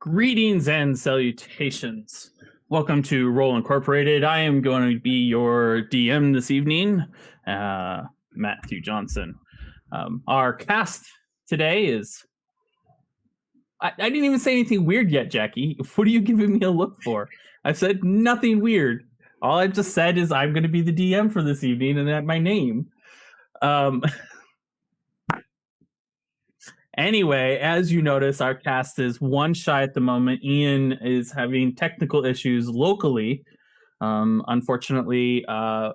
Greetings and salutations. Welcome to Roll Incorporated. I am going to be your DM this evening, Matthew Johnson. Our cast today is... I didn't even say anything weird yet, Jackie. What are you giving me a look for? I've said nothing weird. All I've just said is I'm going to be the DM for this evening and that my name. Anyway, as you notice, our cast is one shy at the moment. Ian is having technical issues locally. Unfortunately,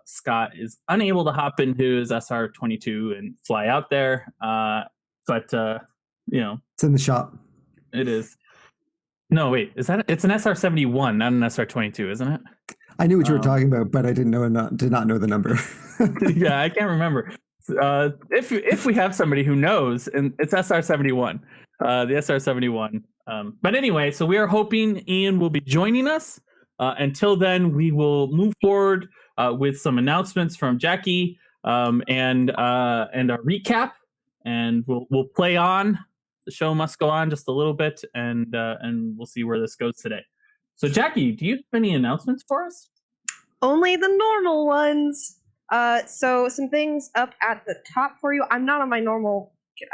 Scott is unable to hop into his SR-22 and fly out there. But it's in the shop. It is. No, wait, it's an SR-71, not an SR-22, isn't it? I knew what you were talking about, but I did not know the number. Yeah, I can't remember. If we have somebody who knows, and it's SR-71, the SR-71. But anyway, so we are hoping Ian will be joining us. Until then, we will move forward with some announcements from Jackie and a recap, and we'll play on. The show must go on just a little bit, and we'll see where this goes today. So, Jackie, do you have any announcements for us? Only the normal ones. So some things up at the top for you. I'm not on my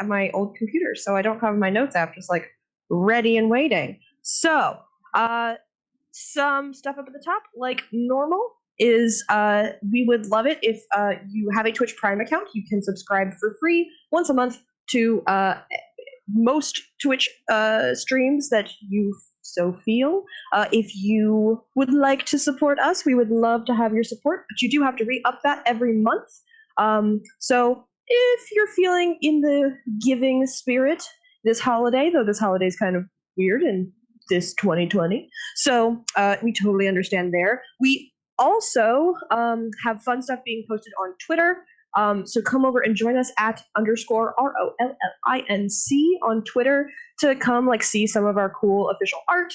my old computer, so I don't have my notes app just like ready and waiting. So, some stuff up at the top, like normal, is we would love it if you have a Twitch Prime account. You can subscribe for free once a month to most Twitch streams that you so feel. If you would like to support us, we would love to have your support, but you do have to re-up that every month. So if you're feeling in the giving spirit this holiday, though this holiday is kind of weird in this 2020, so we totally understand there. We also have fun stuff being posted on Twitter. So come over and join us at _ROLLINC on Twitter to come see some of our cool official art,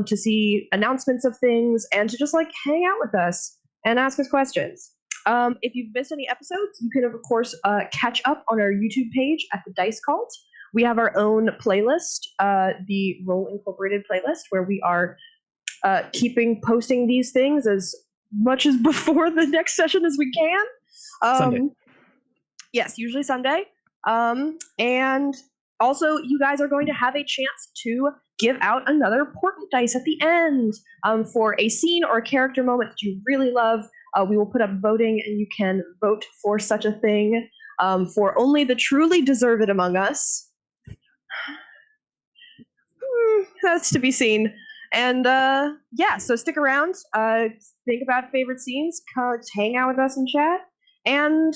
to see announcements of things, and to just hang out with us and ask us questions. If you've missed any episodes, you can of course catch up on our YouTube page at the Dice Cult. We have our own playlist, the Roll Incorporated playlist, where we are posting these things as much as before the next session as we can. Sunday. Yes, usually Sunday. And also, you guys are going to have a chance to give out another Portent dice at the end for a scene or a character moment that you really love. We will put up voting, and you can vote for such a thing for only the truly deserve it among us. That's to be seen. And so stick around. Think about favorite scenes. Hang out with us and chat. And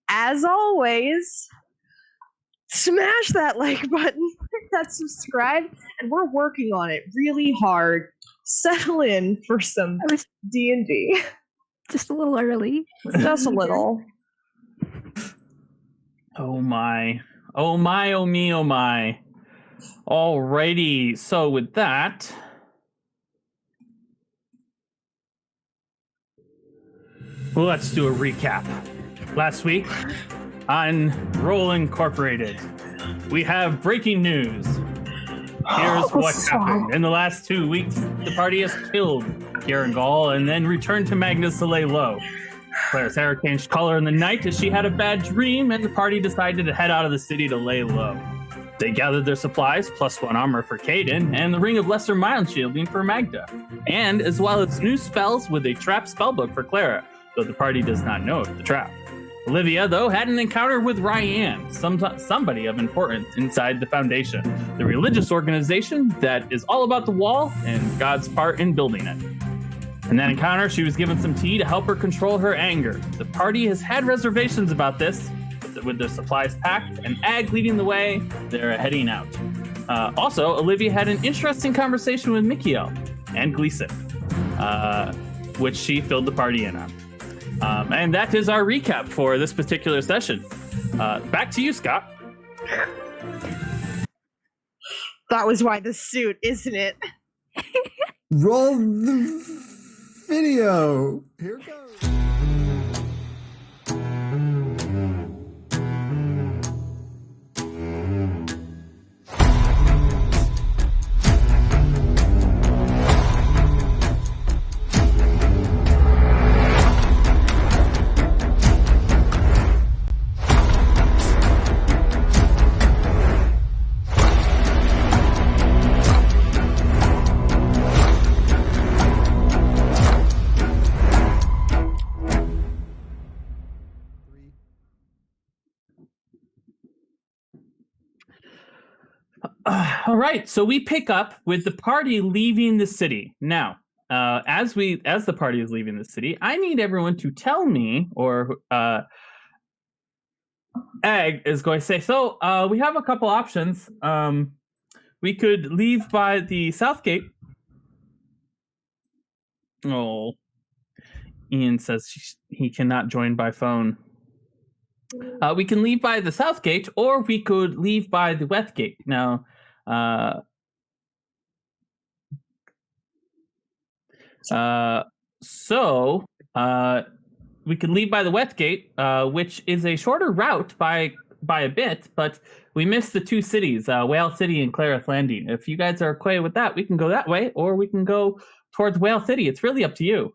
as always, smash that like button, that subscribe, and we're working on it really hard. Settle in for some D&D. Just a little early. Just a little. Oh my. Oh my, oh me, oh my. Alrighty, so with that... Well, let's do a recap. Last week on Roll Incorporated, we have breaking news. Here's what happened. In the last 2 weeks, the party has killed Garengal and then returned to Magda's to lay low. Claire's hair changed color in the night as she had a bad dream, and the party decided to head out of the city to lay low. They gathered their supplies, +1 armor for Caden, and the Ring of Lesser Mind shielding for Magda, and as well as new spells with a trap spellbook for Clara, though the party does not know of the trap. Olivia, though, had an encounter with Ryan, somebody of importance inside the Foundation, the religious organization that is all about the wall and God's part in building it. In that encounter, she was given some tea to help her control her anger. The party has had reservations about this. With their supplies packed and Ag leading the way, they're heading out. Also, Olivia had an interesting conversation with Mikiel and Gleason, which she filled the party in on. And that is our recap for this particular session. Back to you, Scott. That was why the suit, isn't it? Roll the video. Here it goes. All right, so we pick up with the party leaving the city. Now, as the party is leaving the city, I need everyone to tell me, or Egg is going to say. So we have a couple options. We could leave by the south gate. Oh, Ian says he cannot join by phone. We can leave by the south gate, or we could leave by the west gate. Now, we can leave by the west gate, which is a shorter route by a bit, but we missed the two cities, Whale City and Clareth Landing. If you guys are acquainted with that, we can go that way, or we can go towards Whale City. It's really up to you.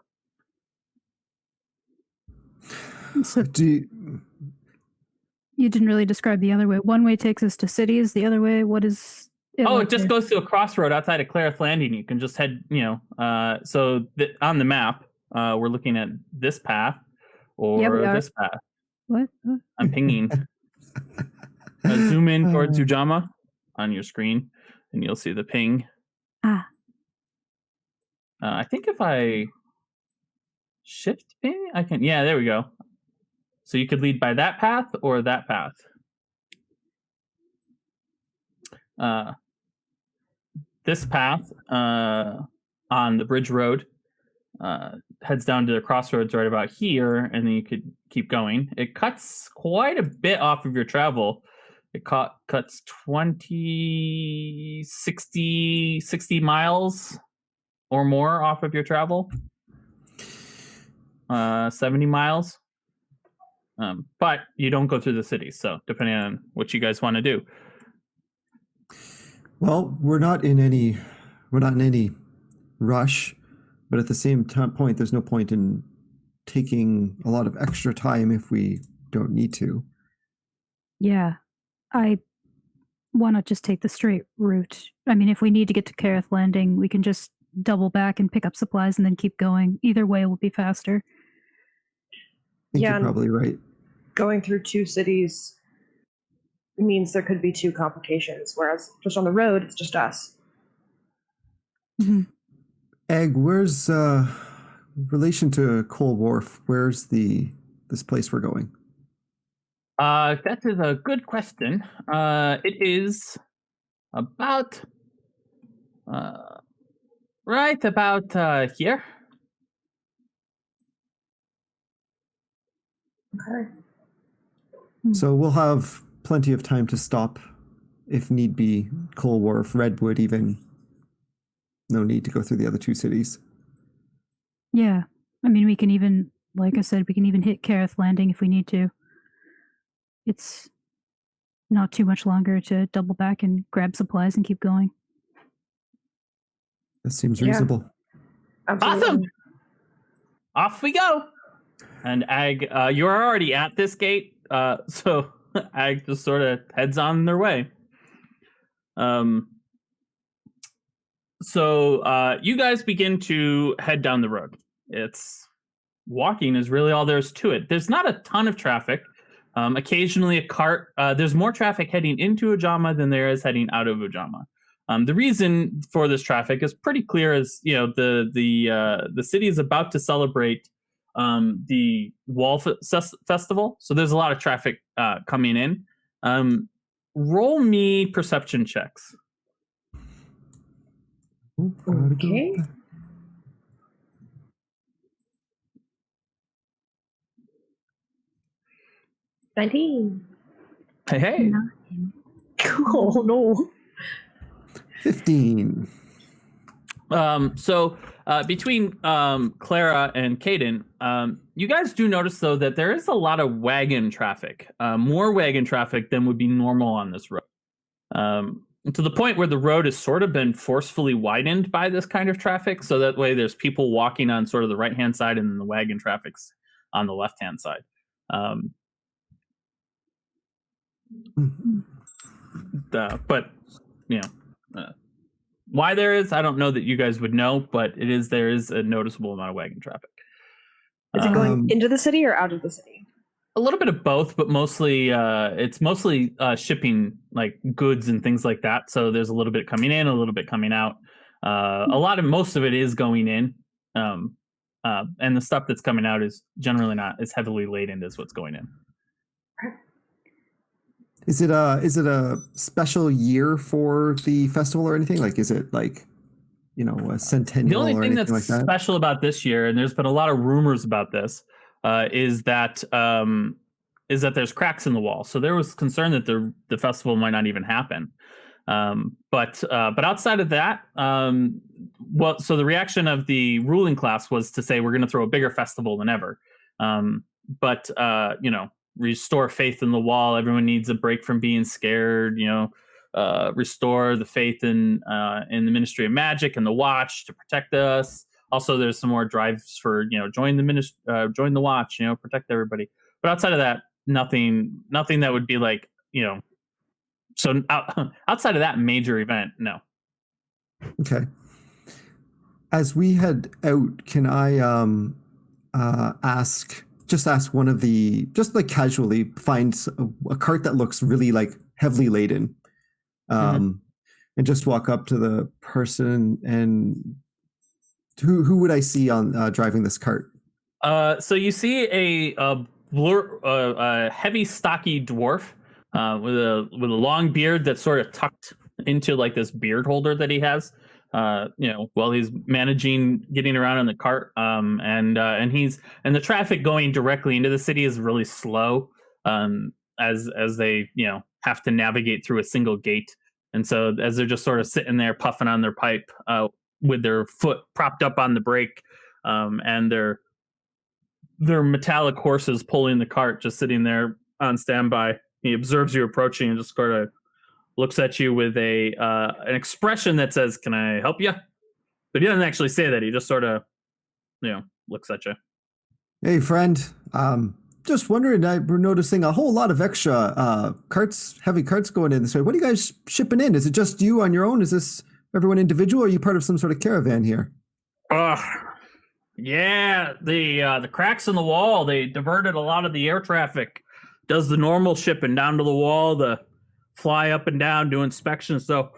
So you didn't really describe the other way. One way takes us to cities. The other way, what is it? It just goes to a crossroad outside of Clareth Landing. You can just head, so on the map, we're looking at this path or this path. What? I'm pinging. Zoom in towards Ujama on your screen, and you'll see the ping. I think if I shift ping, I can. Yeah, there we go. So you could lead by that path or that path. This path on the bridge road heads down to the crossroads right about here, and then you could keep going. It cuts quite a bit off of your travel. It cuts 20, 60 miles or more off of your travel. 70 miles. But you don't go through the city, so depending on what you guys want to do. Well, we're not in any rush, but at the same point, there's no point in taking a lot of extra time if we don't need to. Yeah, I want to just take the straight route. I mean, if we need to get to Clareth Landing, we can just double back and pick up supplies and then keep going. Either way will be faster. I think you're probably right. Going through two cities means there could be two complications, whereas just on the road, it's just us. Mm-hmm. Egg, where's relation to Coal Wharf? Where's this place we're going? That is a good question. It is about right about here. Okay. So we'll have plenty of time to stop if need be. Coal Wharf, Redwood, even. No need to go through the other two cities. Yeah. I mean, we can even, like I said, we can even hit Clareth Landing if we need to. It's not too much longer to double back and grab supplies and keep going. That seems reasonable. Absolutely. Awesome. Off we go. And Ag, you're already at this gate, so Ag just sort of heads on their way. So you guys begin to head down the road. Walking is really all there is to it. There's not a ton of traffic. Occasionally a cart. There's more traffic heading into Ujama than there is heading out of Ujama. The reason for this traffic is pretty clear. As you know, the city is about to celebrate the Wall Festival, so there's a lot of traffic coming in. Roll me perception checks. Okay. $19. Hey. Oh no. 15. So between Clara and Caden, you guys do notice though that there is a lot of wagon traffic, more wagon traffic than would be normal on this road. To the point where the road has sort of been forcefully widened by this kind of traffic, so that way there's people walking on sort of the right-hand side and then the wagon traffic's on the left-hand side. But, you know, why there is, I don't know that you guys would know, but there is a noticeable amount of wagon traffic. Is it going into the city or out of the city? A little bit of both, but mostly it's mostly shipping like goods and things like that. So there's a little bit coming in, a little bit coming out. Most of it is going in, and the stuff that's coming out is generally not as heavily laden as what's going in. Is it a special year for the festival or anything? Like, is it like, a centennial? The only or thing anything that's like that? special about this year, and there's been a lot of rumors about this, is that there's cracks in the wall. So there was concern that the festival might not even happen. But outside of that, so the reaction of the ruling class was to say we're going to throw a bigger festival than ever. But restore faith in the wall. Everyone needs a break from being scared. Restore the faith in the Ministry of Magic and the Watch to protect us. Also, there's some more drives for join the Watch. Protect everybody. But outside of that, nothing that would be like So outside of that major event, no. Okay. As we head out, can I ask one of the, just like casually find a cart that looks really like heavily laden, and just walk up to the person and who would I see on driving this cart? So you see a heavy, stocky dwarf with a long beard that's sort of tucked into like this beard holder that he has. While he's managing getting around in the cart, and the traffic going directly into the city is really slow, as they have to navigate through a single gate, and so as they're just sort of sitting there puffing on their pipe, with their foot propped up on the brake, and their metallic horses pulling the cart, just sitting there on standby. He observes you approaching and just sort of looks at you with an expression that says, "Can I help you?" But he doesn't actually say that. He just sort of, looks at you. Hey, friend. Just wondering, we're noticing a whole lot of extra heavy carts going in this way. What are you guys shipping in? Is it just you on your own? Is this everyone individual? Or are you part of some sort of caravan here? Yeah. The cracks in the wall, they diverted a lot of the air traffic. Does the normal shipping down to the wall, the fly up and down, do inspections. So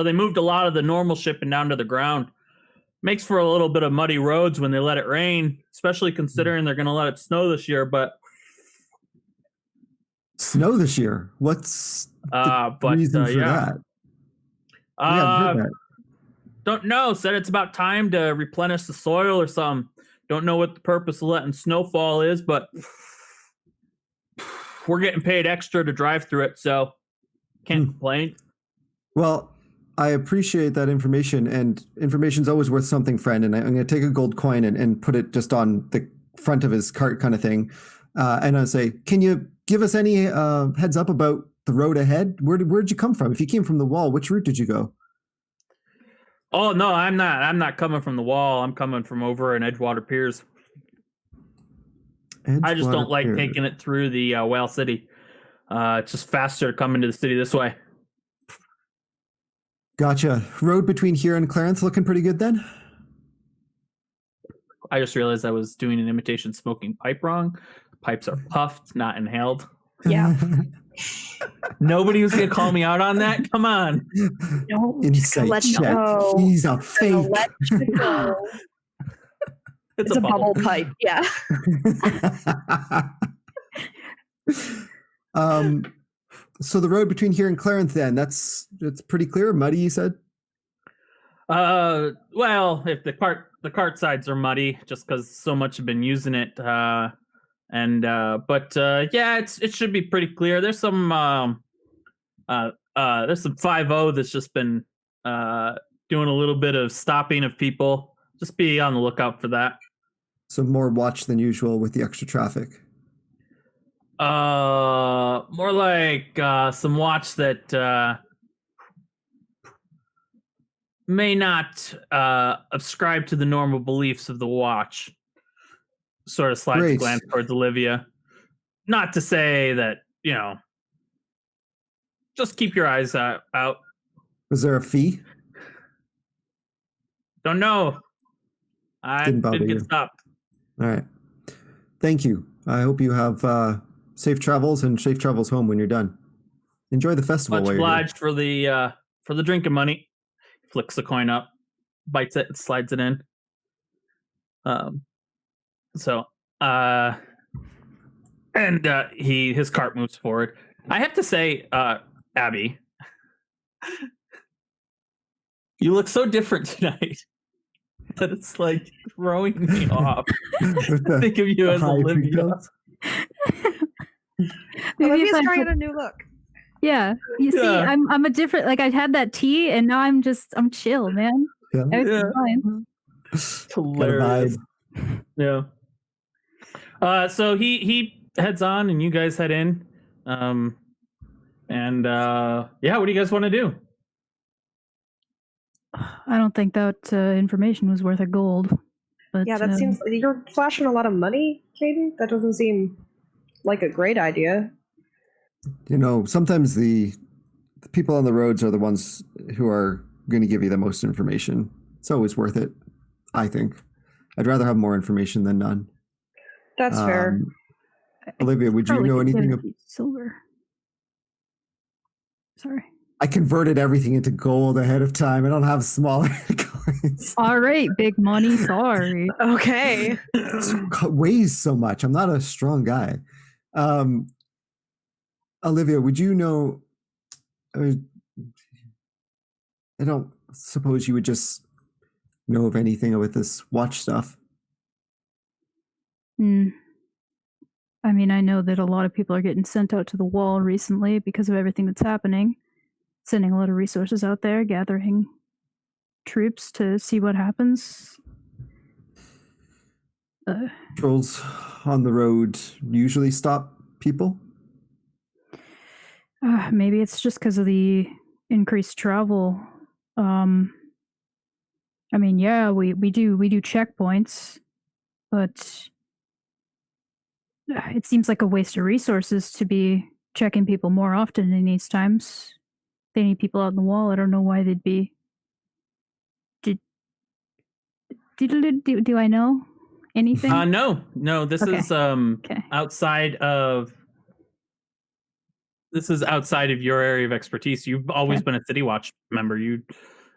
they moved a lot of the normal shipping down to the ground. Makes for a little bit of muddy roads when they let it rain, especially considering they're going to let it snow this year. But snow this year? What's the reason for that? We haven't heard that. Don't know. Said it's about time to replenish the soil or something. Don't know what the purpose of letting snowfall is, but we're getting paid extra to drive through it, so can't complain. Well, I appreciate that information, and information's always worth something, friend. And I'm going to take a gold coin and put it just on the front of his cart kind of thing. And I'll say, can you give us any heads up about the road ahead? Where'd you come from? If you came from the wall, which route did you go? Oh, no, I'm not coming from the wall. I'm coming from over in Edgewater Piers. I just don't like taking it through the Whale City. It's just faster to come into the city this way. Gotcha. Road between here and Clarence looking pretty good then? I just realized I was doing an imitation smoking pipe wrong. Pipes are puffed, not inhaled. Yeah. Nobody was going to call me out on that? Come on. No, Insight check. He's a fake. It's a bubble pipe. Yeah. So the road between here and Clarence then, it's pretty clear. Muddy, you said? Well, if the cart sides are muddy just because so much have been using it. Yeah, it should be pretty clear. There's some 5-0 that's just been doing a little bit of stopping of people. Just be on the lookout for that. So more watch than usual with the extra traffic. More like some watch that may not ascribe to the normal beliefs of the watch. Sort of slides a glance towards Olivia. Not to say that, just keep your eyes out. Was there a fee? Don't know. I didn't get stopped. All right. Thank you. I hope you have safe travels and safe travels home when you're done. Enjoy the festival. Much obliged for the drinking money. Flicks the coin up, bites it, and slides it in. His cart moves forward. I have to say, Abby, you look so different tonight that it's like throwing me off. Think of you as Olivia. Olivia's trying a new look. Yeah, you see, I'm a different. Like I had that tea, and now I'm chill, man. Yeah. Everything's fine. It's hilarious. Yeah. So he heads on, and you guys head in. What do you guys want to do? I don't think that information was worth a gold. But yeah, that seems you're flashing a lot of money, Caden. That doesn't seem like a great idea. You know, sometimes the people on the roads are the ones who are going to give you the most information. It's always worth it, I think. I'd rather have more information than none. That's fair. Olivia, would you know anything of silver? Sorry. I converted everything into gold ahead of time. I don't have smaller coins. All right, big money. Sorry. Okay. It weighs so much. I'm not a strong guy. Olivia, would you know? I don't suppose you would just know of anything with this watch stuff. I mean, I know that a lot of people are getting sent out to the wall recently because of everything that's happening. Sending a lot of resources out there, gathering troops to see what happens. Patrols on the road usually stop people? Maybe it's just because of the increased travel. I mean, yeah, we do checkpoints, but it seems like a waste of resources to be checking people more often in these times. They need people out on the wall. I don't know why they'd be. Do I know anything? No. This is outside of. This is outside of your area of expertise. You've always been a City Watch member. You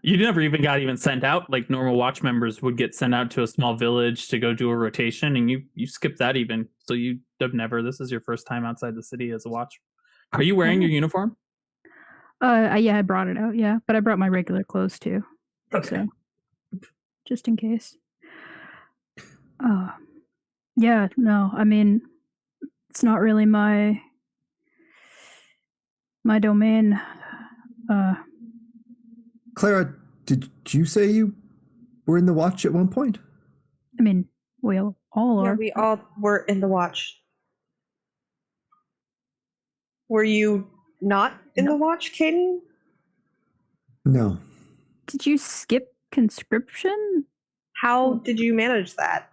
never even got sent out. Like normal watch members would get sent out to a small village to go do a rotation, and you skipped that even. So you have never. This is your first time outside the city as a watch. Are you wearing your uniform? Yeah, I brought it out. Yeah, but I brought my regular clothes too. Okay. So, just in case. Yeah. No, I mean, it's not really my domain. Clara, did you say you were in the watch at one point? I mean, we all are. Yeah, we all were in the watch. Were you not in the watch, Caden? No. Did you skip conscription? How did you manage that?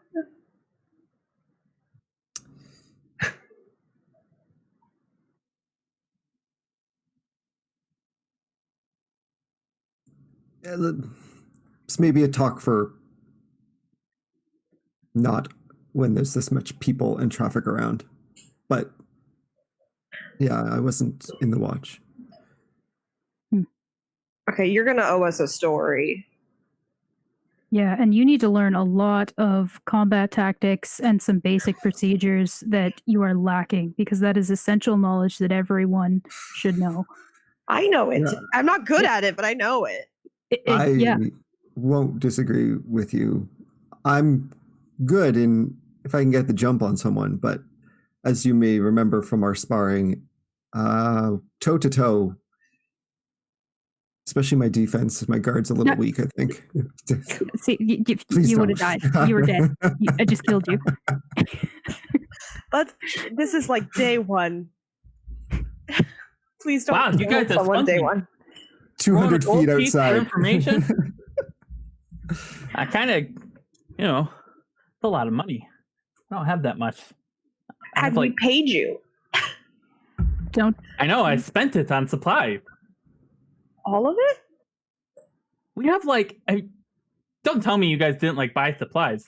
This may be a talk for not when there's this much people and traffic around. But yeah, I wasn't in the watch. Okay, you're going to owe us a story. Yeah, and you need to learn a lot of combat tactics and some basic procedures that you are lacking, because that is essential knowledge that everyone should know. I know it. Yeah. I'm not good at it, but I know it. I won't disagree with you. I'm good if I can get the jump on someone, but as you may remember from our sparring, toe to toe, especially my defense, my guard's a little weak, I think. See, you would have died. You were dead. I just killed you. This is like day one. Please don't. Wow, you guys have fun. Day one. 200 feet outside. Information. I kind of, it's a lot of money. I don't have that much. Have we paid you? I know. I spent it on supply. All of it? We have don't tell me you guys didn't buy supplies.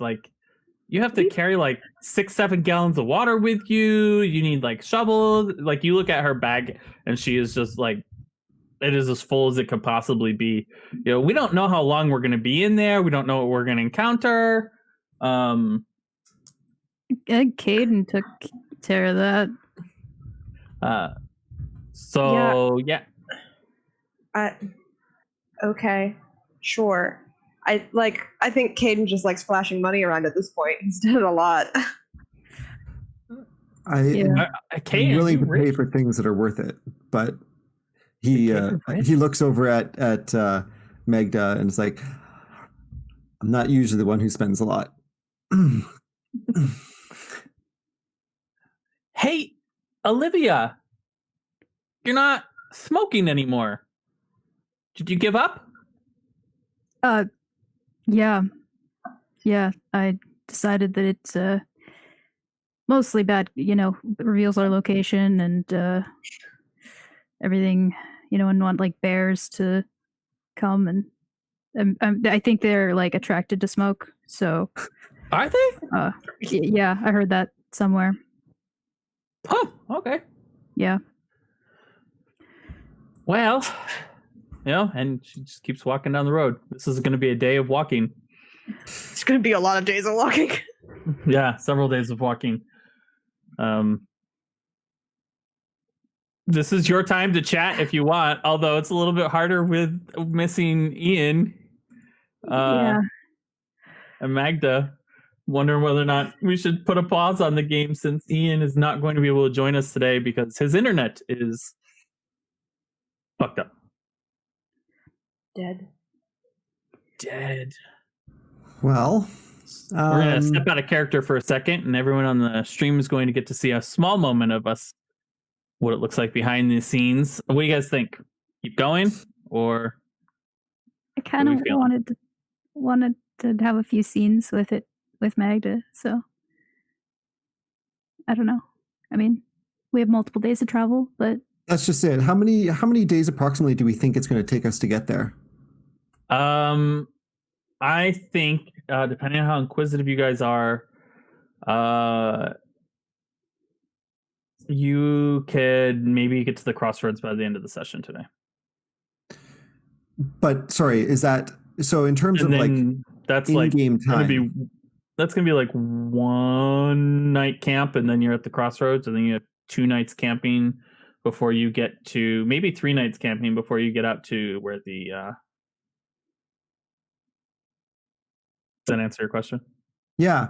you have to carry like 6-7 gallons of water with you. You need like shovels. Like you look at her bag and she is just like, it is as full as it could possibly be. We don't know how long we're going to be in there. We don't know what we're going to encounter. Caden took care of that. Yeah. Okay, sure. I think Caden just likes flashing money around at this point. He's done it a lot. I Caden, really would pay for things that are worth it, but he looks over at Magda and is like, I'm not usually the one who spends a lot. Hey, Olivia, you're not smoking anymore. Did you give up? Yeah. I decided that it's mostly bad. Reveals our location and everything. And want like bears to come and I think they're like attracted to smoke. So are they? Yeah, I heard that somewhere. Oh, okay. Yeah. Well, and she just keeps walking down the road. This is going to be a day of walking. It's going to be a lot of days of walking. Yeah, several days of walking. This is your time to chat if you want, although it's a little bit harder with missing Ian. Yeah. And Magda, wondering whether or not we should put a pause on the game since Ian is not going to be able to join us today because his internet is fucked up. Dead. Well, we're going to step out of character for a second, and everyone on the stream is going to get to see a small moment of us, what it looks like behind the scenes. What do you guys think? Keep going, or I kind of wanted to have a few scenes with Magda, so I don't know. I mean, we have multiple days of travel, but that's just it. How many days approximately do we think it's going to take us to get there? I think depending on how inquisitive you guys are, you could maybe get to the crossroads by the end of the session today. But sorry, is that so? In terms of like that's in-game time, that's gonna be like one night camp, and then you're at the crossroads, and then you have 2 nights camping before you get to maybe 3 nights camping before you get out to where the. Does that answer your question? Yeah.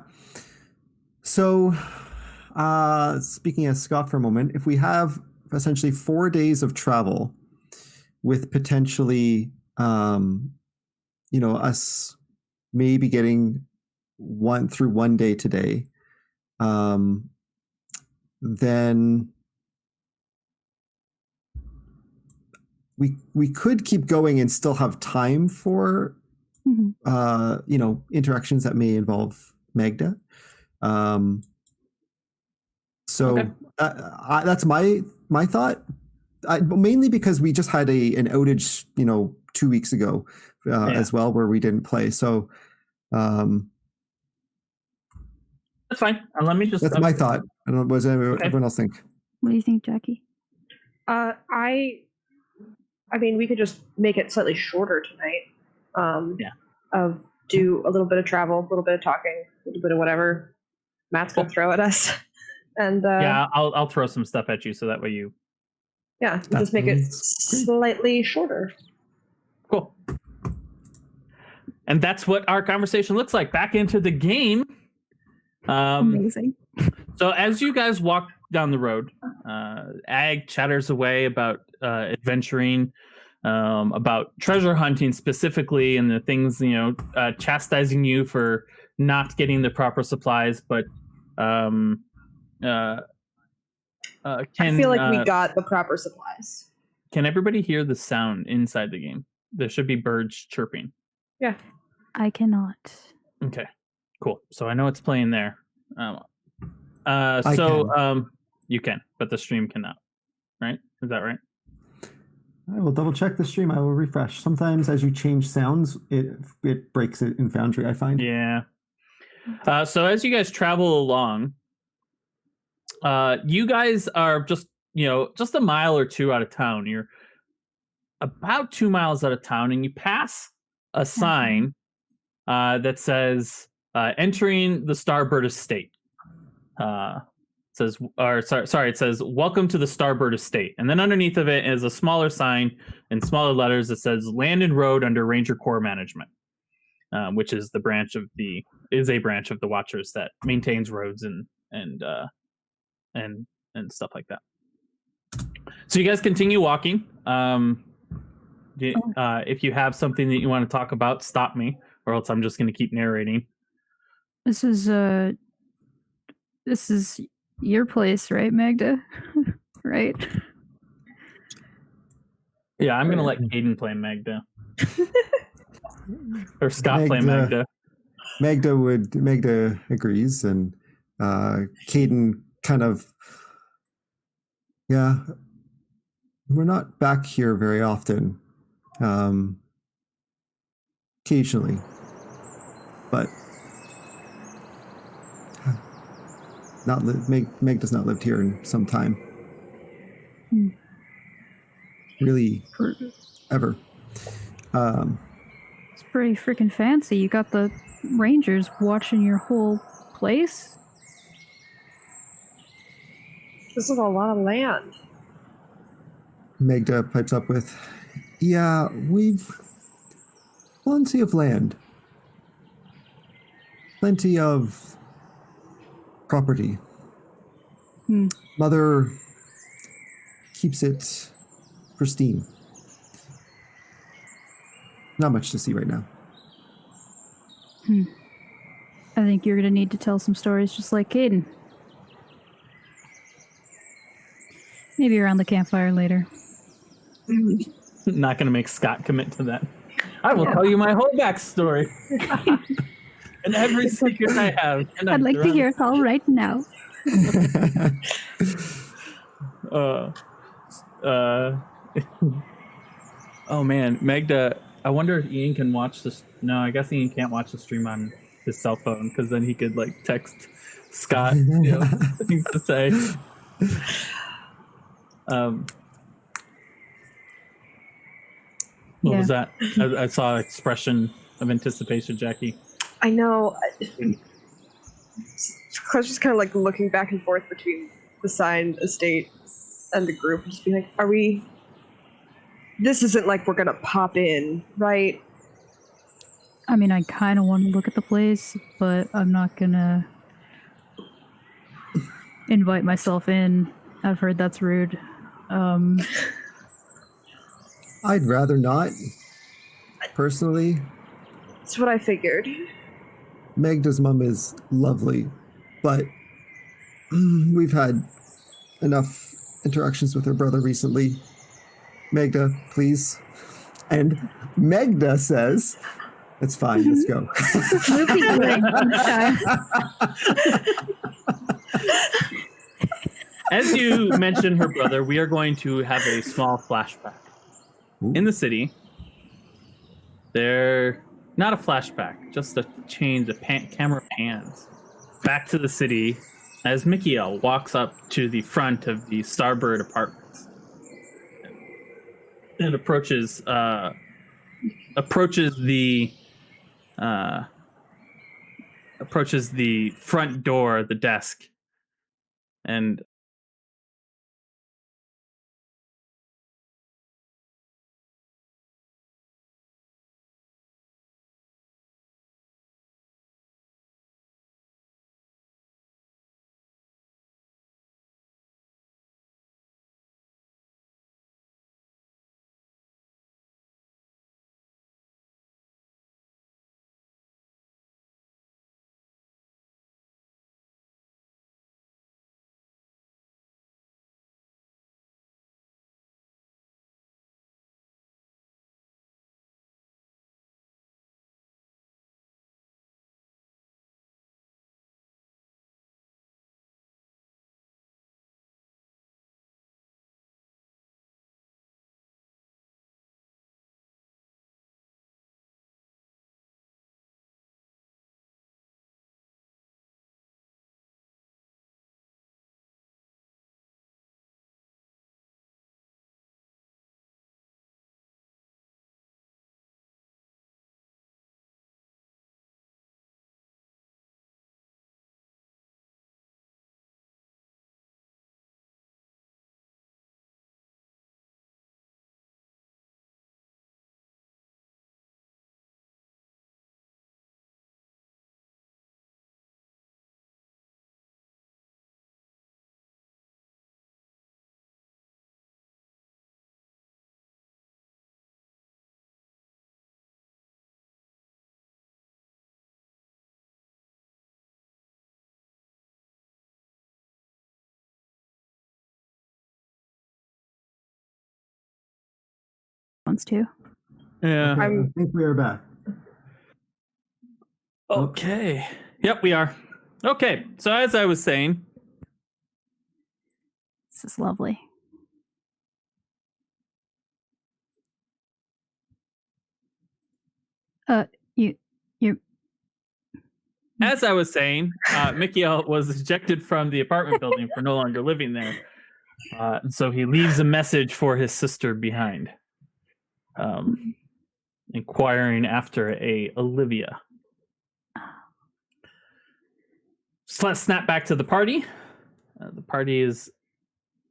So, speaking as Scott for a moment, if we have essentially 4 days of travel with potentially, us maybe getting one day today, then we could keep going and still have time for interactions that may involve Magda. So that's my thought. Mainly because we just had an outage, 2 weeks ago as well, where we didn't play. So that's fine. Let me just. That's my thought. I don't know. What does everyone else think? What do you think, Jackie? I mean, we could just make it slightly shorter tonight. Do a little bit of travel, a little bit of talking, a little bit of whatever Matt's gonna throw at us, and I'll throw some stuff at you so that way you. Yeah, just make it slightly shorter. Cool. And that's what our conversation looks like. Back into the game. Amazing. So as you guys walk down the road, Ag chatters away about adventuring, about treasure hunting specifically, and the things, chastising you for not getting the proper supplies. But I feel like we got the proper supplies. Can everybody hear the sound inside the game? There should be birds chirping. Yeah. I cannot. Okay, cool. So I know it's playing there. You can, but the stream cannot. Right? Is that right? I will double check the stream. I will refresh. Sometimes as you change sounds, it breaks it in Foundry, I find. Yeah. So as you guys travel along, you guys are just a mile or two out of town. You're about 2 miles out of town, and you pass a sign that says "Entering the Starbird Estate." It says "Welcome to the Starbird Estate," and then underneath of it is a smaller sign in smaller letters that says "Land and Road under Ranger Corps Management," which is a branch of the Watchers that maintains roads and stuff like that. So you guys continue walking. If you have something that you want to talk about, stop me, or else I'm just going to keep narrating. This is your place, right, Magda? Right? Yeah, I'm going to let Caden play Magda. Or Scott play Magda. Magda agrees, and Caden kind of, yeah, we're not back here very often. Occasionally, but Meg does not live here in some time. Really, ever. It's pretty freaking fancy. You got the Rangers watching your whole place. This is a lot of land. Magda pipes up with, yeah, we've plenty of land. Plenty of property. Mother keeps it pristine. Not much to see right now. I think you're going to need to tell some stories just like Caden. Maybe around the campfire later. Not going to make Scott commit to that. I will tell you my whole backstory. And every secret I have. I'd like to hear it all right now. Oh man, Magda, I wonder if Ian can watch this. No, I guess Ian can't watch the stream on his cell phone, because then he could text Scott things to say. What was that? I saw an expression of anticipation, Jackie. I know. I was just kind of looking back and forth between the signed estate and the group, just being like, are we... This isn't like we're gonna pop in, right? I mean, I kind of want to look at the place, but I'm not gonna invite myself in. I've heard that's rude. I'd rather not, personally. That's what I figured. Magda's mom is lovely, but we've had enough interactions with her brother recently. Magda, please. And Magda says, it's fine, let's go. As you mentioned her brother, we are going to have a small flashback. In the city, not a flashback, just a change, camera pans back to the city as Mikiel walks up to the front of the Starbird Apartments and approaches the front door, the desk, and wants to. Yeah. I think we are back. Okay. Yep, we are. Okay. So as I was saying, This is lovely. You as I was saying, Mikiel was ejected from the apartment building for no longer living there. And so he leaves a message for his sister behind, inquiring after a Olivia. So let's snap back to the party. The party is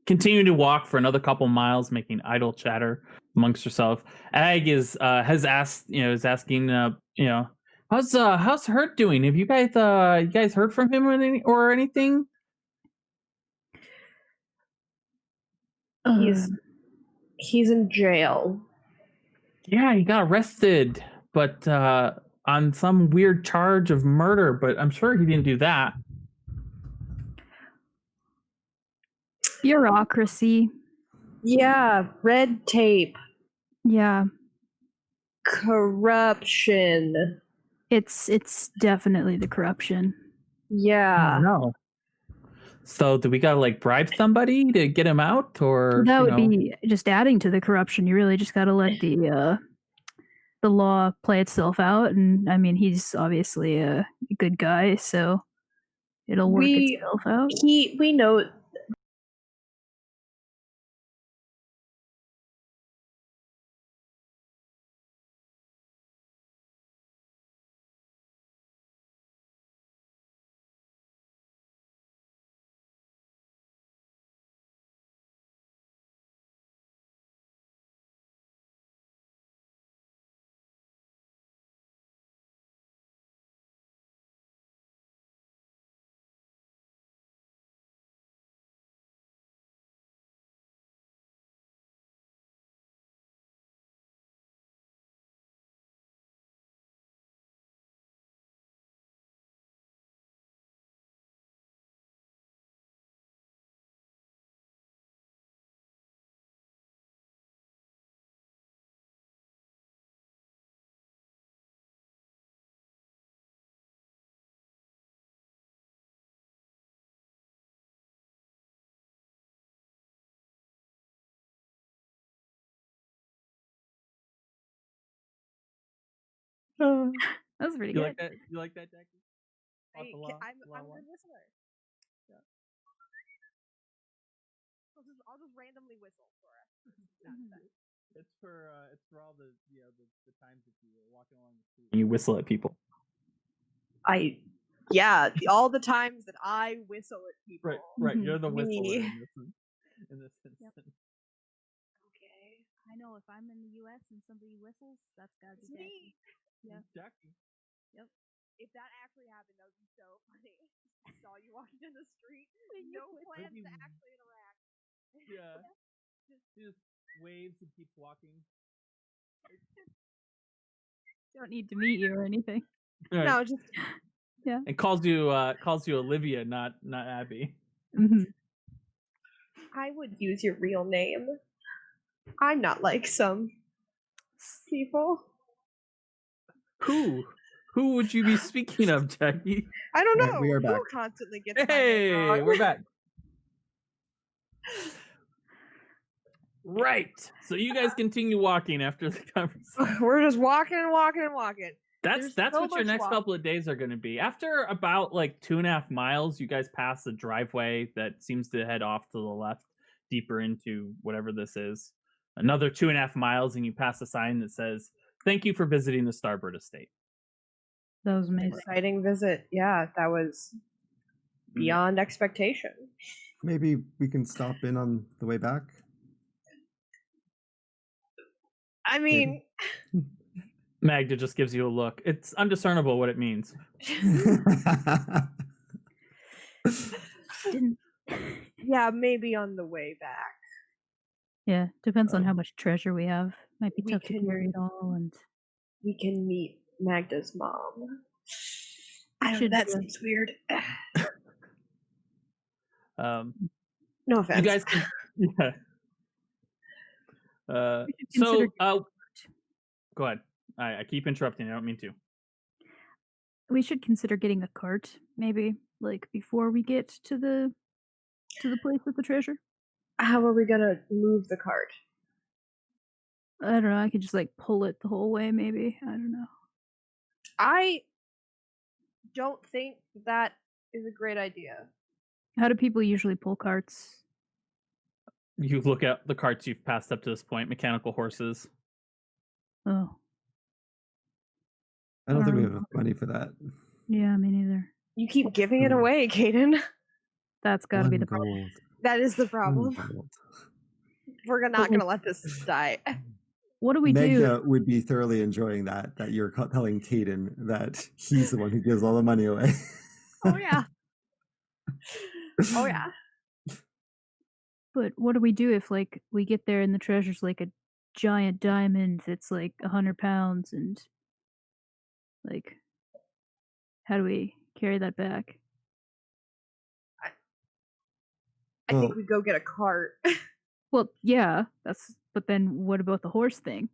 continuing to walk for another couple miles, making idle chatter amongst herself. Ag is has asked, is asking, how's Hurt doing? Have you guys heard from him or anything? He's in jail. Yeah, he got arrested, but on some weird charge of murder. But I'm sure he didn't do that. bureaucracy. Yeah, red tape, Yeah, corruption. it's definitely the corruption. Yeah. No. So do we gotta like bribe somebody to get him out, or That would be just adding to the corruption. You really just got to let the law play itself out. And I mean, he's obviously a good guy, so it'll work itself out. We know. That was pretty You good. like that? You like that, Jackie? I'm a good whistler. Yeah. I'll just randomly whistle for us. It's for all the times that you were walking along the street and you whistle at people. All the times that I whistle at people. Right. You're the whistler Me. in this instance. Okay. I know if I'm in the U.S. and somebody whistles, that's gotta be me. Yeah. Jackie. Yep. If that actually happened, that would be so funny. I saw you walking down the street, no plans to actually interact. Yeah. He just waves and keeps walking. Don't need to meet you or anything. Right. No, just And calls you Olivia, not Abby. Mm-hmm. I would use your real name. I'm not like some people. Who would you be speaking of, Jackie? I don't know. Right, we are back. Who constantly gets my name Hey, wrong? we're back. Right. So you guys continue walking after the conversation. We're just walking and walking and walking. That's so what your much next walk. couple of days are going to be. After about like 2.5 miles, you guys pass the driveway that seems to head off to the left, deeper into whatever this is. Another 2.5 miles, and you pass a sign that says, "Thank you for visiting the Starboard Estate." That was amazing. Exciting visit. Yeah, that was beyond expectation. Maybe we can stop in on the way back. I mean, Magda just gives you a look. It's undiscernible what it means. yeah, maybe on the way back. Yeah, depends on how much treasure we have. Might be We tough to can- carry it all, and We can meet Magda's mom. I don't should know, that do it. seems weird. No offense. You guys can, yeah. We should consider Go ahead. I keep interrupting. I don't mean to. We should consider getting a cart, maybe, like before we get to the place with the treasure. How are we gonna move the cart? I don't know. I could just like pull it the whole way, maybe. I don't know. I don't think that is a great idea. How do people usually pull carts? You look at the carts you've passed up to this point, mechanical horses. Oh, I don't think we have Um, enough money for that. yeah, me neither. You keep giving it away, Caden. That's got to be One the problem. gold. That is the One problem. gold. We're not gonna let this die. What do we do? Magda would be thoroughly enjoying that you're telling Caden that he's the one who gives all the money away. Oh yeah. Oh yeah. But what do we do if like we get there and the treasure's like a giant diamond that's like 100 pounds and like how do we carry that back? I think Well- we go get a cart. Well, yeah, but then what about the horse thing?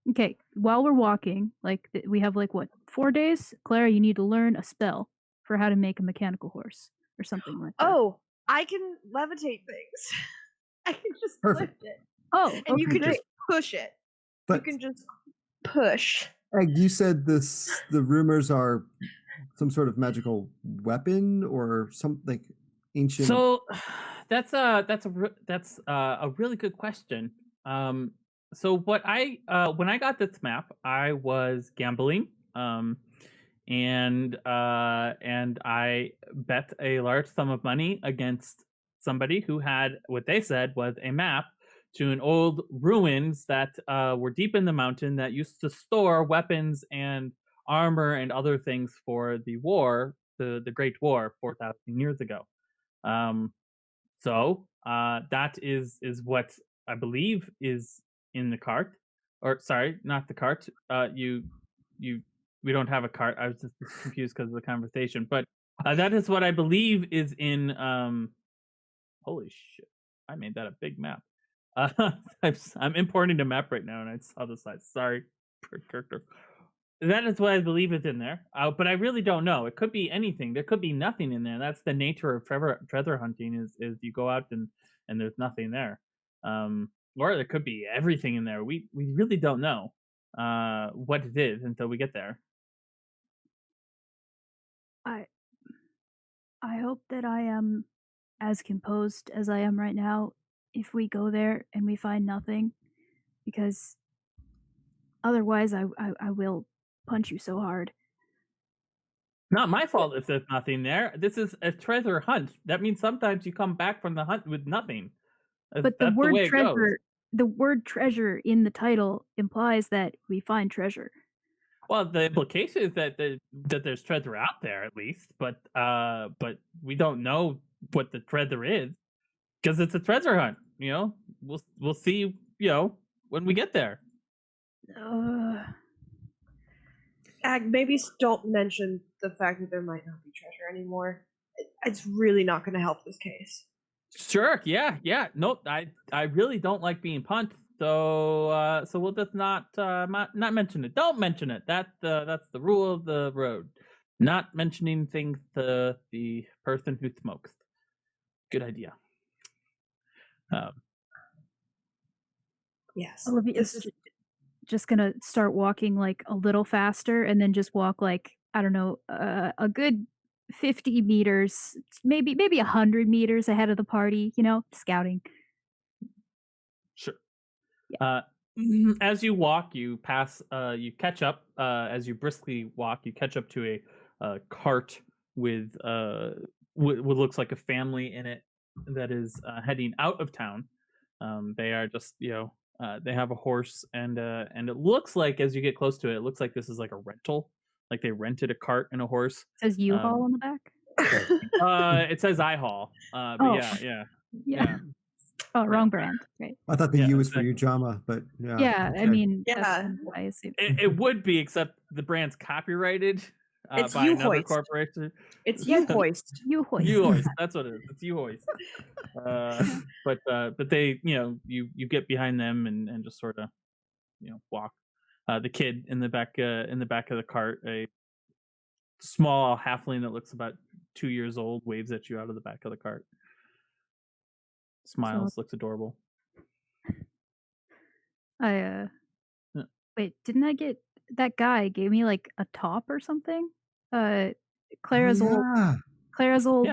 Okay, while we're walking, like we have like what, 4 days? Clara, you need to learn a spell for how to make a mechanical horse or something like that. Oh, I can levitate things. I can just Perfect. lift it. Oh, And you okay, can great. just push it. But You can just push. Egg, you said the rumors are some sort of magical weapon or some like ancient. So that's a really good question. So what I when I got this map, I was gambling, and I bet a large sum of money against somebody who had what they said was a map to an old ruins that were deep in the mountain that used to store weapons and armor and other things for the war, the Great War 4,000 years ago. So that is what I believe is in the cart, or sorry, not the cart. We don't have a cart. I was just confused because of the conversation, but that is what I believe is in. Holy shit! I made that a big map. I'm importing a map right now, and I saw the size. Sorry, per character. That is what I believe is in there, but I really don't know. It could be anything. There could be nothing in there. That's the nature of treasure hunting. Is you go out and there's nothing there, or there could be everything in there. We really don't know what it is until we get there. I hope that I am as composed as I am right now if we go there and we find nothing, because otherwise I will punch you so hard. Not my fault if there's nothing there. This is a treasure hunt. That means sometimes you come back from the hunt with nothing. But the That's word way it goes. treasure, the word treasure in the title implies that we find treasure. Well, the implication is that there's treasure out there at least, but we don't know what the treasure is because it's a treasure hunt. You know, we'll see. You know, when we get there. Ag, maybe don't mention the fact that there might not be treasure anymore. It's really not going to help this case. Sure. Yeah. Nope. I really don't like being punched. So we'll just not mention it. Don't mention it. That's the rule of the road. Not mentioning things to the person who smokes. Good idea. Yes. Olivia's just gonna start walking like a little faster, and then just walk like, I don't know, a good 50 meters, maybe 100 meters ahead of the party. You know, scouting. Sure. Yeah. As you walk, you pass. You catch up. As you briskly walk, you catch up to a cart with what looks like a family in it that is heading out of town. They are just they have a horse, and it looks like as you get close to it, it looks like this is like a rental. Like they rented a cart and a horse. It says U-Haul on the back. It says I haul. But Oh. yeah. Oh, wrong brand. Right. I thought the Yeah, U was for exactly. you, drama, but yeah. Yeah, I okay. mean, Yeah. that's kind of what I assume. It would be, except the brand's copyrighted. It's by another U-hoist. corporation. It's U-hoist. U-hoist. U-hoist. That's what it is. It's U-hoist. But they, you get behind them and just sort of, walk. The kid in the back of the cart, a small halfling that looks about 2 years old, waves at you out of the back of the cart. Smiles, looks adorable. Wait, didn't I get that guy gave me like a top or something? Clara's old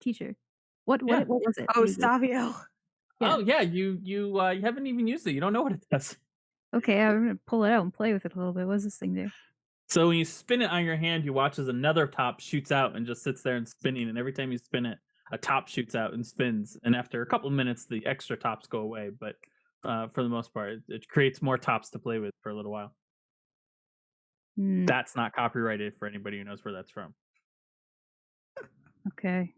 teacher. What was it? Oh, What is it? Savio. Yeah. Oh yeah, you haven't even used it. You don't know what it does. Okay, I'm gonna pull it out and play with it a little bit. What's this thing do? So when you spin it on your hand, you watch as another top shoots out and just sits there and spinning. And every time you spin it, a top shoots out and spins. And after a couple of minutes, the extra tops go away. But for the most part, it creates more tops to play with for a little while. That's not copyrighted for anybody who knows where that's from. Okay.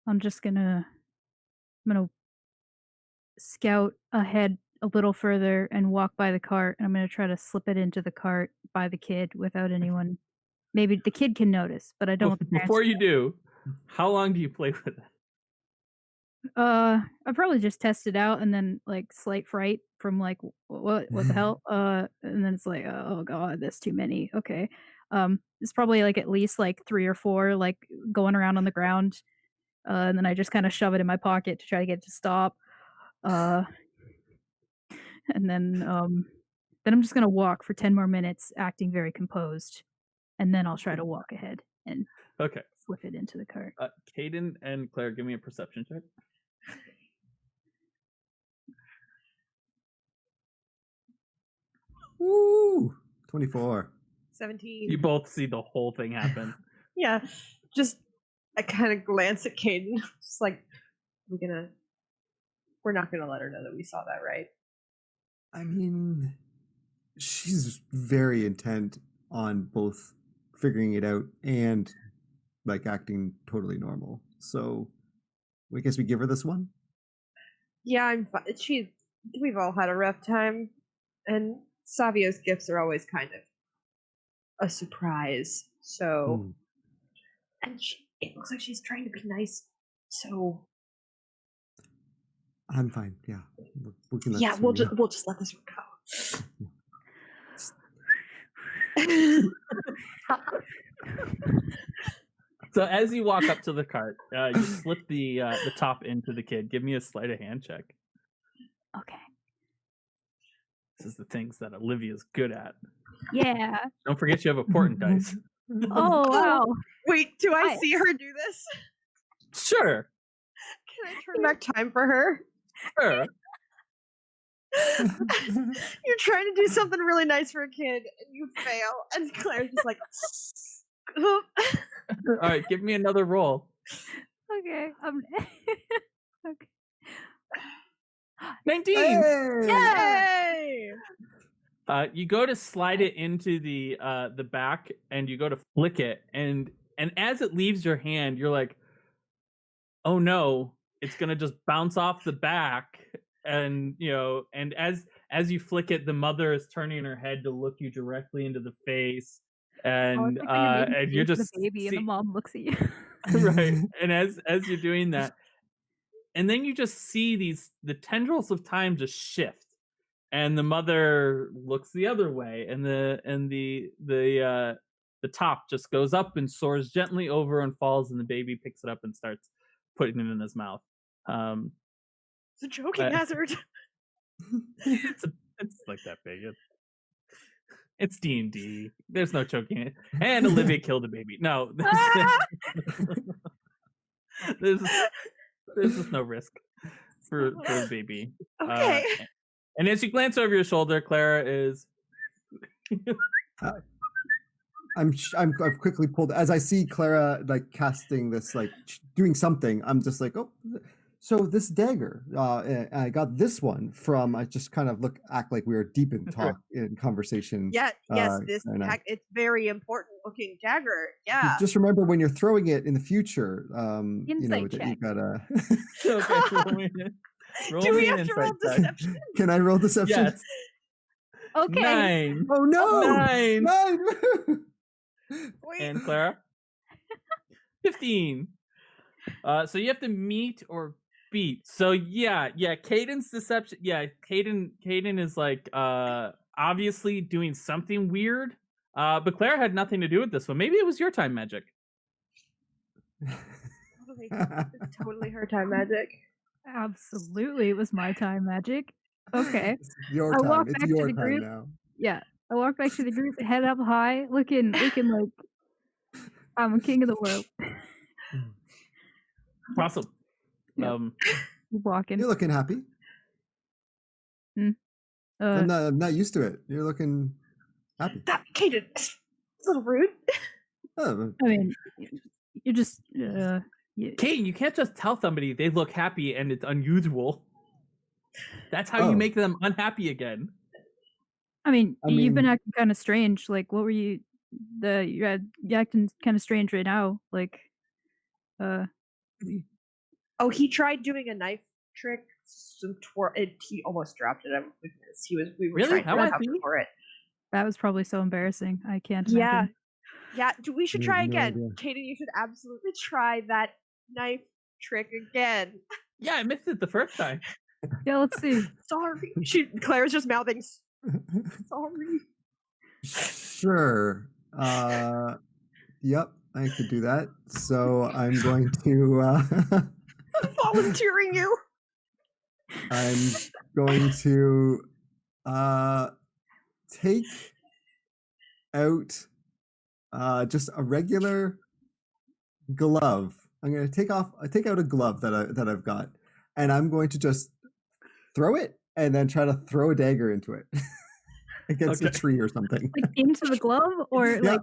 I'm gonna scout ahead a little further and walk by the cart, and I'm gonna try to slip it into the cart by the kid without anyone. Maybe the kid can notice, but I don't want the parents Before to you know. do, how long do you play with it? I probably just test it out and then like slight fright from like what the hell? And then it's like, oh god, that's too many. Okay. It's probably like at least like 3 or 4 like going around on the ground. And then I just kind of shove it in my pocket to try to get it to stop. And then I'm just gonna walk for 10 more minutes, acting very composed, and then I'll try to walk ahead and Okay. slip it into the cart. Caden and Claire, give me a perception check. Woo! 24. 17. You both see the whole thing happen. Yeah. Just I kind of glance at Caden. Just like we're not gonna let her know that we saw that, right? I mean, she's very intent on both figuring it out and like acting totally normal. So I guess we give her this one. Yeah, I'm fine. We've all had a rough time, and Savio's gifts are always kind of a surprise. So, and it looks like she's trying to be nice. So, I'm fine. Yeah, we can let yeah, this we'll one go. just let this one go. So as you walk up to the cart, you slip the top into the kid. Give me a sleight of hand check. Okay. This is the things that Olivia's good at. Yeah. Don't forget you have a portent dice. Oh wow. Wait, do I Nice. see her do this? Sure. Can I turn back time for her? Sure. You're trying to do something really nice for a kid, and you fail, and Claire's just like, All right, give me another roll. Okay. Okay. 19. Yay! You go to slide it into the back, and you go to flick it, and as it leaves your hand, you're like, oh no, it's gonna just bounce off the back, and and as you flick it, the mother is turning her head to look you directly into the face, and and you're just the baby and the mom looks at you. right, and as you're doing that, and then you just see the tendrils of time just shift, and the mother looks the other way, and the top just goes up and soars gently over and falls, and the baby picks it up and starts putting it in his mouth. It's a choking hazard. It's like that big. It's D&D. There's no choking. And Olivia killed a baby. No, there's just no risk for the baby. Okay. And as you glance over your shoulder, Clara is. I've quickly pulled as I see Clara like casting this, like doing something. I'm just like, oh, so this dagger. I got this one from. I just kind of act like we were deep in conversation. Yeah. Yes. It's very important looking dagger. Yeah. Just remember when you're throwing it in the future. Insight that check. you gotta. Okay, Do we have to roll deception? Can I roll deception? Yes. Okay. 9. Oh no! 9. 9. Wait. And Clara? 15. So you have to meet or beat. So yeah, Caden's deception. Yeah, Caden is like obviously doing something weird. But Clara had nothing to do with this one. Maybe it was your time magic. It's totally her time magic. Absolutely, it was my time magic. Okay. It's your I time. walk It's back to your the time group. now. Yeah, I walk back to the group, head up high, looking like I'm a king of the world. Awesome. Yep. Walking. You're looking happy. I'm not used to it. You're looking happy. That Kaden, it's a little rude. Oh, I mean, you're just Caden, you can't just tell somebody they look happy and it's unusual. That's how you make them unhappy again. I mean, you've been acting kind of strange. Like, what were you? You're acting kind of strange right now. Like, Oh, he tried doing a knife trick. He almost dropped it. We were Really? trying How to I have see? for it. that was probably so embarrassing. I can't Yeah. imagine. Yeah, we should I try have no again. idea. Kaden, you should absolutely try that knife trick again. Yeah, I missed it the first time. Yeah, let's see. Sorry. Claire's just mouthing. Sorry. Sure. Yep, I could do that. So I'm going to. I'm volunteering you. I'm going to take out just a regular glove. I'm going to take out a glove that I've got, and I'm going to just throw it and then try to throw a dagger into it against a tree or something. Like into the glove, or like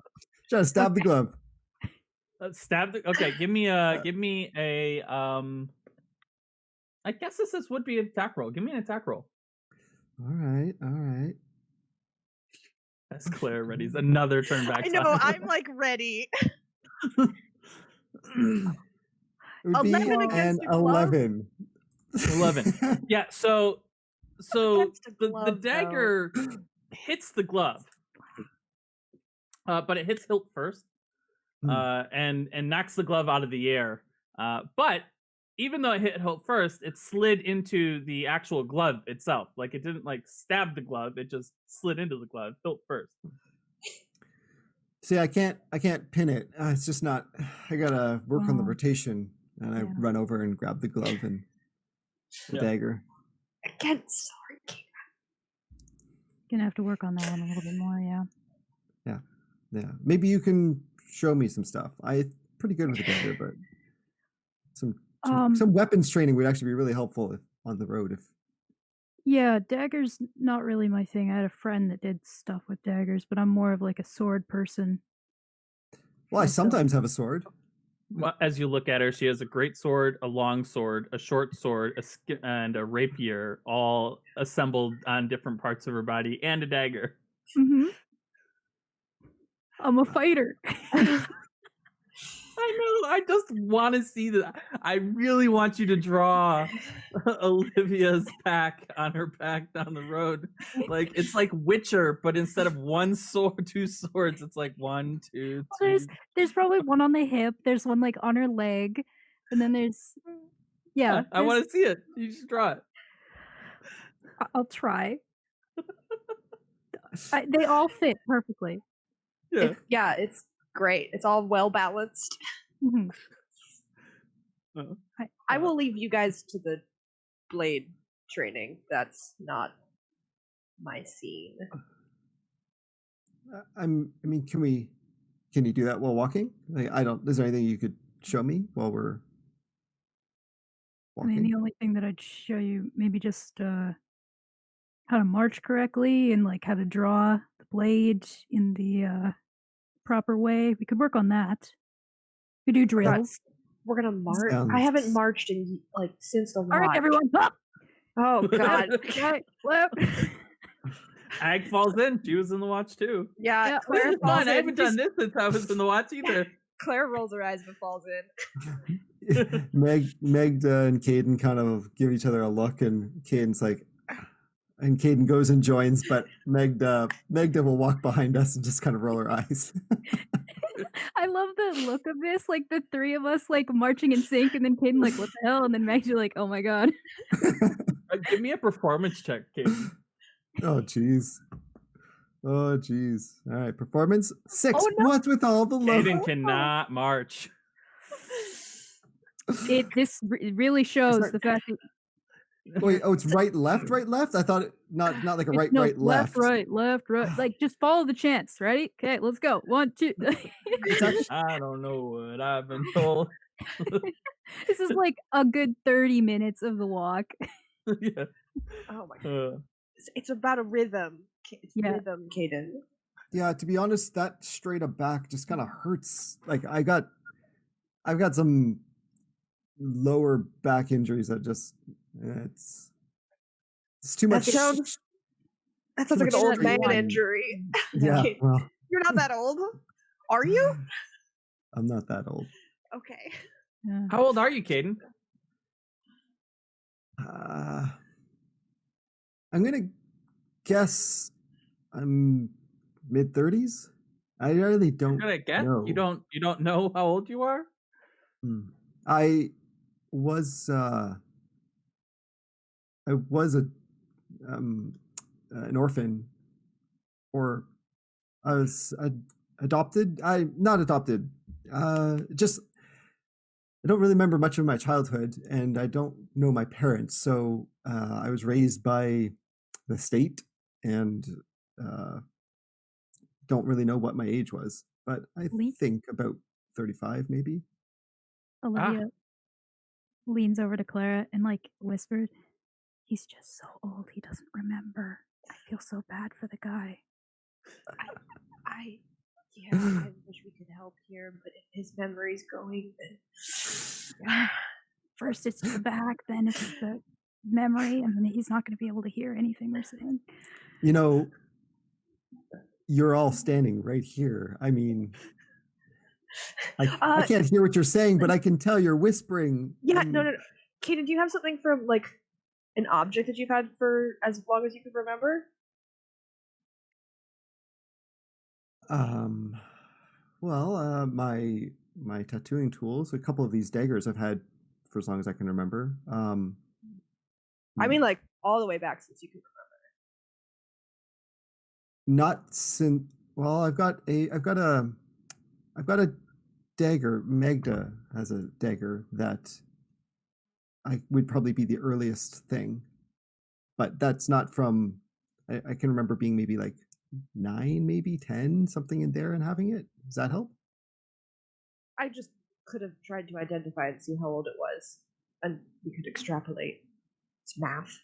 just stab the glove. Stab the. Okay, give me a. I guess this would be an attack roll. Give me an attack roll. All right. That's Claire ready's another turn back. I know. I'm like ready. It would be 11 an against a glove? 11. 11. Yeah. So Against a the glove, dagger hits the glove, but it hits hilt first, and knocks the glove out of the air. But even though it hit hilt first, it slid into the actual glove itself. Like it didn't like stab the glove; it just slid into the glove hilt first. See, I can't pin it. It's just not. I gotta work on the rotation, and I run over and grab the glove and the dagger. Again, sorry, Kaden. gonna have to work on that one a little bit more. Yeah. Maybe you can show me some stuff. I'm pretty good with the dagger, but some weapons training would actually be really helpful on the road. Yeah, daggers not really my thing. I had a friend that did stuff with daggers, but I'm more of like a sword person. Well, I sometimes have a sword. Well, as you look at her, she has a great sword, a long sword, a short sword, and a rapier, all assembled on different parts of her body, and a dagger. Mm-hmm. I'm a fighter. I know. I just want to see that. I really want you to draw Olivia's pack on her back down the road. Like it's like Witcher, but instead of one sword, two swords, it's like 1, 2, 3. There's probably one on the hip. There's one like on her leg, and then there's I want to see it. You should draw it. I'll try. They all fit perfectly. Yeah. It's great. It's all well balanced. Mm-hmm. I will leave you guys to the blade training. That's not my scene. Can you do that while walking? Is there anything you could show me while we're walking? I mean, the only thing that I'd show you, maybe just how to march correctly and like how to draw the blade in the proper way. We could work on that. We do drills. We're gonna march. I haven't marched in since the. All right, everyone, up! Oh God! Right, left. Ag falls in. She was in the watch too. Yeah, This Claire is falls fun. I in. haven't done this since I was in the watch either. Claire rolls her eyes but falls in. Magda and Caden kind of give each other a look, and Caden's like, And Caden goes and joins, but Magda will walk behind us and just kind of roll her eyes. I love the look of this, like the three of us like marching in sync, and then Caden like, what the hell? And then Magda like, oh my god. Give me a performance check, Caden. Oh jeez. Oh jeez. All right, performance 6. Oh, no. What's with all the love? Caden cannot march. This really shows the fact that Wait, oh, it's right, left. I thought it not like a right, no, right, left. left, right. Like just follow the chants. Ready? Okay, let's go. 1, 2. It's actually, I don't know what I've been told. This is like a good 30 minutes of the walk. Yeah. Oh my god. It's about a rhythm. It's Yeah. rhythm, Caden. yeah, to be honest, that straight up back just kind of hurts. Like I've got some lower back injuries that just it's too That much. sounds like an much old strain. man injury. Yeah, Okay. well, You're not that old. Are you? I'm not that old. Okay. Yeah. How old are you, Caden? I'm gonna guess I'm mid-30s. I really don't You're gonna guess? know. You don't know how old you are? I was an orphan, or I was adopted. Not adopted. Just I don't really remember much of my childhood, and I don't know my parents. So I was raised by the state, and don't really know what my age was. But I Lee? think about 35, maybe. Olivia leans over to Clara and like whispered, "He's just so old, he doesn't remember. I feel so bad for the guy." I wish we could help here, but if his memory's going, then First it's the back, then it's the memory, and then he's not going to be able to hear anything we're saying. You know, you're all standing right here. I mean, I can't hear what you're saying, but I can tell you're whispering. Yeah, no. Kaden, do you have something from like an object that you've had for as long as you can remember? Well, my tattooing tools, a couple of these daggers I've had for as long as I can remember. I mean, like all the way back since you can remember. Not since. Well, I've got a dagger. Magda has a dagger that I would probably be the earliest thing, but that's not from. I can remember being maybe like 9, maybe 10, something in there, and having it. Does that help? I just could have tried to identify and see how old it was, and we could extrapolate. It's math.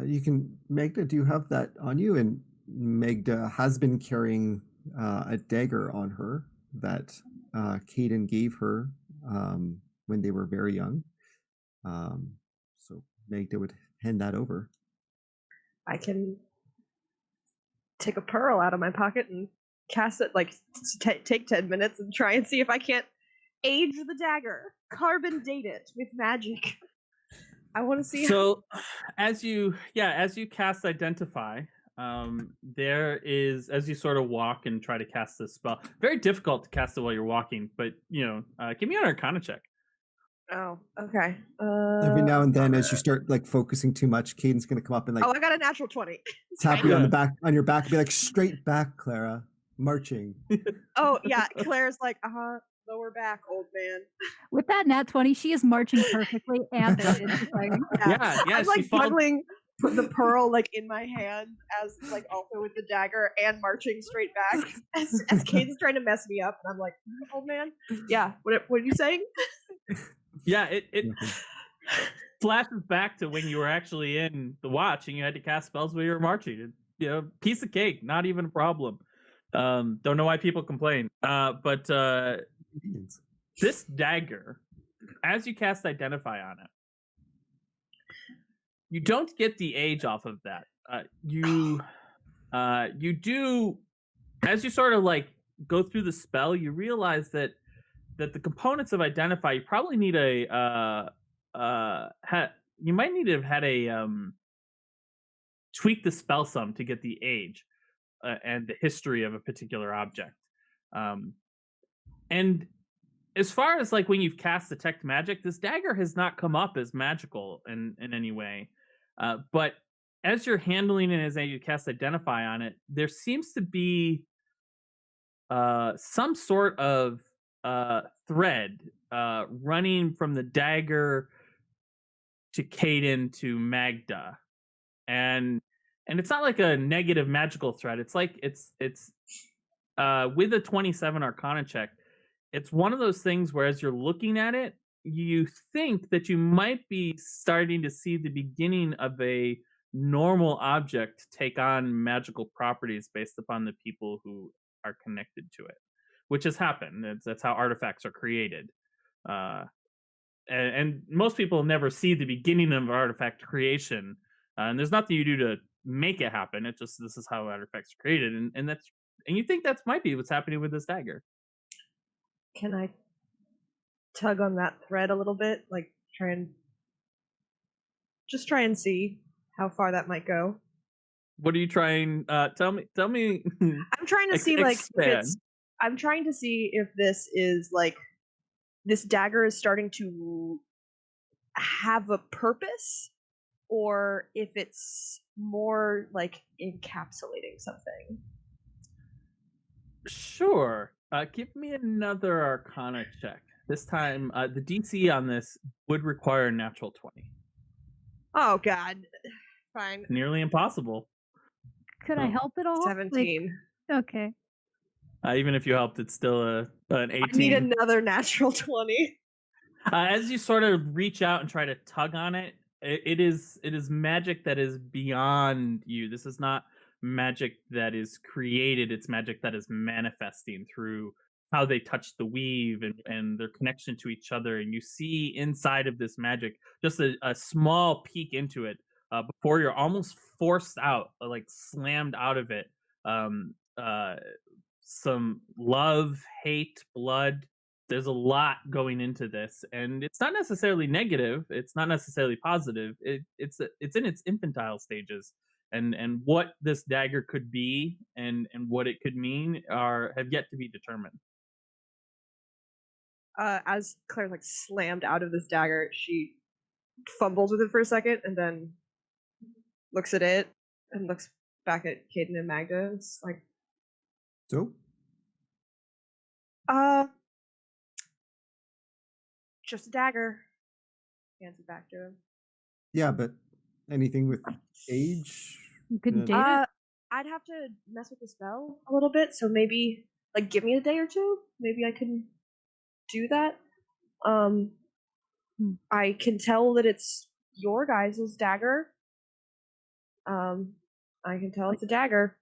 You can, Magda, do you have that on you? And Magda has been carrying a dagger on her that Caden gave her when they were very young. So Magda would hand that over. I can take a pearl out of my pocket and cast it, like take 10 minutes and try and see if I can't age the dagger, carbon date it with magic. I want to see. So, as you cast Identify, there is, as you sort of walk and try to cast this spell, very difficult to cast it while you're walking, but give me an Arcana check. Oh, okay. Every now and then, as you start like focusing too much, Caden's gonna come up and like, I got a natural 20. tap you on your back, and be like, straight back, Clara, marching. Oh yeah, Claire's like, lower back, old man. With that nat 20, she is marching perfectly and identifying. Yeah. I'm like juggling the pearl like in my hand as like also with the dagger and marching straight back as Caden's trying to mess me up, and I'm like, old man. Yeah. What are you saying? Yeah, it flashes back to when you were actually in the watch and you had to cast spells while you were marching. Piece of cake, not even a problem. Don't know why people complain. But this dagger, as you cast Identify on it, you don't get the age off of that. You do, as you sort of like go through the spell, you realize that the components of Identify, you probably need you might need to have had a tweak the spell some to get the age and the history of a particular object. And as far as like when you've cast detect magic, this dagger has not come up as magical in any way. But as you're handling it, as you cast identify on it, there seems to be some sort of thread running from the dagger to Caden to Magda, and it's not like a negative magical thread. It's like it's with a 27 Arcana check. It's one of those things where as you're looking at it, you think that you might be starting to see the beginning of a normal object take on magical properties based upon the people who are connected to it, which has happened. That's how artifacts are created. And most people never see the beginning of artifact creation. And there's nothing you do to make it happen. It's just this is how artifacts are created, and you think that might be what's happening with this dagger. Can I tug on that thread a little bit? Like try and see how far that might go. What are you trying? Tell me. I'm trying to see like I'm trying to see if this is like this dagger is starting to have a purpose, or if it's more like encapsulating something. Sure. Give me another Arcana check. This time, the DC on this would require a natural 20. Oh God. Fine. Nearly impossible. Could I help at all? 17. Okay. Even if you helped, it's still an 18. I need another natural 20. As you sort of reach out and try to tug on it, it is magic that is beyond you. This is not magic that is created. It's magic that is manifesting through how they touch the weave and their connection to each other. And you see inside of this magic just a small peek into it before you're almost forced out, like slammed out of it. Some love, hate, blood. There's a lot going into this, and it's not necessarily negative. It's not necessarily positive. It's in its infantile stages, and what this dagger could be and what it could mean have yet to be determined. As Claire like slammed out of this dagger, she fumbles with it for a second and then looks at it and looks back at Caden and Magda. It's like, So? Just a dagger. Hands it back to him. Yeah, but anything with age? You couldn't date it? I'd have to mess with the spell a little bit, so maybe like give me a day or two. Maybe I can do that. I can tell that it's your guys' dagger. I can tell it's a dagger.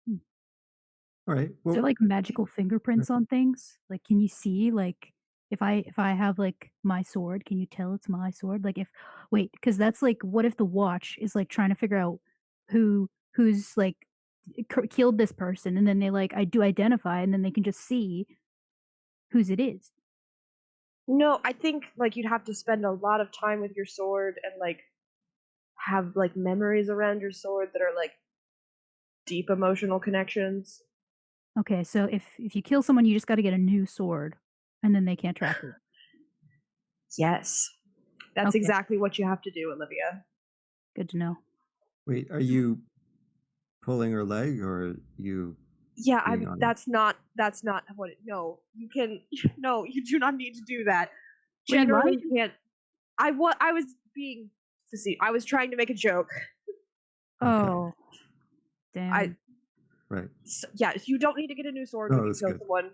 All right. Is there like magical fingerprints on things? Like, can you see like if I have like my sword, can you tell it's my sword? Like because that's like, what if the watch is like trying to figure out who's like killed this person, and then they like I do identify, and then they can just see whose it is. No, I think like you'd have to spend a lot of time with your sword and like have like memories around your sword that are like deep emotional connections. Okay, so if you kill someone, you just got to get a new sword, and then they can't track it. Yes, that's exactly what you have to do, Olivia. Good to know. Wait, are you pulling her leg, or are you? Yeah, that's not what it. No, you can. No, you do not need to do that. Generally, you can't. I was being facetious. I was trying to make a joke. Oh, damn. Right. So, yeah, you don't need to get a new sword when you kill someone.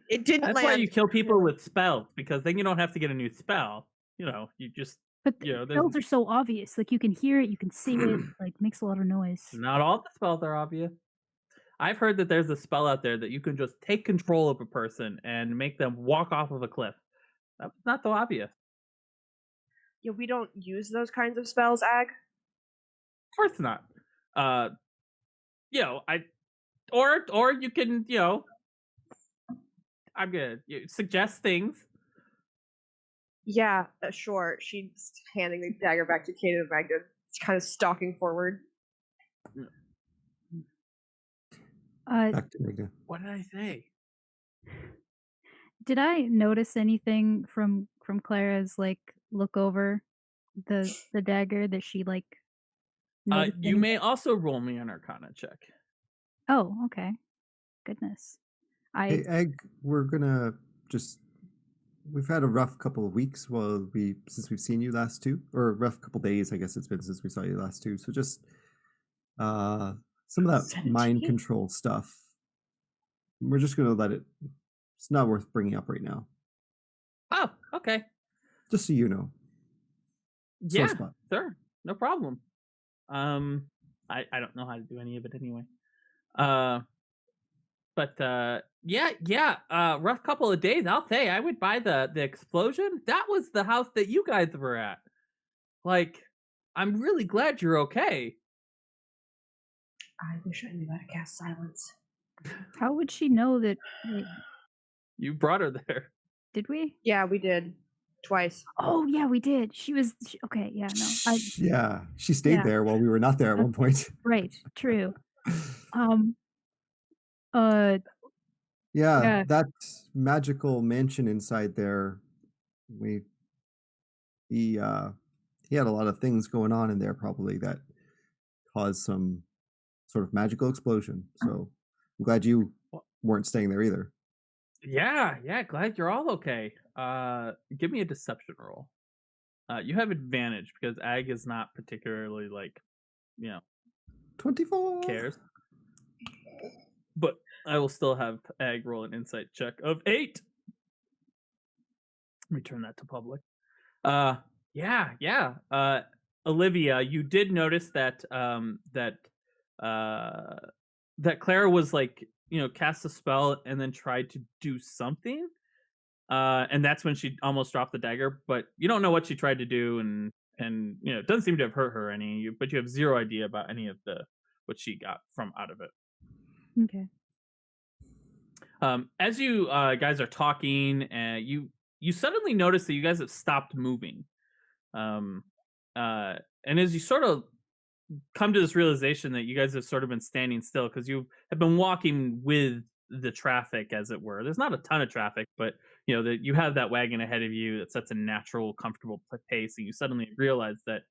It didn't land. That's why you kill people with spells, because then you don't have to get a new spell. You just. But spells are so obvious. Like you can hear it, you can see it. Like makes a lot of noise. Not all the spells are obvious. I've heard that there's a spell out there that you can just take control of a person and make them walk off of a cliff. That's not so obvious. Yeah, we don't use those kinds of spells, Ag. Of course not. Or you can, I'm gonna suggest things. Yeah, sure. She's handing the dagger back to Kate and Magda. It's kind of stalking forward. Back to Magda. What did I say? Did I notice anything from Clara's like look over the dagger that she like noticed You anything? may also roll me an Arcana check. Oh, okay. Goodness. Hey, Egg, we're gonna just. We've had a rough couple of weeks since we've seen you last two, or a rough couple days, I guess it's been since we saw you last two. So just some of that 17? mind control stuff. We're just gonna let it. It's not worth bringing up right now. Oh, okay. Just so you know. Sore Yeah, spot. sure. No problem. I don't know how to do any of it anyway. But rough couple of days. I'll say I would buy the explosion. That was the house that you guys were at. Like, I'm really glad you're okay. I wish I knew how to cast silence. How would she know that? Wait, You brought her there. did we? Yeah, we did. Twice. Oh yeah, we did. Okay. Yeah, no. Yeah, she stayed Yeah. there while we were not there at one point. Right. True. Yeah, Yeah. that magical mansion inside there. He had a lot of things going on in there probably that caused some sort of magical explosion. So I'm glad you weren't staying there either. Yeah, glad you're all okay. Give me a deception roll. You have advantage because Ag is not particularly 24 cares. But I will still have Ag roll an insight check of 8. Let me turn that to public. Yeah. Olivia, you did notice that that Clara was cast a spell and then tried to do something. And that's when she almost dropped the dagger, but you don't know what she tried to do, and it doesn't seem to have hurt her any, but you have zero idea about any of what she got from out of it. Okay. As you guys are talking, you suddenly notice that you guys have stopped moving. And as you sort of come to this realization that you guys have sort of been standing still because you have been walking with the traffic, as it were. There's not a ton of traffic, but that you have that wagon ahead of you that sets a natural, comfortable pace, and you suddenly realize that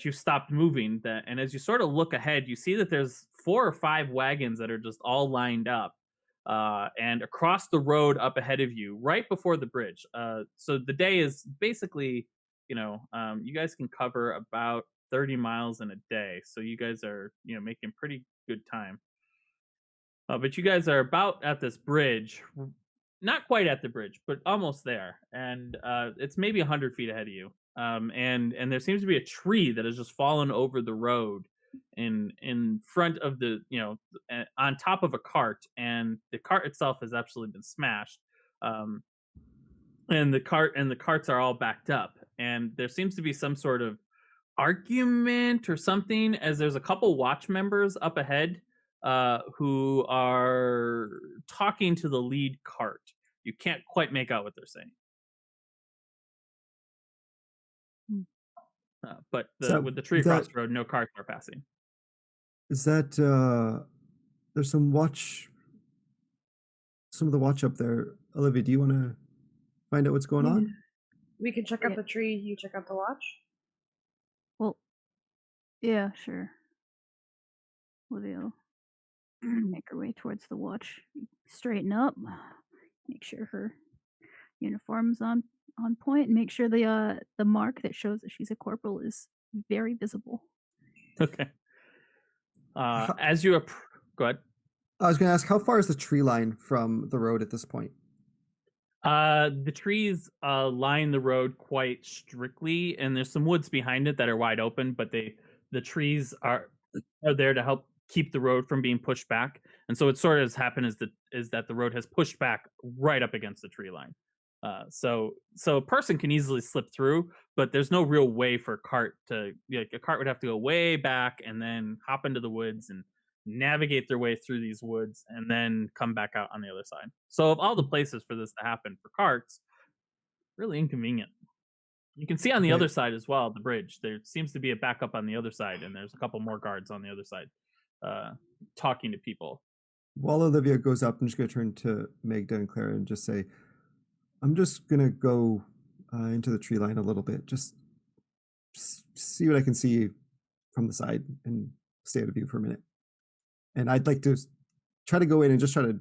you stopped moving. And as you sort of look ahead, you see that there's 4 or 5 wagons that are just all lined up, and across the road up ahead of you, right before the bridge. So the day is basically, you guys can cover about 30 miles in a day, so you guys are making pretty good time. But you guys are about at this bridge, not quite at the bridge, but almost there, and it's maybe 100 feet ahead of you. And there seems to be a tree that has just fallen over the road in front of on top of a cart, and the cart itself has absolutely been smashed. And the carts are all backed up, and there seems to be some sort of argument or something, as there's a couple watch members up ahead who are talking to the lead cart. You can't quite make out what they're saying. But with the tree across the road, no cars are passing. Is that there's some of the watch up there? Olivia, do you want to find out what's going on? We can check out the tree. You check out the watch. Well, yeah, sure. Olivia make her way towards the watch. Straighten up. Make sure her uniform's on point. And make sure the mark that shows that she's a corporal is very visible. Okay. As you go ahead. I was going to ask, how far is the tree line from the road at this point? The trees line the road quite strictly, and there's some woods behind it that are wide open, but the trees are there to help keep the road from being pushed back. And so what sort of has happened is that the road has pushed back right up against the tree line. So a person can easily slip through, but there's no real way for a cart a cart would have to go way back and then hop into the woods and navigate their way through these woods and then come back out on the other side. So of all the places for this to happen for carts, really inconvenient. You can see on the Okay. other side as well, the bridge. There seems to be a backup on the other side, and there's a couple more guards on the other side, talking to people. While Olivia goes up, I'm just going to turn to Magda and Clara and just say, I'm just going to go into the tree line a little bit, just see what I can see from the side and stay out of view for a minute. And I'd like to try to go in and just try to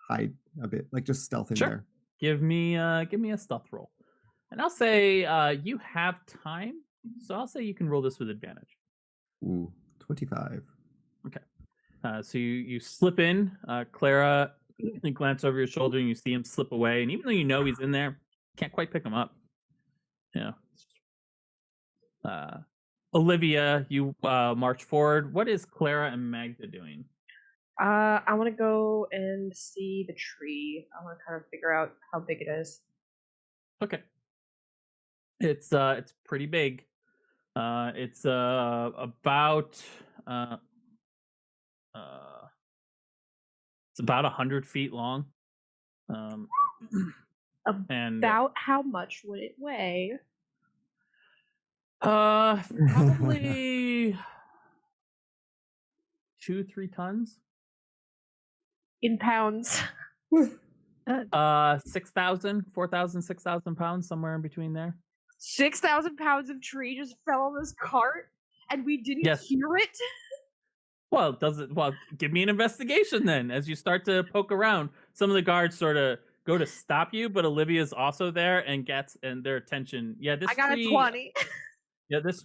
hide a bit, like just stealth in there. Give me a stealth roll. And I'll say you have time, so I'll say you can roll this with advantage. Ooh, 25. Okay. So you slip in, Clara, and glance over your shoulder, and you see him slip away. And even though you know he's in there, can't quite pick him up. Olivia, you march forward. What is Clara and Magda doing? I want to go and see the tree. I want to kind of figure out how big it is. Okay. It's pretty big. It's about it's about 100 feet long. And About how much would it weigh? Probably 2-3 tons. In pounds. 6,000, 4,000, 6,000 pounds, somewhere in between there. 6,000 pounds of tree just fell on this cart, and we didn't hear it. Well, give me an investigation then. As you start to poke around, some of the guards sort of go to stop you, but Olivia's also there and gets their attention. Yeah, this I got tree, a 20. Yeah, this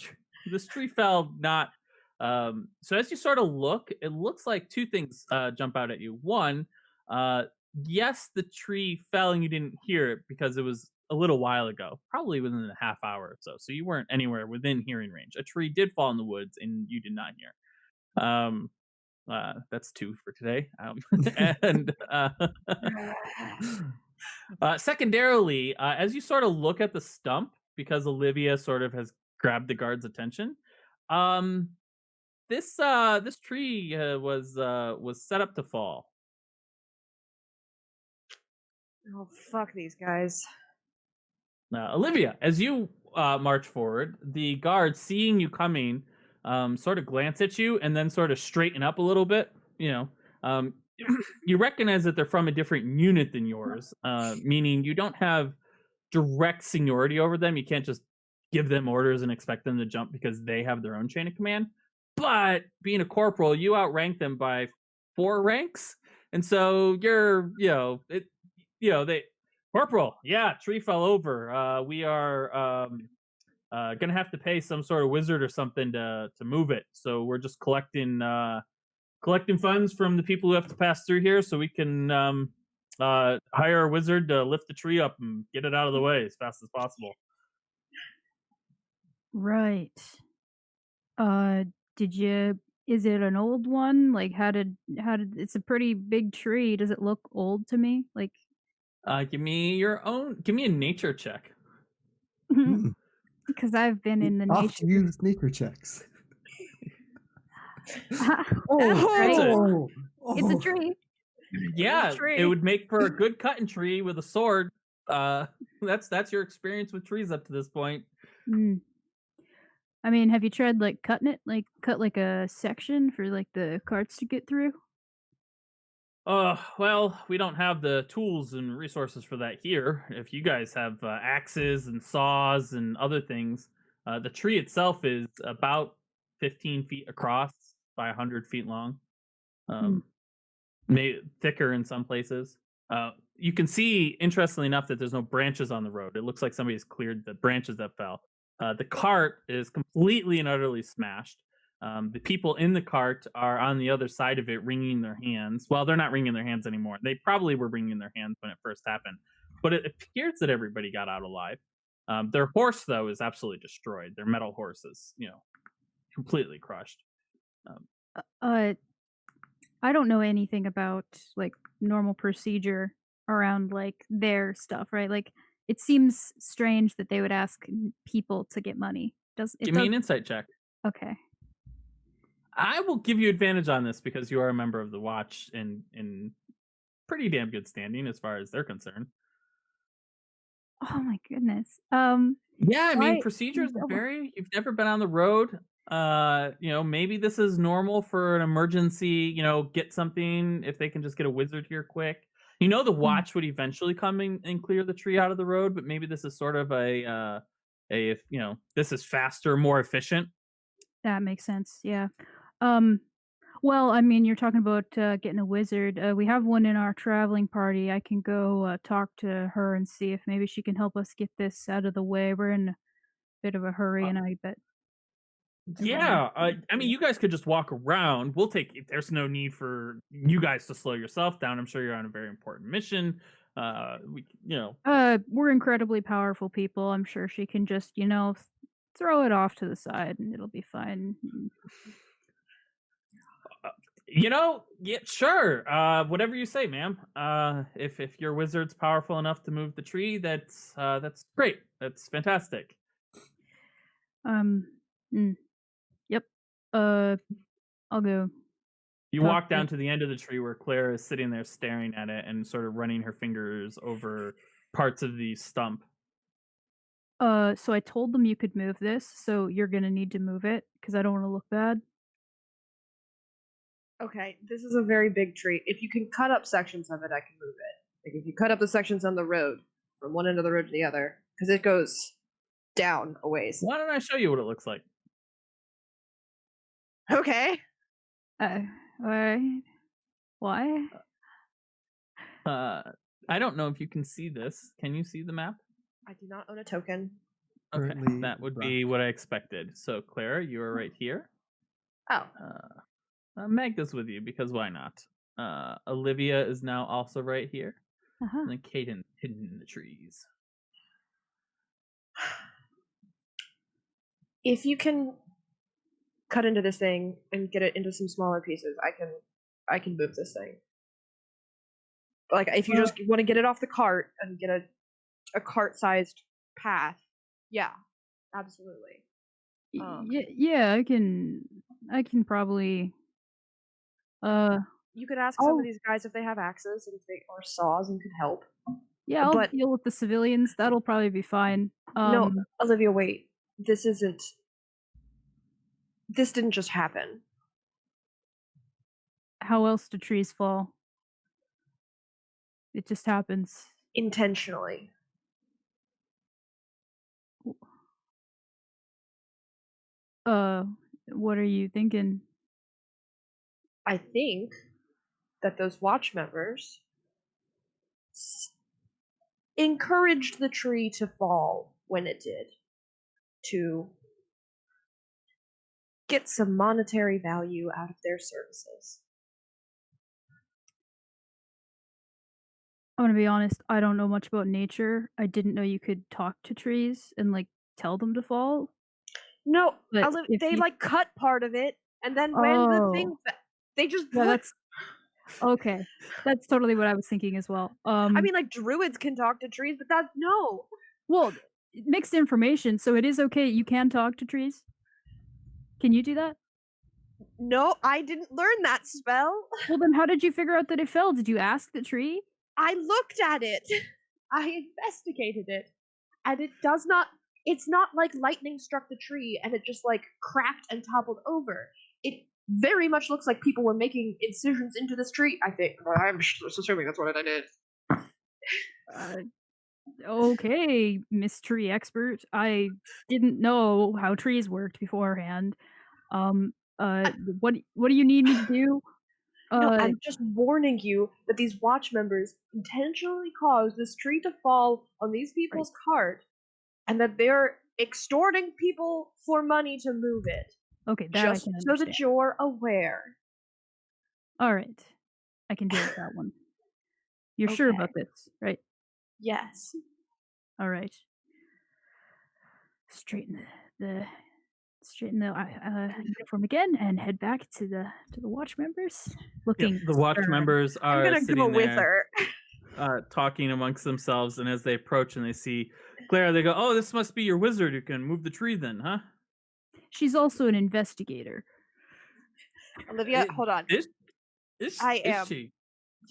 tree fell not. So as you sort of look, it looks like two things jump out at you. One, yes, the tree fell and you didn't hear it because it was a little while ago, probably within a half hour or so. So you weren't anywhere within hearing range. A tree did fall in the woods and you did not hear. That's 2 for today. And secondarily, as you sort of look at the stump, because Olivia sort of has grabbed the guard's attention, this tree was set up to fall. Oh, fuck these guys. Olivia, as you march forward, the guards, seeing you coming, sort of glance at you and then sort of straighten up a little bit. You recognize that they're from a different unit than yours, meaning you don't have direct seniority over them. You can't just give them orders and expect them to jump because they have their own chain of command. But being a corporal, you outrank them by 4 ranks, and so you're, corporal. Yeah, tree fell over. We are gonna have to pay some sort of wizard or something to move it. So we're just collecting funds from the people who have to pass through here, so we can hire a wizard to lift the tree up and get it out of the way as fast as possible. Right. Is it an old one? Like, how did it's a pretty big tree. Does it look old to me? Like, give me a nature check. Because I've been in the nature. Use nature checks. Right. It's a tree. Yeah, it would make for a good cutting tree with a sword. That's your experience with trees up to this point. I mean, have you tried like cutting it? Like cut like a section for like the carts to get through? Well, we don't have the tools and resources for that here. If you guys have axes and saws and other things, the tree itself is about 15 feet across by 100 feet long. Maybe thicker in some places. You can see, interestingly enough, that there's no branches on the road. It looks like somebody's cleared the branches that fell. The cart is completely and utterly smashed. The people in the cart are on the other side of it wringing their hands. Well, they're not wringing their hands anymore. They probably were wringing their hands when it first happened. But it appears that everybody got out alive. Their horse, though, is absolutely destroyed. Their metal horse is, completely crushed. I don't know anything about like normal procedure around like their stuff, right? Like, it seems strange that they would ask people to get money. Give me an insight check. Okay. I will give you advantage on this because you are a member of the Watch and in pretty damn good standing as far as they're concerned. Oh my goodness. Yeah, I mean, Why? procedures Oh, vary. You've never been on the road. Maybe this is normal for an emergency, get something if they can just get a wizard here quick. The mm, watch would eventually come in and clear the tree out of the road, but maybe this is sort of if this is faster, more efficient. that makes sense. Yeah. Um, well, I mean, you're talking about getting a wizard. We have one in our traveling party. I can go talk to her and see if maybe she can help us get this out of the way. We're in a bit of a hurry, Uh, and I bet everyone. yeah, I mean, you guys could just walk around. We'll take it. There's no need for you guys to slow yourself down. I'm sure you're on a very important mission. We're incredibly powerful people. I'm sure she can just, throw it off to the side and it'll be fine. Yeah, sure. Whatever you say, ma'am. If your wizard's powerful enough to move the tree, that's great. That's fantastic. Um, mm, yep. Uh, I'll go You talk walk to. down to the end of the tree where Claire is sitting there staring at it and sort of running her fingers over parts of the stump. So I told them you could move this, so you're gonna need to move it because I don't want to look bad. Okay, this is a very big tree. If you can cut up sections of it, I can move it. Like if you cut up the sections on the road from one end of the road to the other, because it goes down a ways. Why don't I show you what it looks like? Okay. Why? Why? Uh, I don't know if you can see this. Can you see the map? I do not own a token. Okay, Currently that would rough. be what I expected. So, Claire, you are right here. Oh. Magda's with you because why not? Olivia is now also right here. Uh-huh. And then Caden hidden in the trees. If you can cut into this thing and get it into some smaller pieces, I can move this thing. Like if you just want to get it off the cart and get a cart-sized path, yeah, absolutely. Yeah, I can probably. You could ask some Oh. of these guys if they have axes and if they or saws and could help. Yeah, I'll But- deal with the civilians. That'll probably be fine. No, Olivia, wait. This didn't just happen. How else do trees fall? It just happens. Intentionally. What are you thinking? I think that those watch members encouraged the tree to fall when it did to get some monetary value out of their services. I'm gonna be honest, I don't know much about nature. I didn't know you could talk to trees and like tell them to fall. No, But if they you- like cut part of it, and then when the thing they just Yeah, put. that's okay. That's totally what I was thinking as well. I mean, like druids can talk to trees, but that's no. Well, mixed information, so it is okay. You can talk to trees. Can you do that? No, I didn't learn that spell. Well, then how did you figure out that it fell? Did you ask the tree? I looked at it. I investigated it. And it does not. It's not like lightning struck the tree and it just like cracked and toppled over. It very much looks like people were making incisions into this tree, I think. I'm just assuming that's what I did. Okay, Miss Tree Expert. I didn't know how trees worked beforehand. What do you need me to do? No, I'm just warning you that these watch members intentionally caused this tree to fall on these people's cart, and that they're extorting people for money to move it. Okay, that Just I can so understand. that you're aware. All right, I can deal with that one. You're sure Okay. about this, right? Yes. All right. Straighten the uniform again and head back to the watch members. Looking The watch stern. members I'm are gonna sitting go with there, her. talking amongst themselves, and as they approach and they see Claire, they go, "Oh, this must be your wizard who can move the tree, then, huh?" She's also an investigator. Olivia, hold on. I am. She?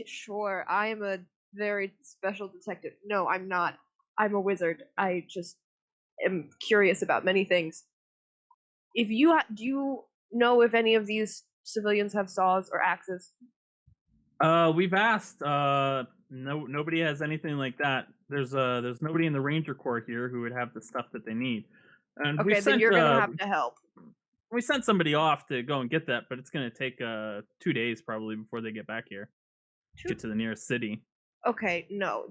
Sure, I am a very special detective. No, I'm not. I'm a wizard. I just am curious about many things. If you do you know if any of these civilians have saws or axes? We've asked. Nobody has anything like that. There's nobody in the Ranger Corps here who would have the stuff that they need. And Okay, then you're gonna have to help. we sent somebody off to go and get that, but it's gonna take 2 days probably before they get back here. Get to the nearest city. Okay, no,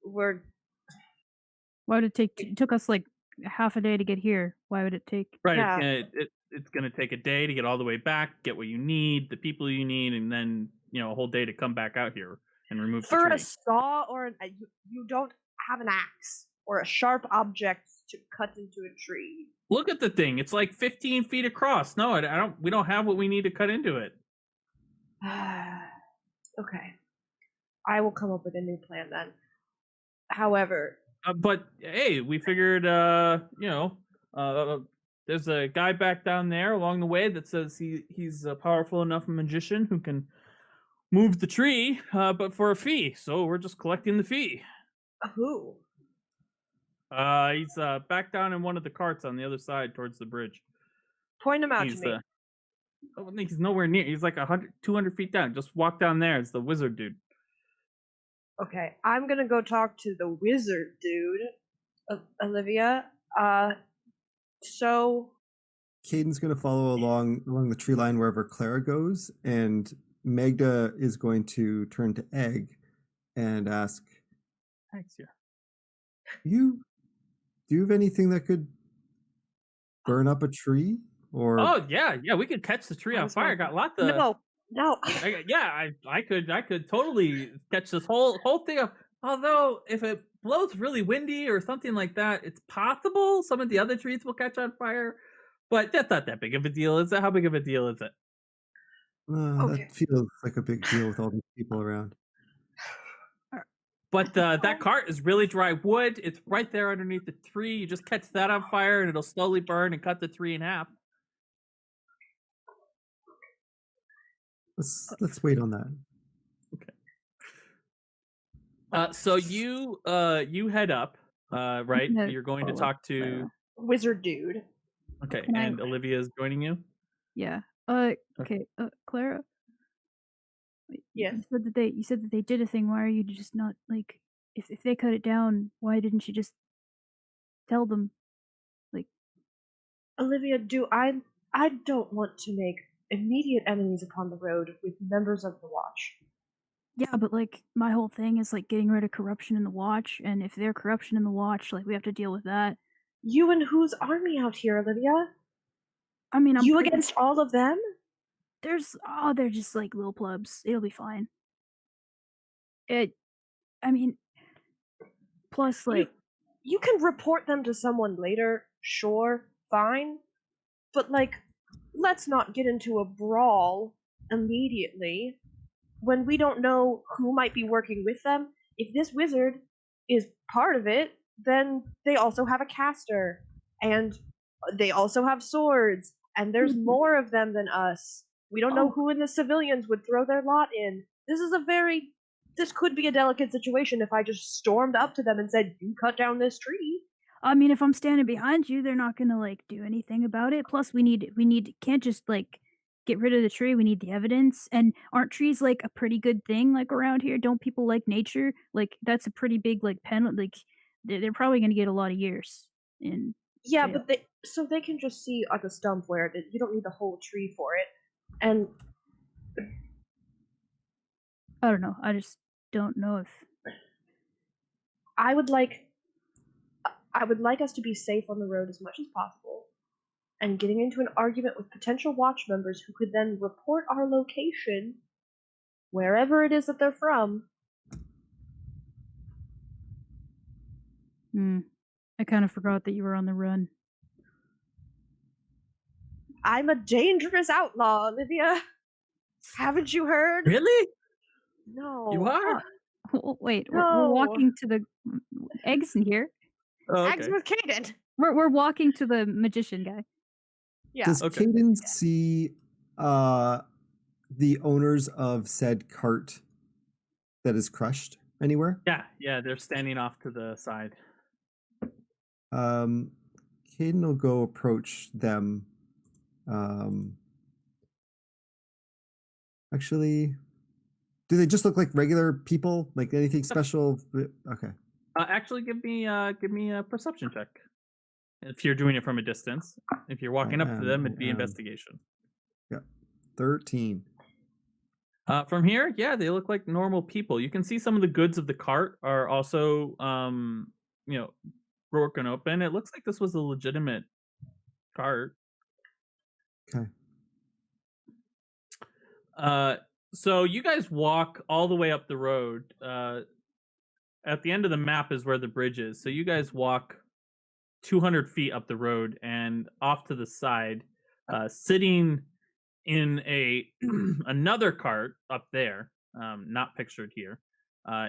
we're. Why would it take? It took us like half a day to get here. Why would it take? Right. Yeah. It's gonna take a day to get all the way back, get what you need, the people you need, and then a whole day to come back out here and remove the For tree. a saw you don't have an axe or a sharp object to cut into a tree. Look at the thing. It's like 15 feet across. No, I don't. We don't have what we need to cut into it. Okay, I will come up with a new plan then. However, But hey, we figured, there's a guy back down there along the way that says he's a powerful enough magician who can move the tree, but for a fee. So we're just collecting the fee. who? He's back down in one of the carts on the other side towards the bridge. Point him out He's to me. he's nowhere near. He's like 200 feet down. Just walk down there. It's the wizard dude. Okay, I'm gonna go talk to the wizard dude, Olivia. So Caden's going to follow along the tree line wherever Clara goes, and Magda is going to turn to Egg and ask, Thanks, yeah. do you have anything that could burn up a tree? Or Oh yeah, we could catch the tree on fire. Got lots of no. I could totally catch this whole thing up. Although if it blows really windy or something like that, it's possible some of the other trees will catch on fire. But that's not that big of a deal, is it? How big of a deal is it? Okay. that feels like a big deal with all these people around. But that cart is really dry wood. It's right there underneath the tree. You just catch that on fire, and it'll slowly burn and cut the tree in half. Let's wait on that. Okay. So you head up, right? Yeah. You're going to talk to Wizard dude. Okay, Can I- and Olivia is joining you. Yeah. Okay. Clara. Wait, Yes. You said that they did a thing. Why are you just not like? If they cut it down, why didn't you just tell them? Olivia, I don't want to make immediate enemies upon the road with members of the Watch. Yeah, but like my whole thing is like getting rid of corruption in the Watch, and if there's corruption in the Watch, like we have to deal with that. You and whose army out here, Olivia? I mean, You against all of them? they're just like little plebs. It'll be fine. Plus like You can report them to someone later, sure, fine. But like, let's not get into a brawl immediately when we don't know who might be working with them. If this wizard is part of it, then they also have a caster, and they also have swords, and there's more of them than us. We don't know who in the civilians would throw their lot in. This could be a delicate situation if I just stormed up to them and said, "You cut down this tree." I mean, if I'm standing behind you, they're not gonna like do anything about it. Plus, can't just like get rid of the tree. We need the evidence. And aren't trees like a pretty good thing like around here? Don't people like nature? Like that's a pretty big like pen. Like they're probably gonna get a lot of years in. Yeah, jail. but they can just see like a stump where you don't need the whole tree for it. And I don't know. I just don't know if. I would like us to be safe on the road as much as possible. And getting into an argument with potential Watch members who could then report our location wherever it is that they're from. I kind of forgot that you were on the run. I'm a dangerous outlaw, Olivia. Haven't you heard? Really? No. You are? Wait, No. we're walking to the eggs in here. Oh, Eggs okay. with Caden. We're walking to the magician guy. Yeah. Does Okay. Caden see the owners of said cart that is crushed anywhere? Yeah, they're standing off to the side. Caden will go approach them. Actually, do they just look like regular people? Like anything special? Okay. Actually, give me a perception check. If you're doing it from a distance, if you're walking up to them, it'd be investigation. Yeah, 13. From here, yeah, they look like normal people. You can see some of the goods of the cart are also, broken open. It looks like this was a legitimate cart. Okay. So you guys walk all the way up the road. At the end of the map is where the bridge is. So you guys walk 200 feet up the road, and off to the side, sitting in another cart up there, not pictured here,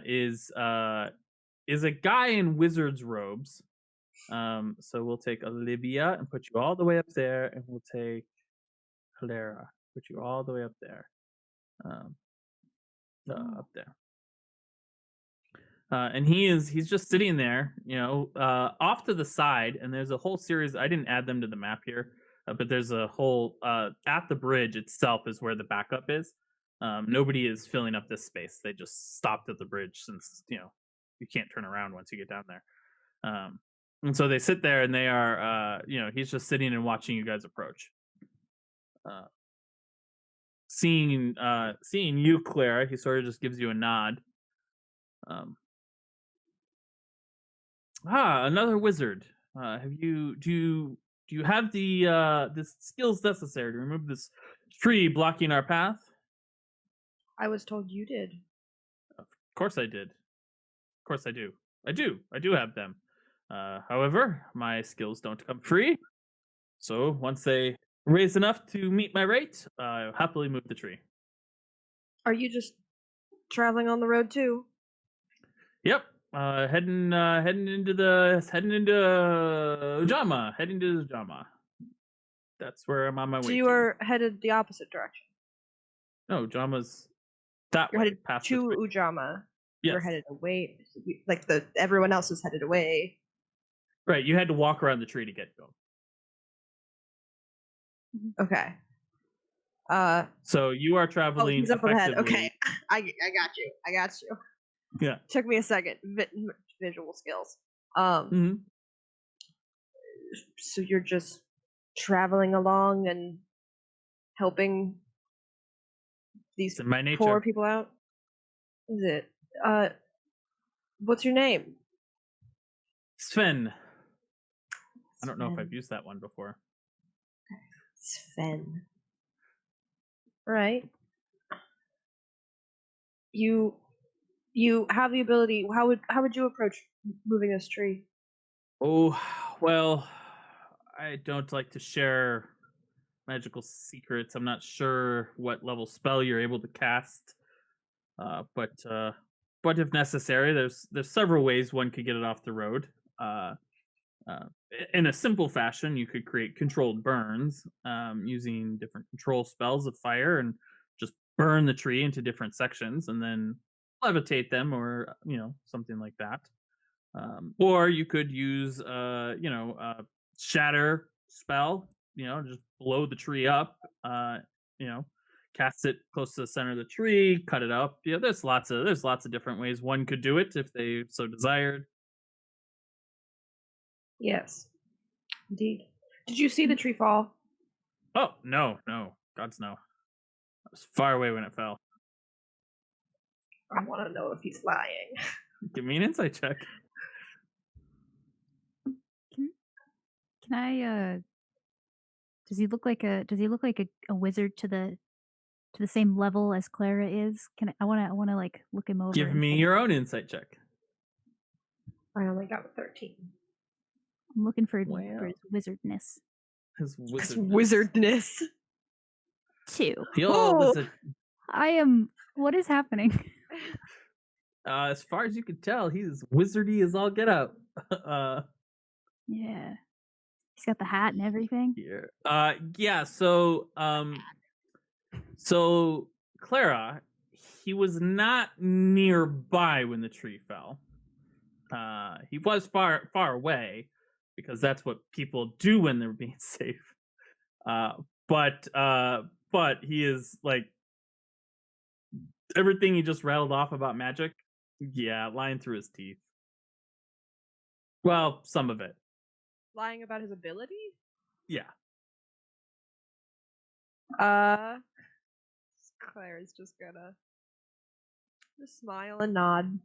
is a guy in wizard's robes. So we'll take Olivia and put you all the way up there, and we'll take Clara, put you all the way up there. Up there. And he's just sitting there, off to the side, and there's a whole series. I didn't add them to the map here, but there's a whole at the bridge itself is where the backup is. Nobody is filling up this space. They just stopped at the bridge since you can't turn around once you get down there. And so they sit there, and they are, he's just sitting and watching you guys approach. Seeing you, Clara, he sort of just gives you a nod. Another wizard. Do you have the skills necessary to remove this tree blocking our path? I was told you did. Of course I did. Of course I do. I do have them. However, my skills don't come free. So once they raise enough to meet my rate, I'll happily move the tree. Are you just traveling on the road too? Yep. Heading into Ujama. That's where I'm on my way. So you are headed the opposite direction. No, Ujama's that You're way. headed Past to Ujama. Yes. You're headed away. Like everyone else is headed away. Right. You had to walk around the tree to get going. Okay. So you are traveling. Oh, he's up ahead. Okay, I got you. Yeah. Took me a second. Visual skills. So you're just traveling along and helping these poor people out? Is it? What's your name? Sven. I don't know if I've used that one before. Sven. Right. You have the ability. How would you approach moving this tree? Oh, well, I don't like to share magical secrets. I'm not sure what level spell you're able to cast. But if necessary, there's several ways one could get it off the road. In a simple fashion, you could create controlled burns using different control spells of fire and just burn the tree into different sections and then levitate them or something like that. Or you could use a shatter spell, just blow the tree up, cast it close to the center of the tree, cut it up. There's lots of different ways one could do it if they so desired. Yes, indeed. Did you see the tree fall? Oh, no. Gods, no. I was far away when it fell. I want to know if he's lying. Give me an insight check. Can I? Does he look like a wizard to the same level as Clara is? I want to like look him over. Give me your own insight check. I only got a 13. I'm looking for his wizardness. His wizardness. 2. I am. What is happening? As far as you can tell, he's wizardy as all get out. Yeah, he's got the hat and everything. Yeah. So Clara, he was not nearby when the tree fell. He was far away, because that's what people do when they're being safe. But he is like everything he just rattled off about magic. Yeah, lying through his teeth. Well, some of it. Lying about his ability? Yeah. Claire is just gonna just smile and nod.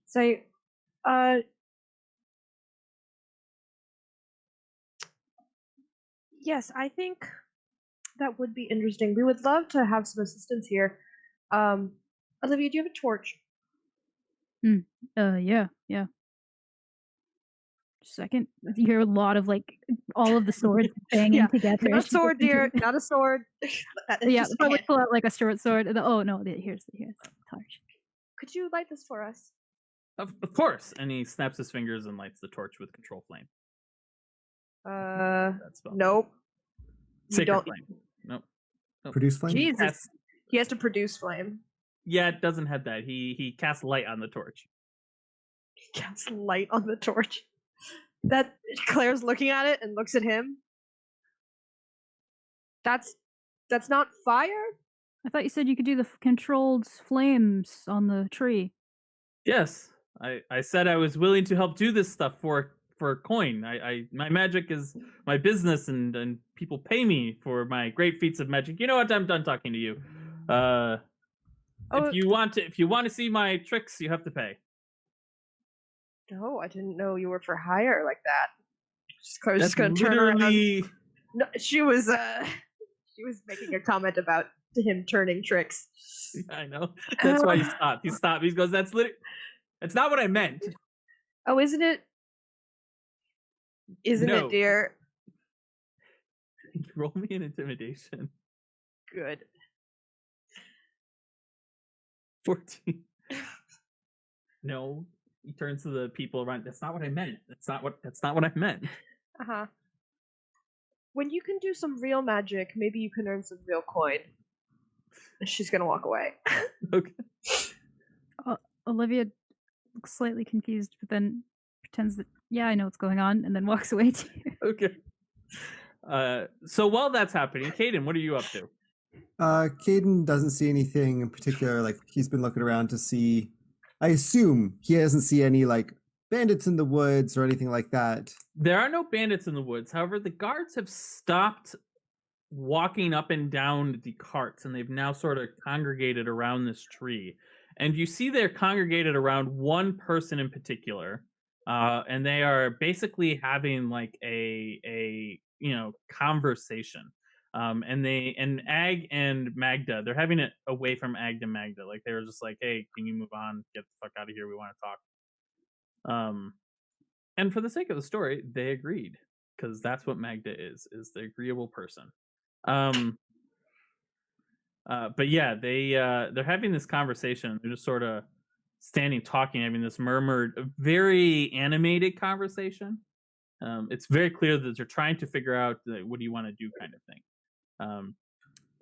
Say, yes, I think that would be interesting. We would love to have some assistance here. Olivia, do you have a torch? Yeah. Second, you hear a lot of like all of the swords banging Yeah, together. not a sword, dear. Not a sword. Yeah, Just probably can't. pull out like a short sword. Oh no, here's the torch. Could you light this for us? Of course. And he snaps his fingers and lights the torch with control flame. That's spell. Nope. You Sacred don't. flame. Nope. Produce flame? Jesus. He has to produce flame. Yeah, it doesn't have that. He casts light on the torch. He casts light on the torch. That Claire's looking at it and looks at him. That's not fire? I thought you said you could do the controlled flames on the tree. Yes. I said I was willing to help do this stuff for a coin. My magic is my business, and people pay me for my great feats of magic. You know what? I'm done talking to you. If you want to see my tricks, you have to pay. No, I didn't know you were for hire like that. Claire's That's just gonna turn literally... around. No, she was making a comment about him turning tricks. I know. That's why he stopped. He stopped. He goes, that's not what I meant. Oh, isn't it? Isn't No. it, dear? Roll me an intimidation. Good. 14. No. He turns to the people around. That's not what I meant. That's not what I meant. Uh-huh. When you can do some real magic, maybe you can earn some real coin. She's gonna walk away. Okay. Olivia looks slightly confused, but then pretends that, yeah, I know what's going on, and then walks away too. Okay. So while that's happening, Caden, what are you up to? Caden doesn't see anything in particular. Like, he's been looking around to see. I assume he doesn't see any like bandits in the woods or anything like that. There are no bandits in the woods. However, the guards have stopped walking up and down the carts, and they've now sort of congregated around this tree. And you see they're congregated around one person in particular, and they are basically having like a conversation. And Ag and Magda, they're having it away from Ag and Magda. Like, they were just like, hey, can you move on? Get the fuck out of here. We want to talk. And for the sake of the story, they agreed, because that's what Magda is the agreeable person. But yeah, they're having this conversation. They're just sort of standing, talking, having this murmured, very animated conversation. It's very clear that they're trying to figure out what do you want to do kind of thing.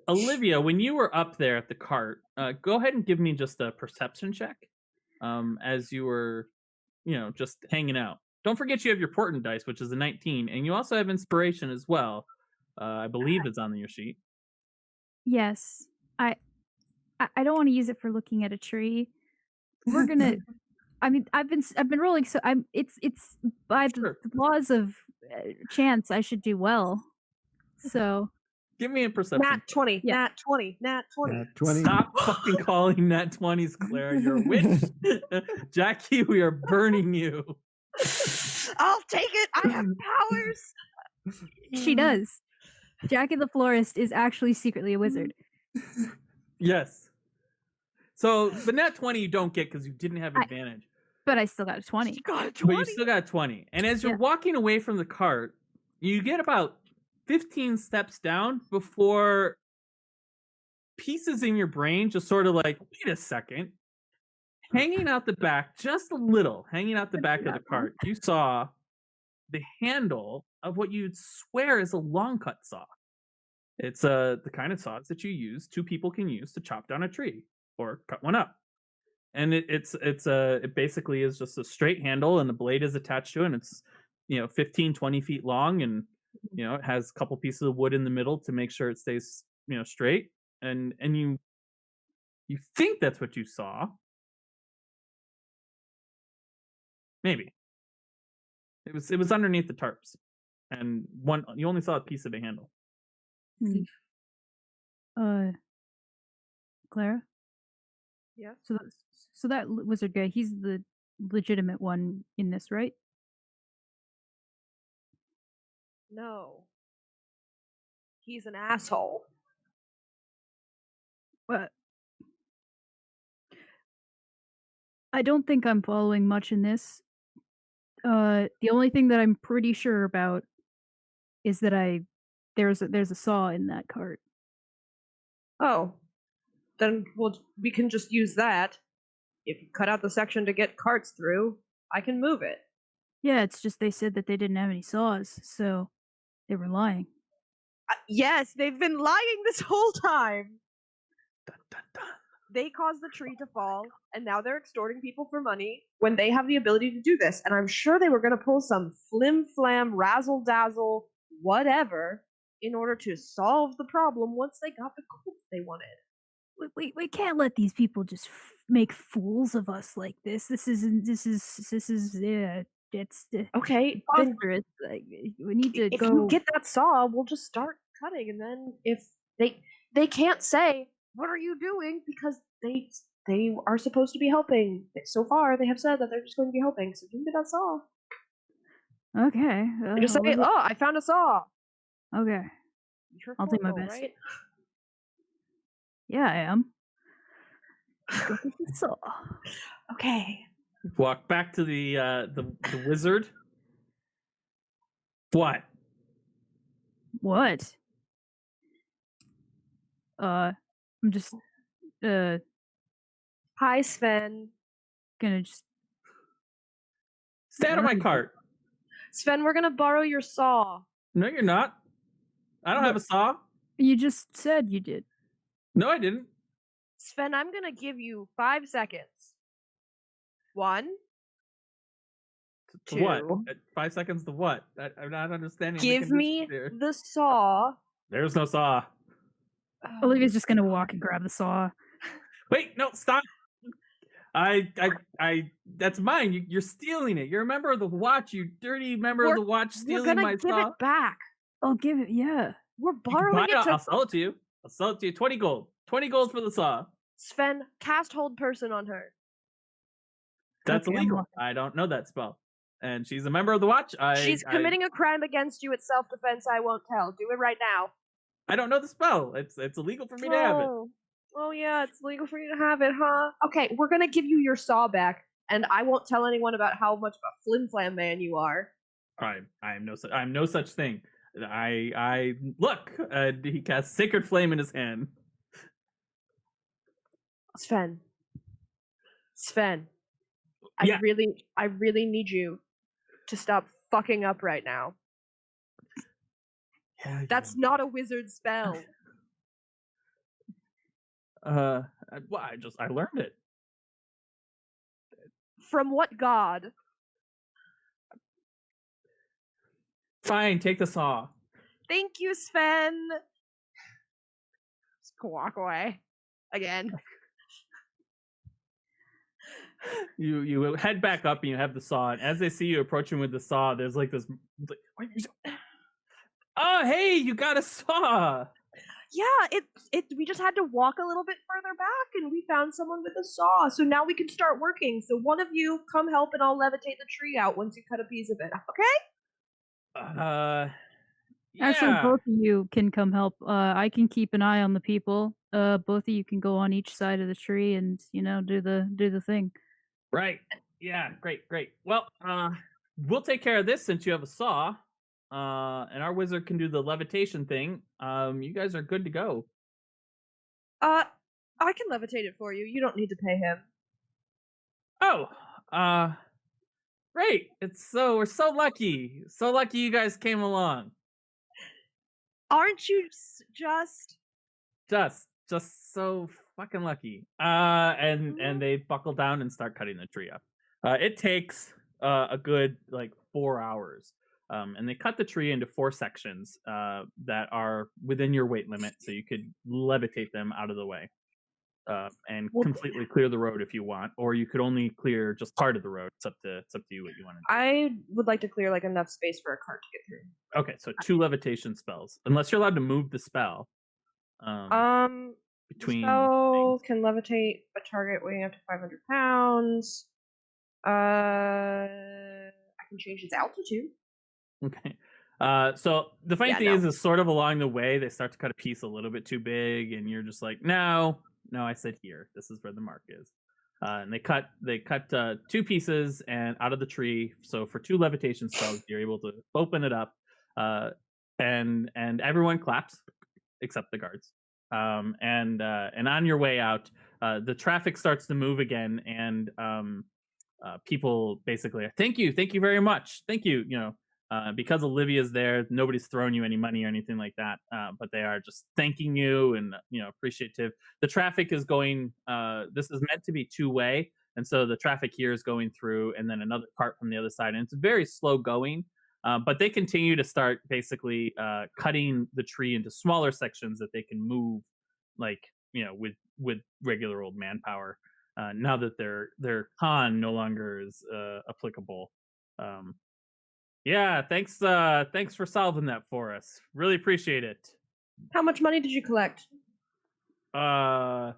Olivia, when you were up there at the cart, go ahead and give me just a perception check as you were, just hanging out. Don't forget you have your Portent dice, which is a 19, and you also have inspiration as well. I believe it's on your sheet. Yes. I don't want to use it for looking at a tree. We're gonna. I mean, I've been rolling, so it's by the laws of chance I should do well. So give me a perception. Nat 20. Yeah. Nat 20. Nat 20. Nat 20. Stop fucking calling Nat 20s, Claire. You're a witch. Jackie, we are burning you. I'll take it. I have powers. She does. Jackie the Florist is actually secretly a wizard. Yes. So the Nat 20 you don't get because you didn't have advantage. But I still got a 20. Got a 20. But you still got a 20. And as you're walking away from the cart, you get about 15 steps down before pieces in your brain just sort of like, wait a second. Hanging out the back, just a little, hanging out the back of the cart, you saw the handle of what you'd swear is a long cut saw. It's the kind of saws that you use, two people can use to chop down a tree or cut one up. And it basically is just a straight handle, and the blade is attached to it, and it's 15, 20 feet long, and it has a couple pieces of wood in the middle to make sure it stays straight. And you think that's what you saw. Maybe it was underneath the tarps, and you only saw a piece of a handle. Clara? Yes. So that wizard guy, he's the legitimate one in this, right? No. He's an asshole. What? I don't think I'm following much in this. The only thing that I'm pretty sure about is that there's a saw in that cart. Oh. Then we can just use that. If you cut out the section to get carts through, I can move it. Yeah, it's just they said that they didn't have any saws, so they were lying. Yes, they've been lying this whole time. Dun, dun, dun. They caused the tree to fall, and now they're extorting people for money when they have the ability to do this. And I'm sure they were going to pull some flim-flam, razzle-dazzle, whatever, in order to solve the problem once they got the gold they wanted. We can't let these people just make fools of us like this. This is it's Okay, then preposterous. We need to if go. you get that saw, we'll just start cutting, and then if they can't say, what are you doing? Because they are supposed to be helping. So far, they have said that they're just going to be helping. So you can get that saw. Okay. Just say, oh, I found a saw. Okay. You're I'll do my formal, best. right? Yeah, I am. Go get the saw. Okay. Walk back to the wizard. What? What? I'm just Hi, Sven. gonna just Stay out of my cart. Sven, we're gonna borrow your saw. No, you're not. I don't have a saw. You just said you did. No, I didn't. Sven, I'm gonna give you 5 seconds. 1, To what? 2. 5 seconds to what? I'm not understanding. Give me here. the saw. There's no saw. Olivia's just gonna walk and grab the saw. Wait, no, stop. That's mine. You're stealing it. You're a member of the watch, you dirty member of the watch, stealing my saw. We're gonna give it back. I'll give it. Yeah. We're You can borrowing buy it to I'll sell it to you. 20 gold. 20 gold for the saw. Sven, cast hold person on her. That's Okay, I'm illegal. walking. I don't know that spell. And she's a member of the watch. She's committing a crime against you. It's self-defense. I won't tell. Do it right now. I don't know the spell. It's illegal for me to have it. Oh yeah, it's legal for you to have it, huh? Okay, we're gonna give you your saw back, and I won't tell anyone about how much of a flim-flam man you are. I'm no such thing. I look. He casts Sacred Flame in his hand. Sven, Yeah. I really need you to stop fucking up right now. Yeah, That's not a wizard spell. Well, I learned it. From what god? Fine, take the saw. Thank you, Sven. Just walk away again. You head back up and you have the saw, and as they see you approaching with the saw, there's like this. Oh, hey, you got a saw. Yeah, we just had to walk a little bit further back and we found someone with a saw. So now we can start working. So one of you come help and I'll levitate the tree out once you cut a piece of it. Okay? Yeah. Actually, both of you can come help. I can keep an eye on the people. Both of you can go on each side of the tree and do the thing. Right. Yeah. Great. Well, we'll take care of this since you have a saw. And our wizard can do the levitation thing. You guys are good to go. I can levitate it for you. You don't need to pay him. Oh, great. We're so lucky. So lucky you guys came along. Aren't you just so fucking lucky. And they buckle down and start cutting the tree up. It takes a good 4 hours. and they cut the tree into 4 sections that are within your weight limit, so you could levitate them out of the way and completely clear the road if you want, or you could only clear just part of the road. It's up to you what you want to do. I would like to clear like enough space for a cart to get through. Okay, so 2 levitation spells, unless you're allowed to move the spell. Between the spell can levitate a target weighing up to 500 pounds. I can change its altitude. Okay. So the funny thing is sort of along the way they start to cut a piece a little bit too big, and you're just like, no, I said here. This is where the mark is. And they cut 2 pieces and out of the tree. So for 2 levitation spells, you're able to open it up, and everyone claps except the guards. And on your way out, the traffic starts to move again, and people basically are, thank you very much, thank you. Because Olivia's there, nobody's thrown you any money or anything like that, but they are just thanking you and appreciative. The traffic is going. This is meant to be 2-way, and so the traffic here is going through, and then another cart from the other side, and it's very slow going. But they continue to start basically cutting the tree into smaller sections that they can move, like with regular old manpower. Now that their con no longer is applicable. Yeah, thanks for solving that for us. Really appreciate it. How much money did you collect? Not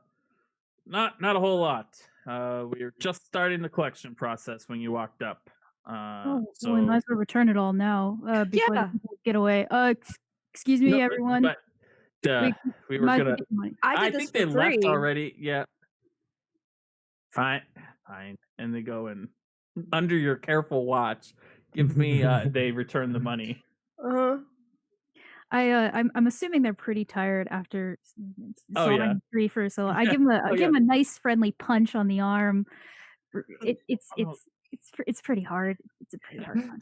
a whole lot. We were just starting the collection process when you walked up. So we might as well return it all now before the people get away. Excuse me, everyone. But we were gonna. I think they left already. Yeah. Fine. And they go and under your careful watch, give me. They return the money. I'm assuming they're pretty tired after sawing the tree for so. I give them give them a nice friendly punch on the arm. It's pretty hard. It's a pretty hard punch on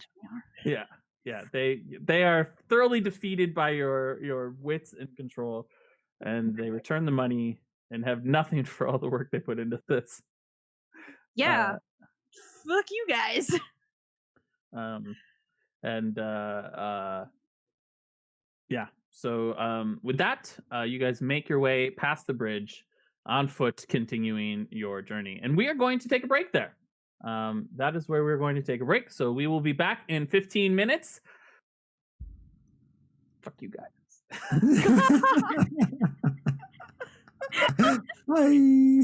the arm. Yeah. They are thoroughly defeated by your wits and control, and they return the money and have nothing for all the work they put into this. Yeah. Fuck you guys. So with that, you guys make your way past the bridge on foot, continuing your journey, and we are going to take a break there. That is where we're going to take a break. So we will be back in 15 minutes. Fuck you guys. Bye.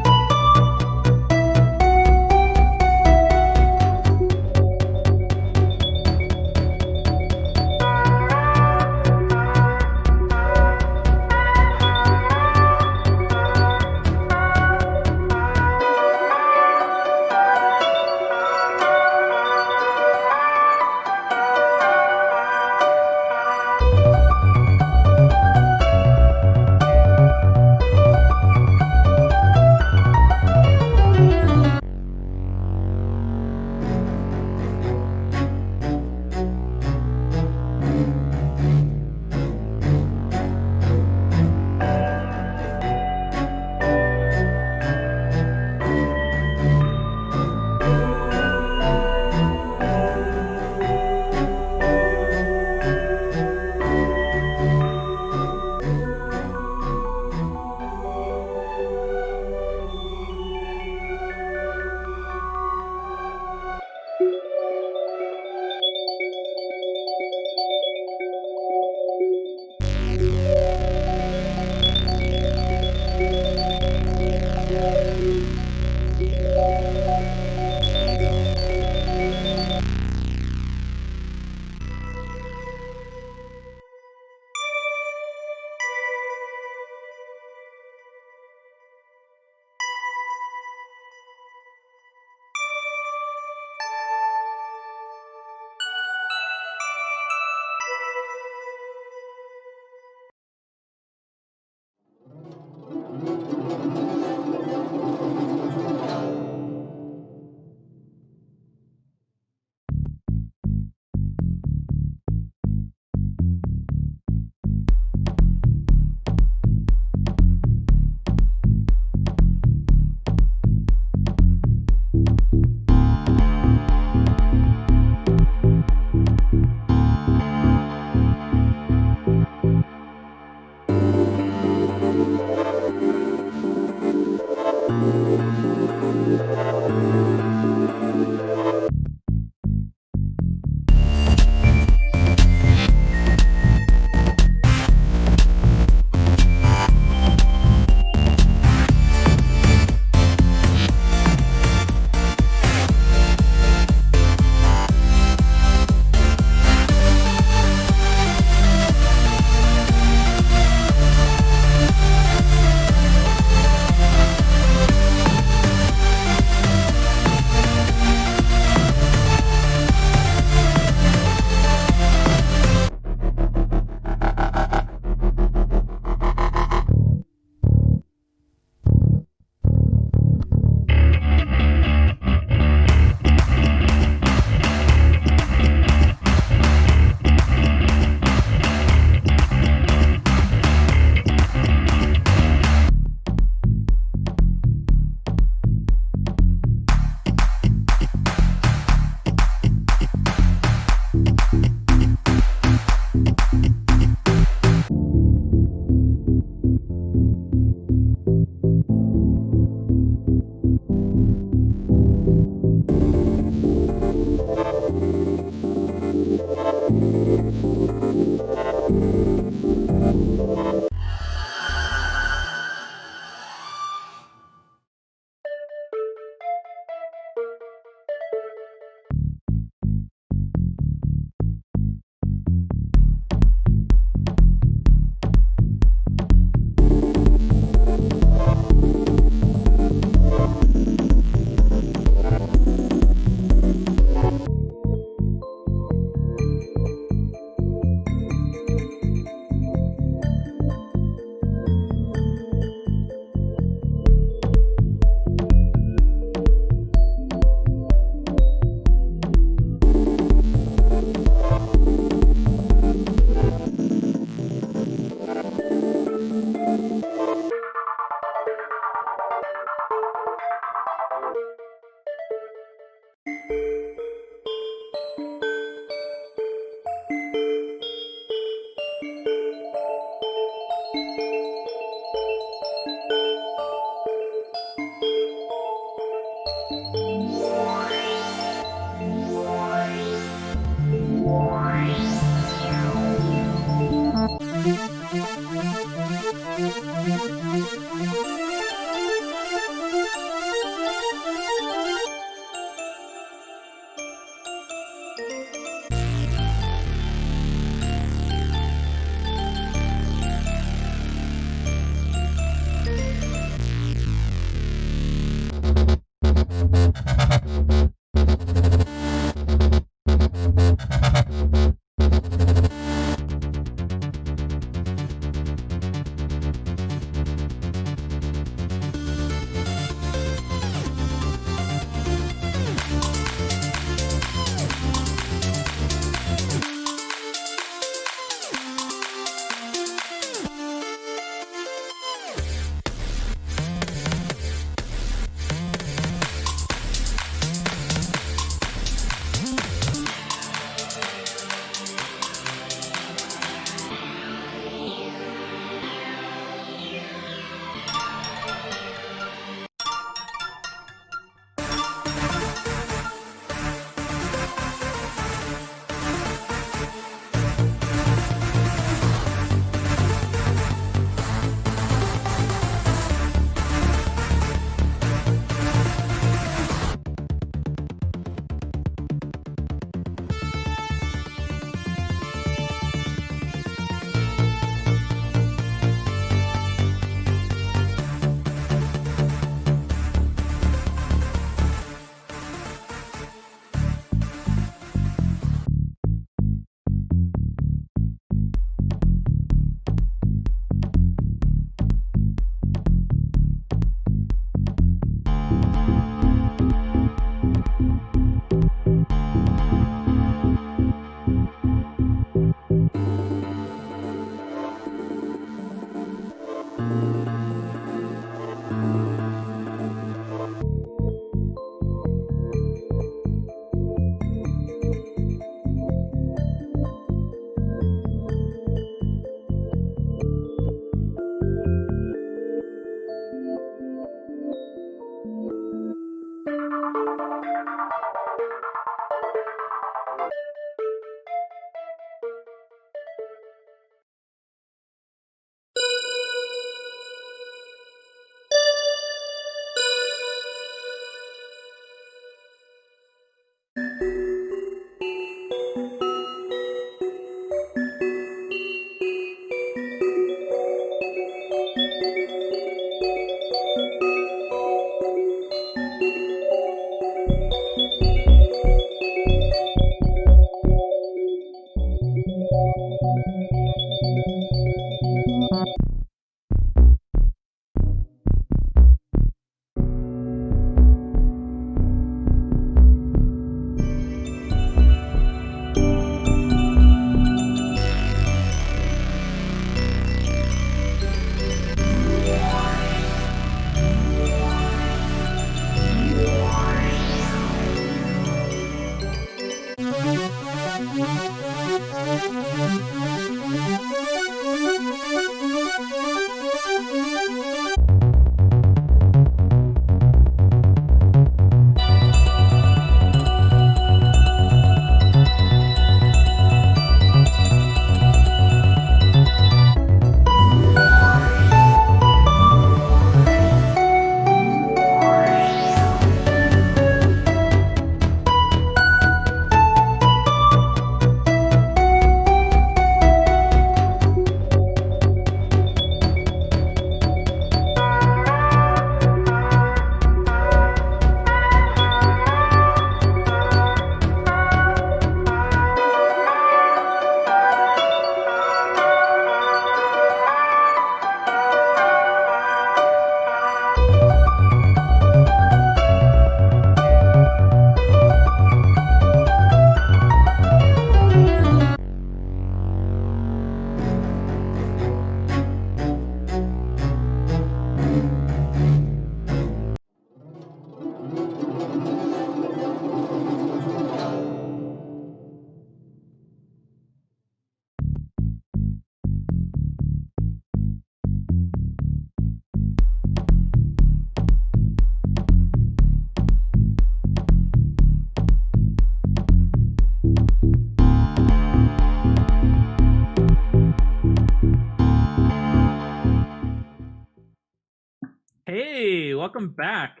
welcome back.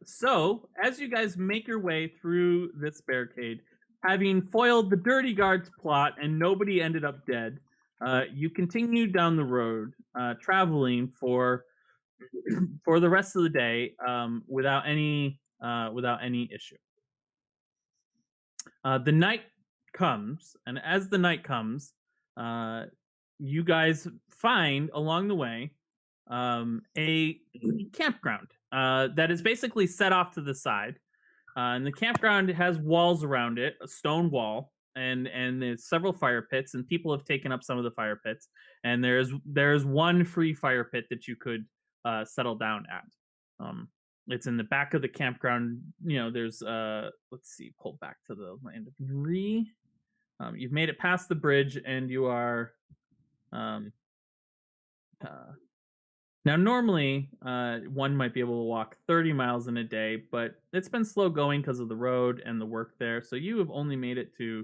So, as you guys make your way through this barricade, having foiled the dirty guard's plot and nobody ended up dead, you continue down the road, traveling for the rest of the day without any issue. The night comes, and as the night comes, you guys find along the way a campground that is basically set off to the side. And the campground has walls around it, a stone wall, and there's several fire pits, and people have taken up some of the fire pits. And there's one free fire pit that you could settle down at. It's in the back of the campground. You know, there's let's see, pull back to the land of Nri. You've made it past the bridge, and you are now, normally, one might be able to walk 30 miles in a day, but it's been slow going because of the road and the work there. So you have only made it to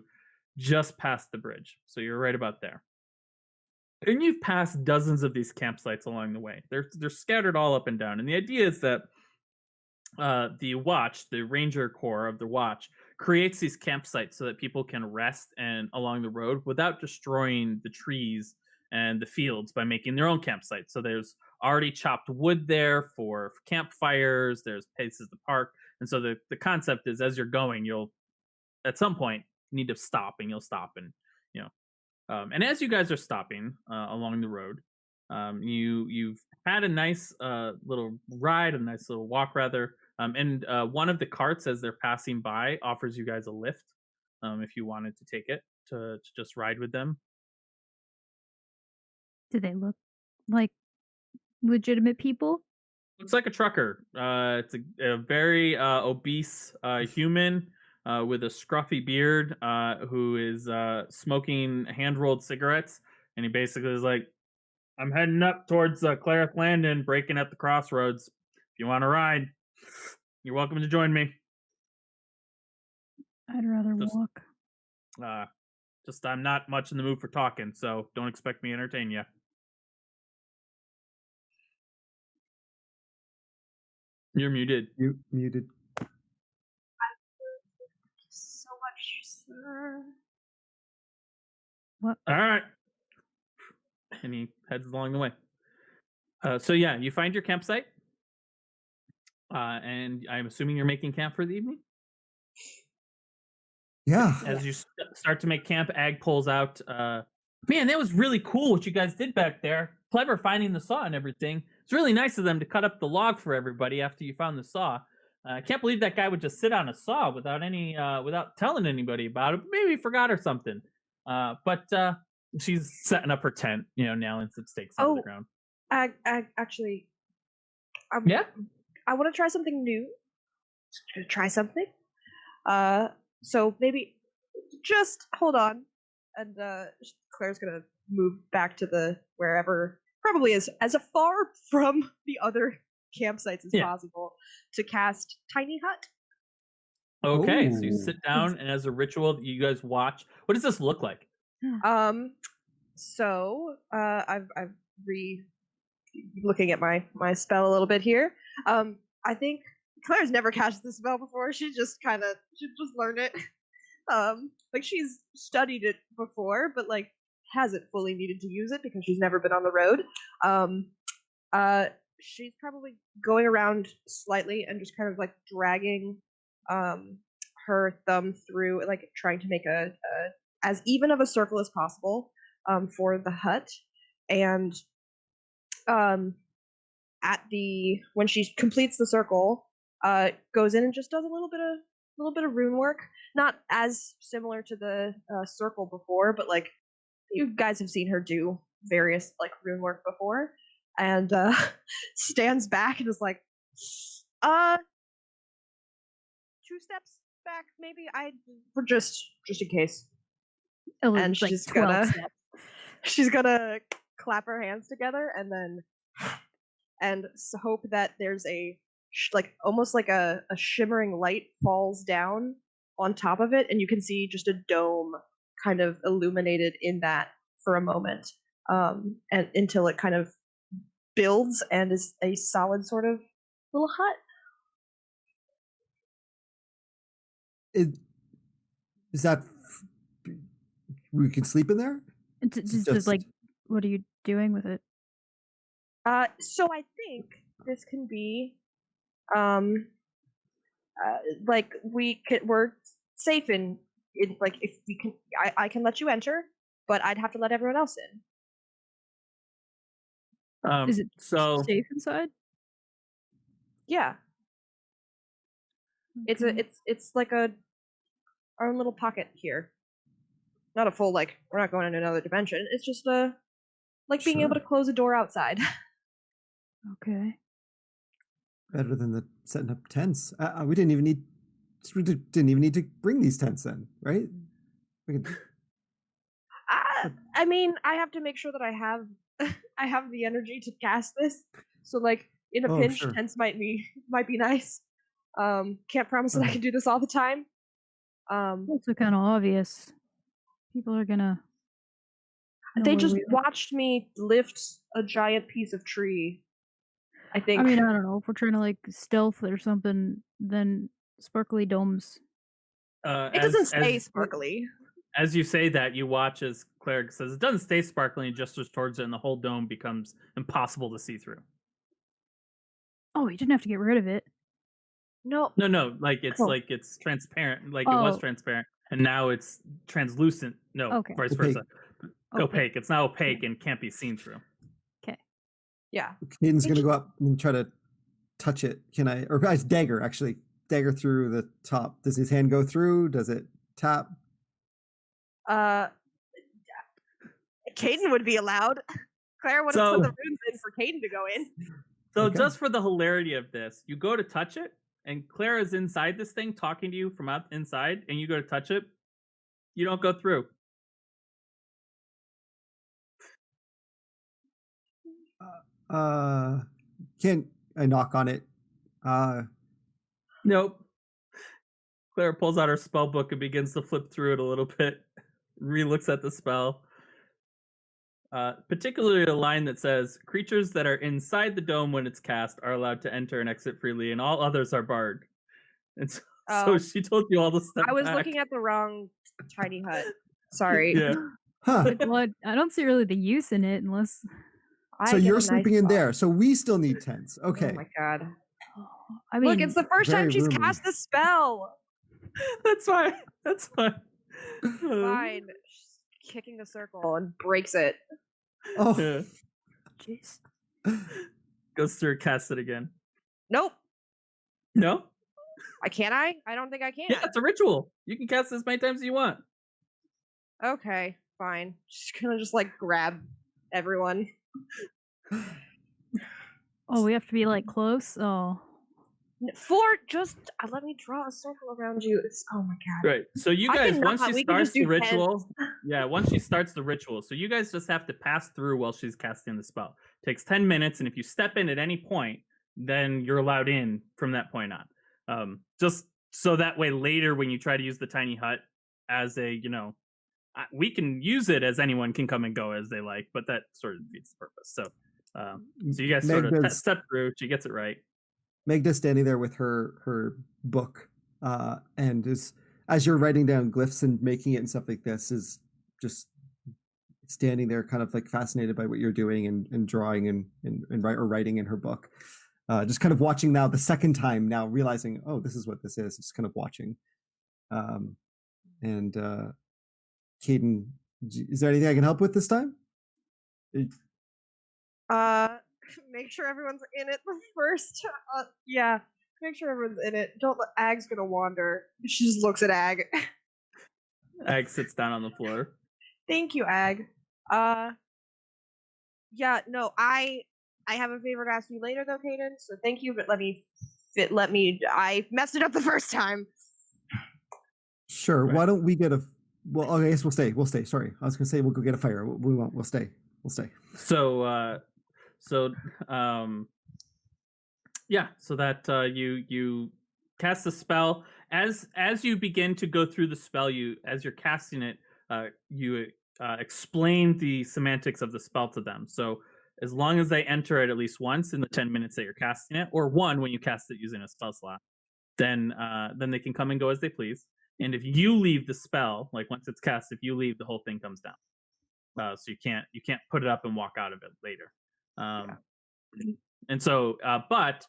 just past the bridge. So you're right about there. And you've passed dozens of these campsites along the way. They're scattered all up and down. And the idea is that the watch, the ranger corps of the watch, creates these campsites so that people can rest and along the road without destroying the trees and the fields by making their own campsites. So there's already chopped wood there for campfires. There's places to park. And so the concept is, as you're going, you'll at some point need to stop, and you'll stop, and and as you guys are stopping along the road, you've had a nice little ride, a nice little walk rather. And one of the carts, as they're passing by, offers you guys a lift if you wanted to take it to just ride with them. Do they look like legitimate people? Looks like a trucker. It's a very obese human with a scruffy beard who is smoking hand-rolled cigarettes. And he basically is like, I'm heading up towards Clareth Landon, breaking at the crossroads. If you want to ride, you're welcome to join me. I'd rather walk. Just I'm not much in the mood for talking, so don't expect me to entertain you. You're muted. You muted. So much, sir. What? All right. And he heads along the way. So yeah, you find your campsite. And I'm assuming you're making camp for the evening? Yeah. As you start to make camp, Ag pulls out, man, that was really cool what you guys did back there. Clever finding the saw and everything. It's really nice of them to cut up the log for everybody after you found the saw. I can't believe that guy would just sit on a saw without telling anybody about it. Maybe he forgot or something. But she's setting up her tent, nailing some stakes on the ground. Actually, yeah, I want to try something new. Try something. So maybe just hold on, and Claire's gonna move back to the wherever, probably as far from the other campsites as possible, to cast Tiny Hut. Okay, Ooh. So you sit down, and as a ritual, you guys watch. What does this look like? So I've looking at my spell a little bit here. I think Claire's never cast this spell before. She just learned it. Like she's studied it before, but like hasn't fully needed to use it because she's never been on the road. She's probably going around slightly and just kind of like dragging her thumb through, like trying to make a as even of a circle as possible for the hut. And when she completes the circle, goes in and just does a little bit of rune work. Not as similar to the circle before, but like you guys have seen her do various like rune work before, and stands back and is like, 2 steps back, maybe. For just in case. And like she's gonna clap her hands together and hope that there's a almost like a shimmering light falls down on top of it, and you can see just a dome kind of illuminated in that for a moment, and until it kind of builds and is a solid sort of little hut. Is that we can sleep in there? Just like, what are you doing with it? So I think this can be, like we're safe in like if we can, I can let you enter, but I'd have to let everyone else in. Is it So safe inside? Yeah, Okay. it's like our own little pocket here. Not a full like we're not going in another dimension. It's just like being able to close a door outside. Okay. Better than the setting up tents. We didn't even need to bring these tents in, right? We could, I mean, I have to make sure that I have I have the energy to cast this. So like in a pinch, sure. tents might be nice. Can't promise that I can do this all the time. Also kind of obvious. People are gonna. They just watched me lift a giant piece of tree. I think. I mean, I don't know. If we're trying to like stealth or something, then sparkly domes. It doesn't stay sparkly. As you say that, you watch as Cleric says, it doesn't stay sparkling, he gestures towards it, and the whole dome becomes impossible to see through. Oh, you didn't have to get rid of it. No. No, like it's transparent, like it was transparent, and now it's translucent. No, vice versa. Opaque. It's now opaque and can't be seen through. Okay. Yeah. Caden's gonna go up and try to touch it. Can I? Or guys, dagger through the top. Does his hand go through? Does it tap? Caden would be allowed. Claire would have put the runes in for Caden to go in. So just for the hilarity of this, you go to touch it, and Claire is inside this thing talking to you from inside, and you go to touch it. You don't go through. Can I knock on it? Nope. Claire pulls out her spell book and begins to flip through it a little bit. Re-looks at the spell. Particularly a line that says, creatures that are inside the dome when it's cast are allowed to enter and exit freely, and all others are barred. And so she told you all the stuff. I was looking at the wrong tiny hut. Sorry. Yeah. Huh. Well, I don't see really the use in it unless. So you're sleeping in there. So we still need tents. Okay. Oh my god. I mean, look, it's the first time she's cast the spell. That's fine. That's fine. Fine. She's kicking the circle and breaks it. Oh. Yeah. Jeez. Goes through, casts it again. Nope. No? Can't I? I don't think I can. Yeah, it's a ritual. You can cast as many times as you want. Okay, fine. She's gonna just like grab everyone. Oh, we have to be like close. Oh. Just let me draw a circle around you. Oh my god. Right. So you guys, once she starts the ritual, once she starts the ritual, so you guys just have to pass through while she's casting the spell. It takes 10 minutes, and if you step in at any point, then you're allowed in from that point on. Just so that way later when you try to use the tiny hut as a, we can use it as anyone can come and go as they like, but that sort of defeats the purpose. So you guys sort of step through. She gets it right. Magda's standing there with her book, and as you're writing down glyphs and making it and stuff like this, is just standing there, kind of like fascinated by what you're doing and drawing and writing in her book. Just kind of watching now the second time, now realizing, oh, this is what this is. Just kind of watching. And Caden, is there anything I can help with this time? Make sure everyone's in it first. Yeah, make sure everyone's in it. Don't let Ag's gonna wander. She just looks at Ag. Ag sits down on the floor. Thank you, Ag. Yeah, no, I have a favor to ask you later though, Caden. So thank you, but I messed it up the first time. Sure. Right. Why don't we get well, I guess we'll stay. Sorry. I was gonna say we'll go get a fire. We won't. We'll stay. So that you cast the spell. As you begin to go through the spell, as you're casting it, you explain the semantics of the spell to them. So as long as they enter it at least once in the 10 minutes that you're casting it, or one when you cast it using a spell slot, then they can come and go as they please. And if you leave the spell, like once it's cast, if you leave, the whole thing comes down. So you can't put it up and walk out of it later. And so, but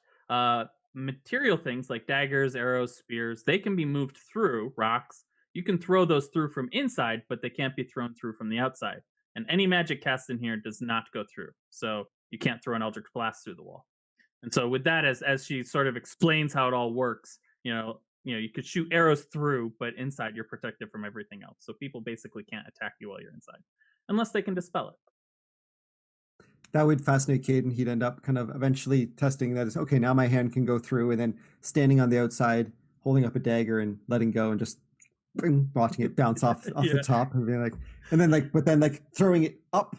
material things like daggers, arrows, spears, they can be moved through rocks. You can throw those through from inside, but they can't be thrown through from the outside. And any magic cast in here does not go through. So you can't throw an Eldritch Blast through the wall. And so with that, as she sort of explains how it all works, you could shoot arrows through, but inside you're protected from everything else. So people basically can't attack you while you're inside, unless they can dispel it. That would fascinate Caden. He'd end up kind of eventually testing that as, okay, now my hand can go through, and then standing on the outside, holding up a dagger and letting go and just watching it bounce off the top and being like, and then but then throwing it up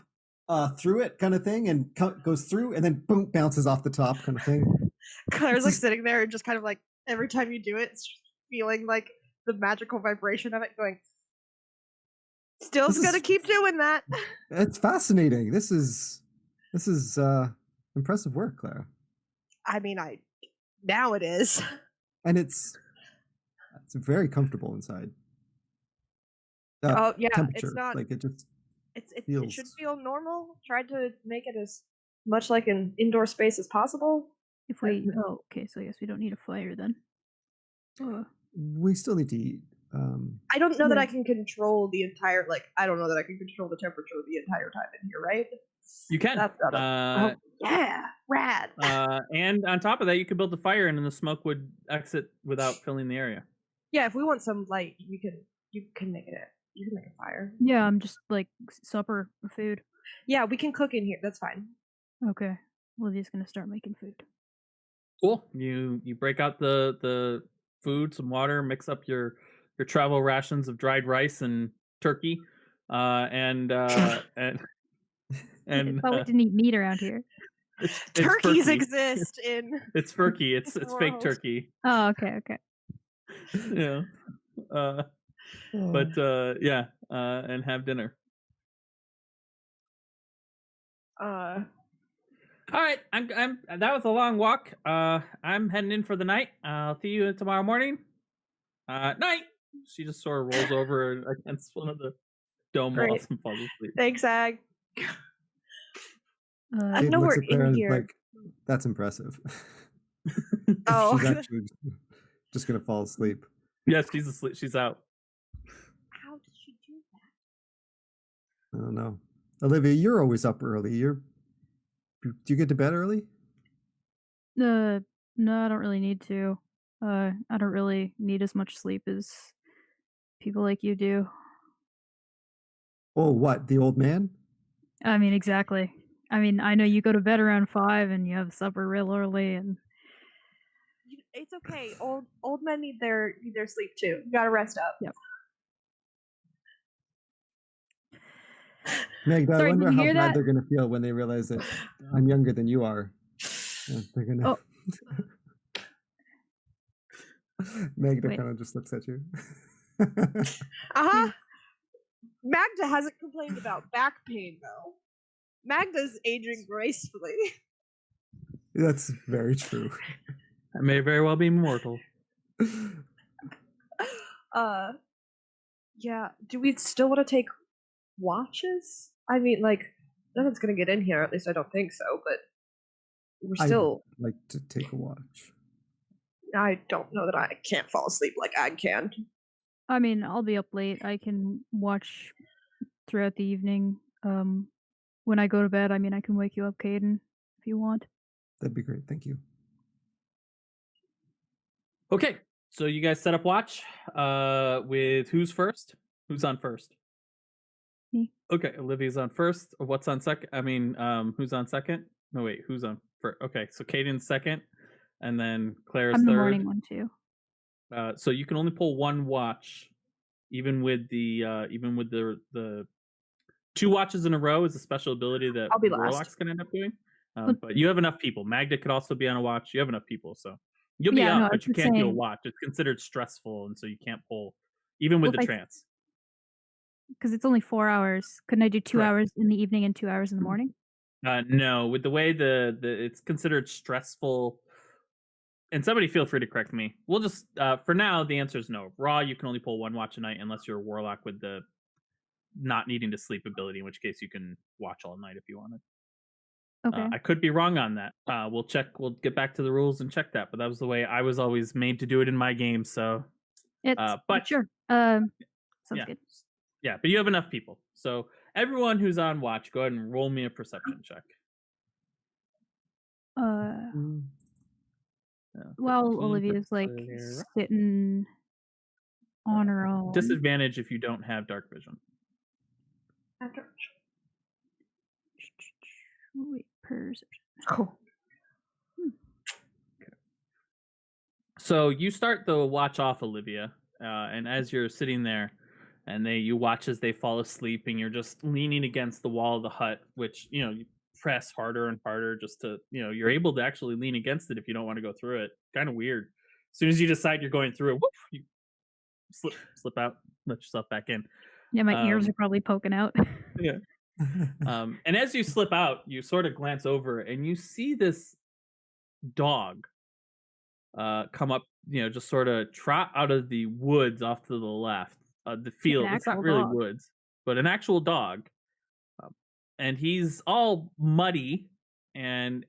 through it kind of thing, and goes through and then boom, bounces off the top kind of thing. Claire's like sitting there and just kind of like every time you do it, it's just feeling like the magical vibration of it going, still's gonna keep doing that. It's fascinating. This is impressive work, Clara. I mean, now it is. And it's very comfortable inside. Oh yeah, temperature. it's not like it just it feels... should feel normal. Tried to make it as much like an indoor space as possible. If we okay, so I guess we don't need a fire then. We still need to eat. I don't know that I can control the entire I don't know that I can control the temperature the entire time in here, right? You can. Yeah, rad. And on top of that, you could build a fire, and then the smoke would exit without filling the area. Yeah, if we want some light, you can make it. You can make a fire. Yeah, I'm just like supper or food. Yeah, we can cook in here. That's fine. Okay, Olivia's gonna start making food. Cool. You break out the food, some water, mix up your travel rations of dried rice and turkey, and I thought we didn't eat meat around here. Turkeys exist in. It's furky. It's fake turkey. Oh, okay. Yeah. But and have dinner. All right, I'm. That was a long walk. I'm heading in for the night. I'll see you tomorrow morning. Night. She just sort of rolls over against one of the dome walls and falls asleep. Thanks, Ag. I'm nowhere in here. Like, that's impressive. Oh, she's actually just gonna fall asleep. Yes, she's asleep. She's out. How did she do that? I don't know. Olivia, you're always up early. Do you get to bed early? No, I don't really need to. I don't really need as much sleep as people like you do. Oh, what? The old man? I mean, exactly. I mean, I know you go to bed around 5 and you have supper real early, and it's okay. Old men need their sleep too. You gotta rest up. Yep. Magda, I wonder how bad they're gonna feel when they realize that I'm younger than you are. They're gonna. Magda kind of just looks at you. Magda hasn't complained about back pain though. Magda's aging gracefully. That's very true. I may very well be mortal. Yeah. Do we still want to take watches? I mean, nothing's gonna get in here. At least I don't think so. But we're still. I'd like to take a watch. I don't know that I can't fall asleep like I can. I mean, I'll be up late. I can watch throughout the evening. When I go to bed, I mean, I can wake you up, Caden, if you want. That'd be great. Thank you. Okay, so you guys set up watch with who's first? Who's on first? Me. Okay, Olivia's on first. What's on second? I mean, who's on second? No, wait, who's on first? Okay, so Caden's second, and then Claire's I'm third. the morning one too. So you can only pull one watch, even with the 2 watches in a row is a special ability that warlocks can end up doing. But you have enough people. Magda could also be on a watch. You have enough people, so you'll be up, but you can't do a watch. It's considered stressful, and so you can't pull, even with the trance. Because it's only 4 hours. Couldn't I do 2 hours in the evening and 2 hours in the morning? No, with the way the it's considered stressful. And somebody feel free to correct me. We'll just for now the answer is no. Raw, you can only pull one watch a night unless you're a warlock with the not needing to sleep ability, in which case you can watch all night if you wanted. Okay. I could be wrong on that. We'll check. We'll get back to the rules and check that. But that was the way I was always made to do it in my game. So, but sure. Sounds yeah, good. yeah. But you have enough people. So everyone who's on watch, go ahead and roll me a perception check. While 13 Olivia's for like Clara. sitting on her own. Disadvantage if you don't have dark vision. Wait, perception. Oh. So you start the watch off, Olivia, and as you're sitting there, and you watch as they fall asleep, and you're just leaning against the wall of the hut, which you press harder and harder just to you're able to actually lean against it if you don't want to go through it. Kind of weird. As soon as you decide you're going through it, whoop, you slip out, let yourself back in. Yeah, my ears are probably poking out. Yeah. And as you slip out, you sort of glance over and you see this dog come up, just sort of trot out of the woods off to the left. The field, it's not actual really dog. woods, but an actual dog. And he's all muddy and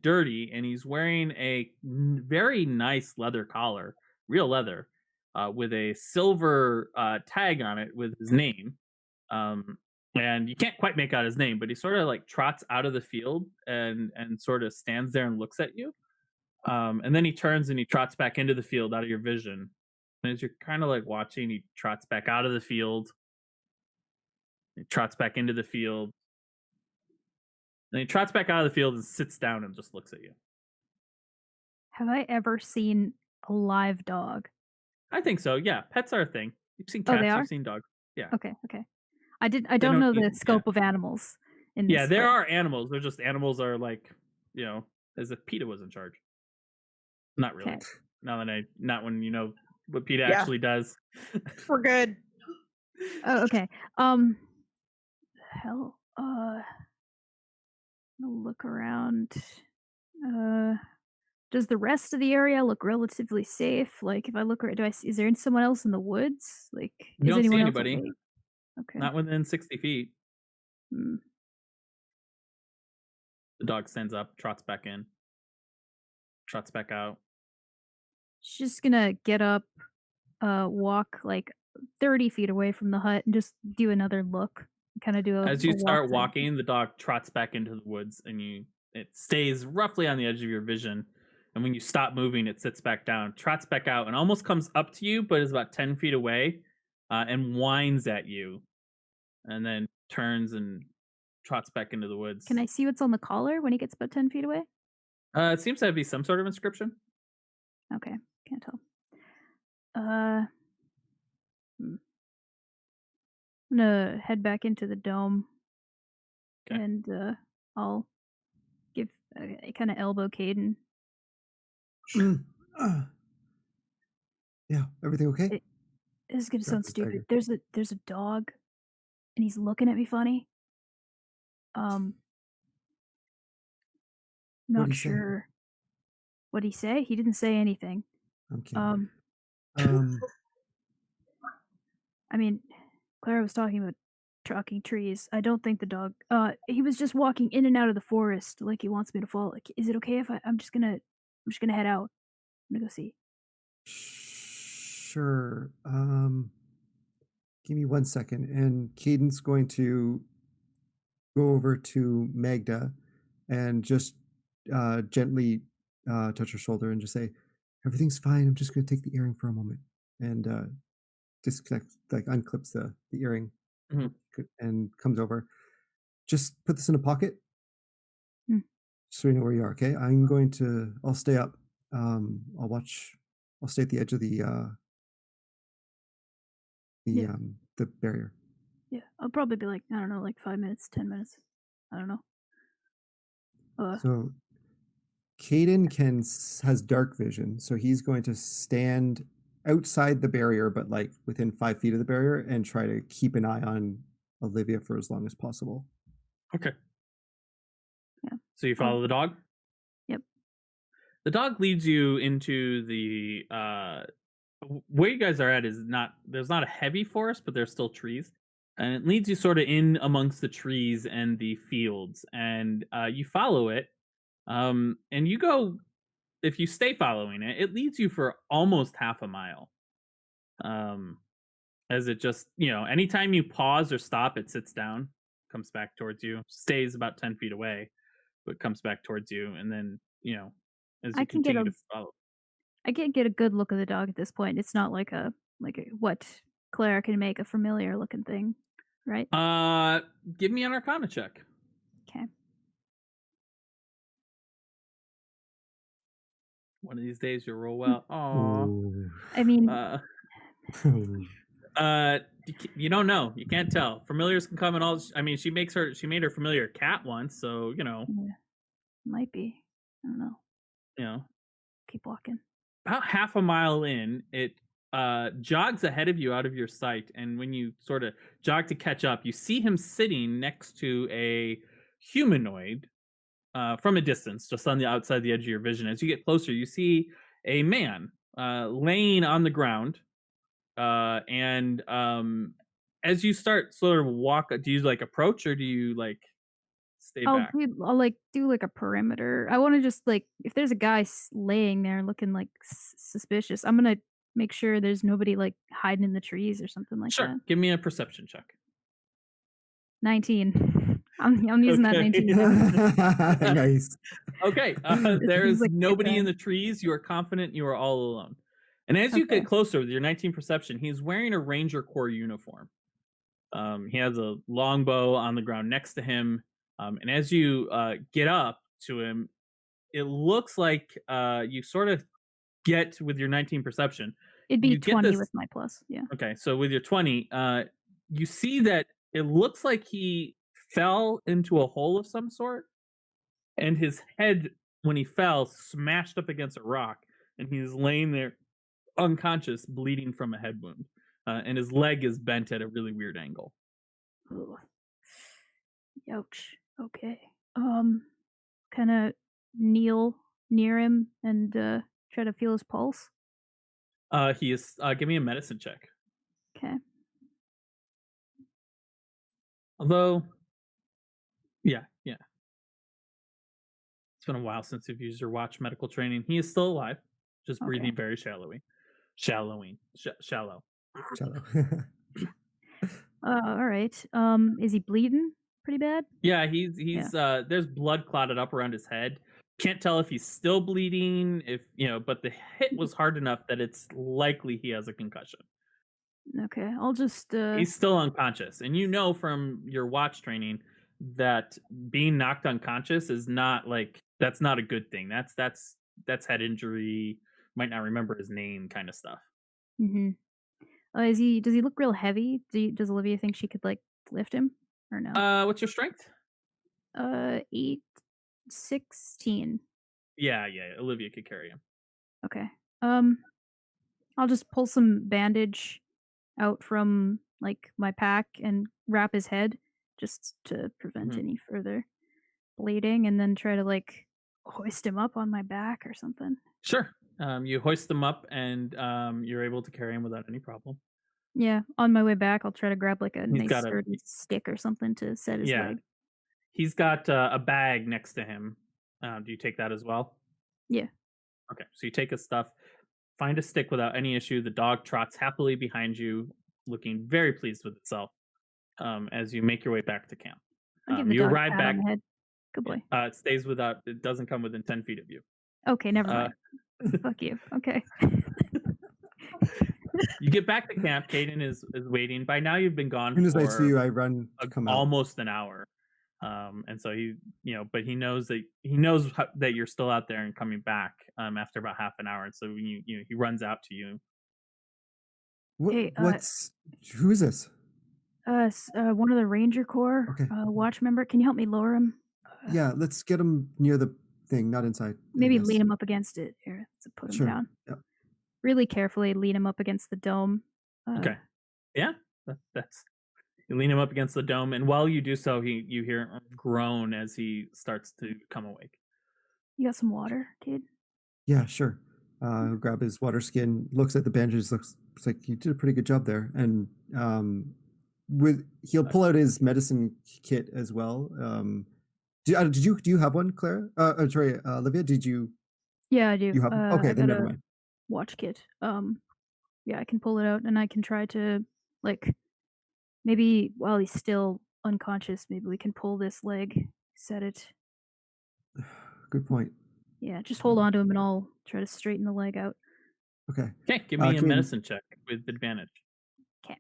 dirty, and he's wearing a very nice leather collar, real leather, with a silver tag on it with his name. And you can't quite make out his name, but he sort of like trots out of the field and sort of stands there and looks at you. And then he turns and he trots back into the field out of your vision. And as you're kind of like watching, he trots back out of the field. He trots back into the field. Then he trots back out of the field and sits down and just looks at you. Have I ever seen a live dog? I think so. Yeah, pets are a thing. You've seen Oh, cats. they are? You've seen dogs. Yeah. Okay. I don't know the scope of animals in this. Yeah, there are animals. They're just animals are like, as if PETA was in charge. Not really. Okay. Not when you know what PETA actually does. We're good. Oh, okay. Hell. I'll look around. Does the rest of the area look relatively safe? Like, if I look around, is there someone else in the woods? Like, You is don't see anyone else anybody. awake? Okay. Not within 60 feet. Hmm. The dog stands up, trots back in, trots back out. She's just gonna get up, walk like 30 feet away from the hut and just do another look. Kind of do a As you a start walkthrough. walking, the dog trots back into the woods, and it stays roughly on the edge of your vision. And when you stop moving, it sits back down, trots back out, and almost comes up to you, but is about 10 feet away, and whines at you, and then turns and trots back into the woods. Can I see what's on the collar when he gets about 10 feet away? It seems to be some sort of inscription. Okay, can't tell. I'm gonna head back into the dome, Okay. and I'll give a kind of elbow Caden. Yeah, everything okay? This is gonna Grab sound the stupid. dagger. There's a dog, and he's looking at me funny. Not What'd he say? sure. What'd he say? He didn't say anything. I'm kidding. I mean, Clara was talking about tracking trees. I don't think the dog. He was just walking in and out of the forest, like he wants me to follow. Like, is it okay if I'm just gonna head out? I'm gonna go see. Sure. Give me 1 second, and Caden's going to go over to Magda and just gently touch her shoulder and just say, "Everything's fine. I'm just going to take the earring for a moment," and disconnects, like unclips the earring, and comes over. Just put this in a pocket, so we know where you are. Okay, I'll stay up. I'll watch. I'll stay at the edge of the barrier. Yeah, I'll probably be like, I don't know, like 5 minutes, 10 minutes. I don't know. So Caden has dark vision, so he's going to stand outside the barrier, but like within 5 feet of the barrier, and try to keep an eye on Olivia for as long as possible. Okay. So you follow the dog? Yep. The dog leads you into the where you guys are at is not there's not a heavy forest, but there's still trees. And it leads you sort of in amongst the trees and the fields, and you follow it. And you go if you stay following it, it leads you for almost half a mile. Um, as it just anytime you pause or stop, it sits down, comes back towards you, stays about 10 feet away, but comes back towards you, and then as I you can get continue a to follow. I can't get a good look of the dog at this point. It's not like a what Clara can make a familiar looking thing, right? Give me an Arcana check. Okay. One of these days you'll roll well. Aww. I mean, You don't know. You can't tell. Familiars can come in all. I mean, she made her familiar cat once, so yeah, might be. I don't know. Keep walking. About half a mile in, it jogs ahead of you out of your sight, and when you sort of jog to catch up, you see him sitting next to a humanoid from a distance, just on the outside the edge of your vision. As you get closer, you see a man laying on the ground, and as you start sort of walk, do you like approach or do you like stay back? I'll like do like a perimeter. I want to just like if there's a guy laying there looking like suspicious, I'm gonna make sure there's nobody like hiding in the trees or something like Sure. that. Give me a perception check. 19. I'm using that Okay. 19. Nice. Okay. There's nobody in the trees. You are confident you are all alone. And as you Okay. get closer with your 19 perception, he's wearing a Ranger Corps uniform. He has a longbow on the ground next to him. And as you get up to him, it looks like you sort of get with your 19 perception. It'd be You get 20 this- with my plus. Yeah. Okay, so with your 20, you see that it looks like he fell into a hole of some sort, and his head, when he fell, smashed up against a rock, and he's laying there unconscious, bleeding from a head wound, and his leg is bent at a really weird angle. Ugh. Ouch. Okay. Kind of kneel near him and try to feel his pulse. He is. Give me a medicine check. Okay. Although, yeah. It's been a while since you've used your watch medical training. He is still alive, just breathing very shallow. Shallow. All right. Is he bleeding pretty bad? Yeah, he's there's blood clotted up around his head. Can't tell if he's still bleeding, but the hit was hard enough that it's likely he has a concussion. Okay. I'll just He's still unconscious, and from your watch training that being knocked unconscious is not that's not a good thing. That's head injury, might not remember his name kind of stuff. Mhm. Does he look real heavy? Does Olivia think she could like lift him or no? What's your strength? 8, 16. Yeah, Olivia could carry him. Okay. I'll just pull some bandage out from like my pack and wrap his head just to prevent Mhm. any further bleeding, and then try to like hoist him up on my back or something. Sure. You hoist them up, and you're able to carry him without any problem. Yeah, on my way back, I'll try to grab like a He's nice got sturdy stick or something to set his leg. He's got a bag next to him. Do you take that as well? Yeah. Okay, so you take his stuff, find a stick without any issue. The dog trots happily behind you, looking very pleased with itself. As you make your way back to camp, I'll give the you dog a arrive pat back. on the head. Good boy. It doesn't come within 10 feet of you. Okay, never mind. Fuck you. Okay. You get back to camp. Caden is waiting. By now, you've been gone As soon as I see for you, I run to come out. almost an hour. And so but he knows that that you're still out there and coming back after about half an hour. And so he runs out to you. Hey, Who is this? One of the Ranger Corps watch member. Can you help me lower him? Yeah, let's get him near the thing, not inside. Maybe lean him up against it. Here, let's put him down. Yep. Really carefully lean him up against the dome. Okay. Yeah, that's You lean him up against the dome, and while you do so, you hear him groan as he starts to come awake. You got some water, kid? Yeah, sure. He'll grab his water skin, looks at the bandages, looks like you did a pretty good job there, and he'll pull out his medicine kit as well. Do you have one, Clara? Sorry, Olivia. Did you Yeah, I do. you have? Okay, I then got never a mind. watch kit. Yeah, I can pull it out and I can try to like maybe while he's still unconscious, maybe we can pull this leg, set it. Good point. Yeah, just hold on to him and I'll try to straighten the leg out. Okay, Okay, give me a can we medicine check with advantage. Okay.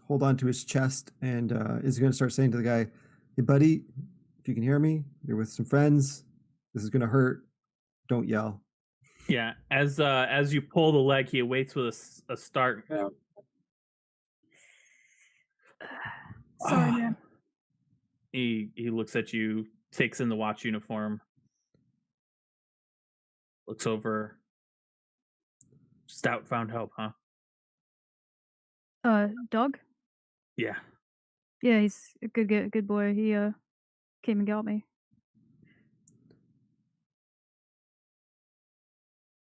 hold on to his chest and is going to start saying to the guy, "Hey, buddy, if you can hear me, you're with some friends. This is going to hurt. Don't yell." Yeah, as you pull the leg, he awaits with a start. Sorry, man. He looks at you, takes in the watch uniform, looks over. Stout found help, huh? Dog? Yeah. Yeah, he's a good boy. He came and got me.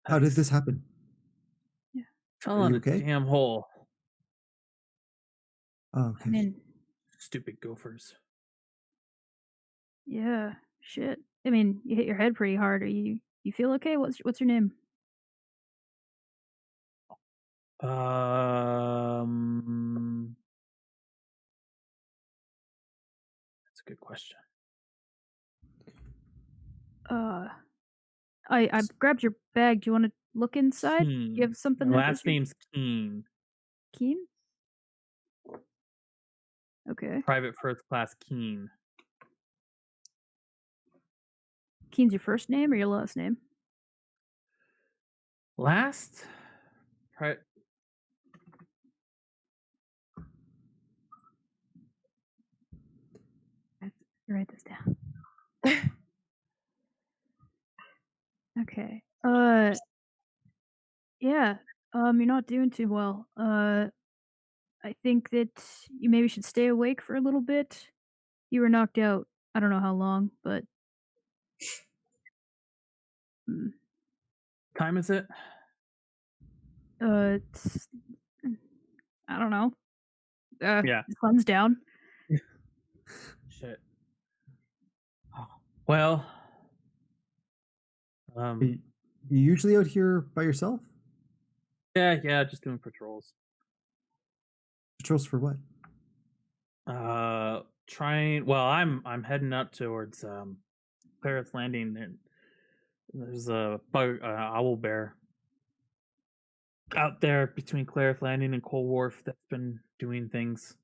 How did Nice. this happen? Fell Are in you a okay? damn hole. Oh, I okay. mean, Stupid gophers. yeah, shit. I mean, you hit your head pretty hard. Are you feel okay? What's your name? That's a good question. I grabbed your bag. Do you want to look inside? Do you Keen. have something My that last name's Keen. Keen? Okay. Private first class Keen. Keen's your first name or your last name? Last? Write this down. Okay. Yeah. You're not doing too well. I think that you maybe should stay awake for a little bit. You were knocked out. I don't know how long, but Time is it? it's I don't know. Yeah. The sun's down. Shit. Well, Are you usually out here by yourself? yeah, just doing patrols. Patrols for what? Trying. Well, I'm heading up towards Paris Landing, and there's a owl bear out there between Clarif Landing and Coal Wharf that's been doing things.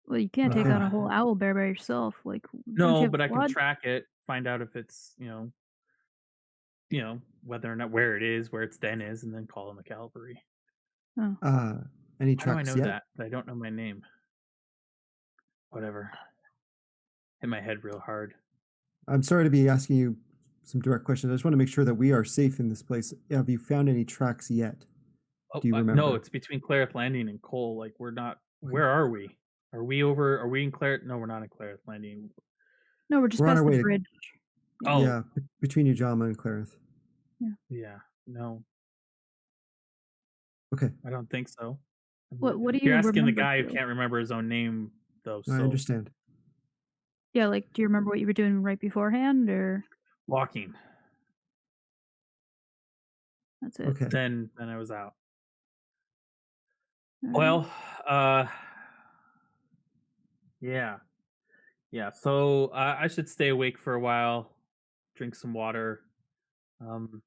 Well, you can't take Okay. on a whole owl bear by yourself. Like, don't you No, have but I can blood? track it, find out if it's whether or not where it is, where its den is, and then call in the cavalry. Oh. Any How do I tracks know yet? that? But I don't know my name. Whatever. Hit my head real hard. I'm sorry to be asking you some direct questions. I just want to make sure that we are safe in this place. Have you found any tracks yet? Oh, Do you no, remember? it's between Clarif Landing and Cole. Like we're not. Okay. Where are we? Are we over? Are we in Clarif? No, we're not in Clarif Landing. No, we're just We're on past our the way to- bridge. Oh, Yeah, between Ujama and Clarith. yeah. No, Okay, I don't think so. What do you You're asking the remember, guy who Phil? can't remember his own name, though. I So understand. Yeah, like, do you remember what you were doing right beforehand, or walking. that's it? Okay. Then I was out. All right. Well, yeah. So I should stay awake for a while, drink some water.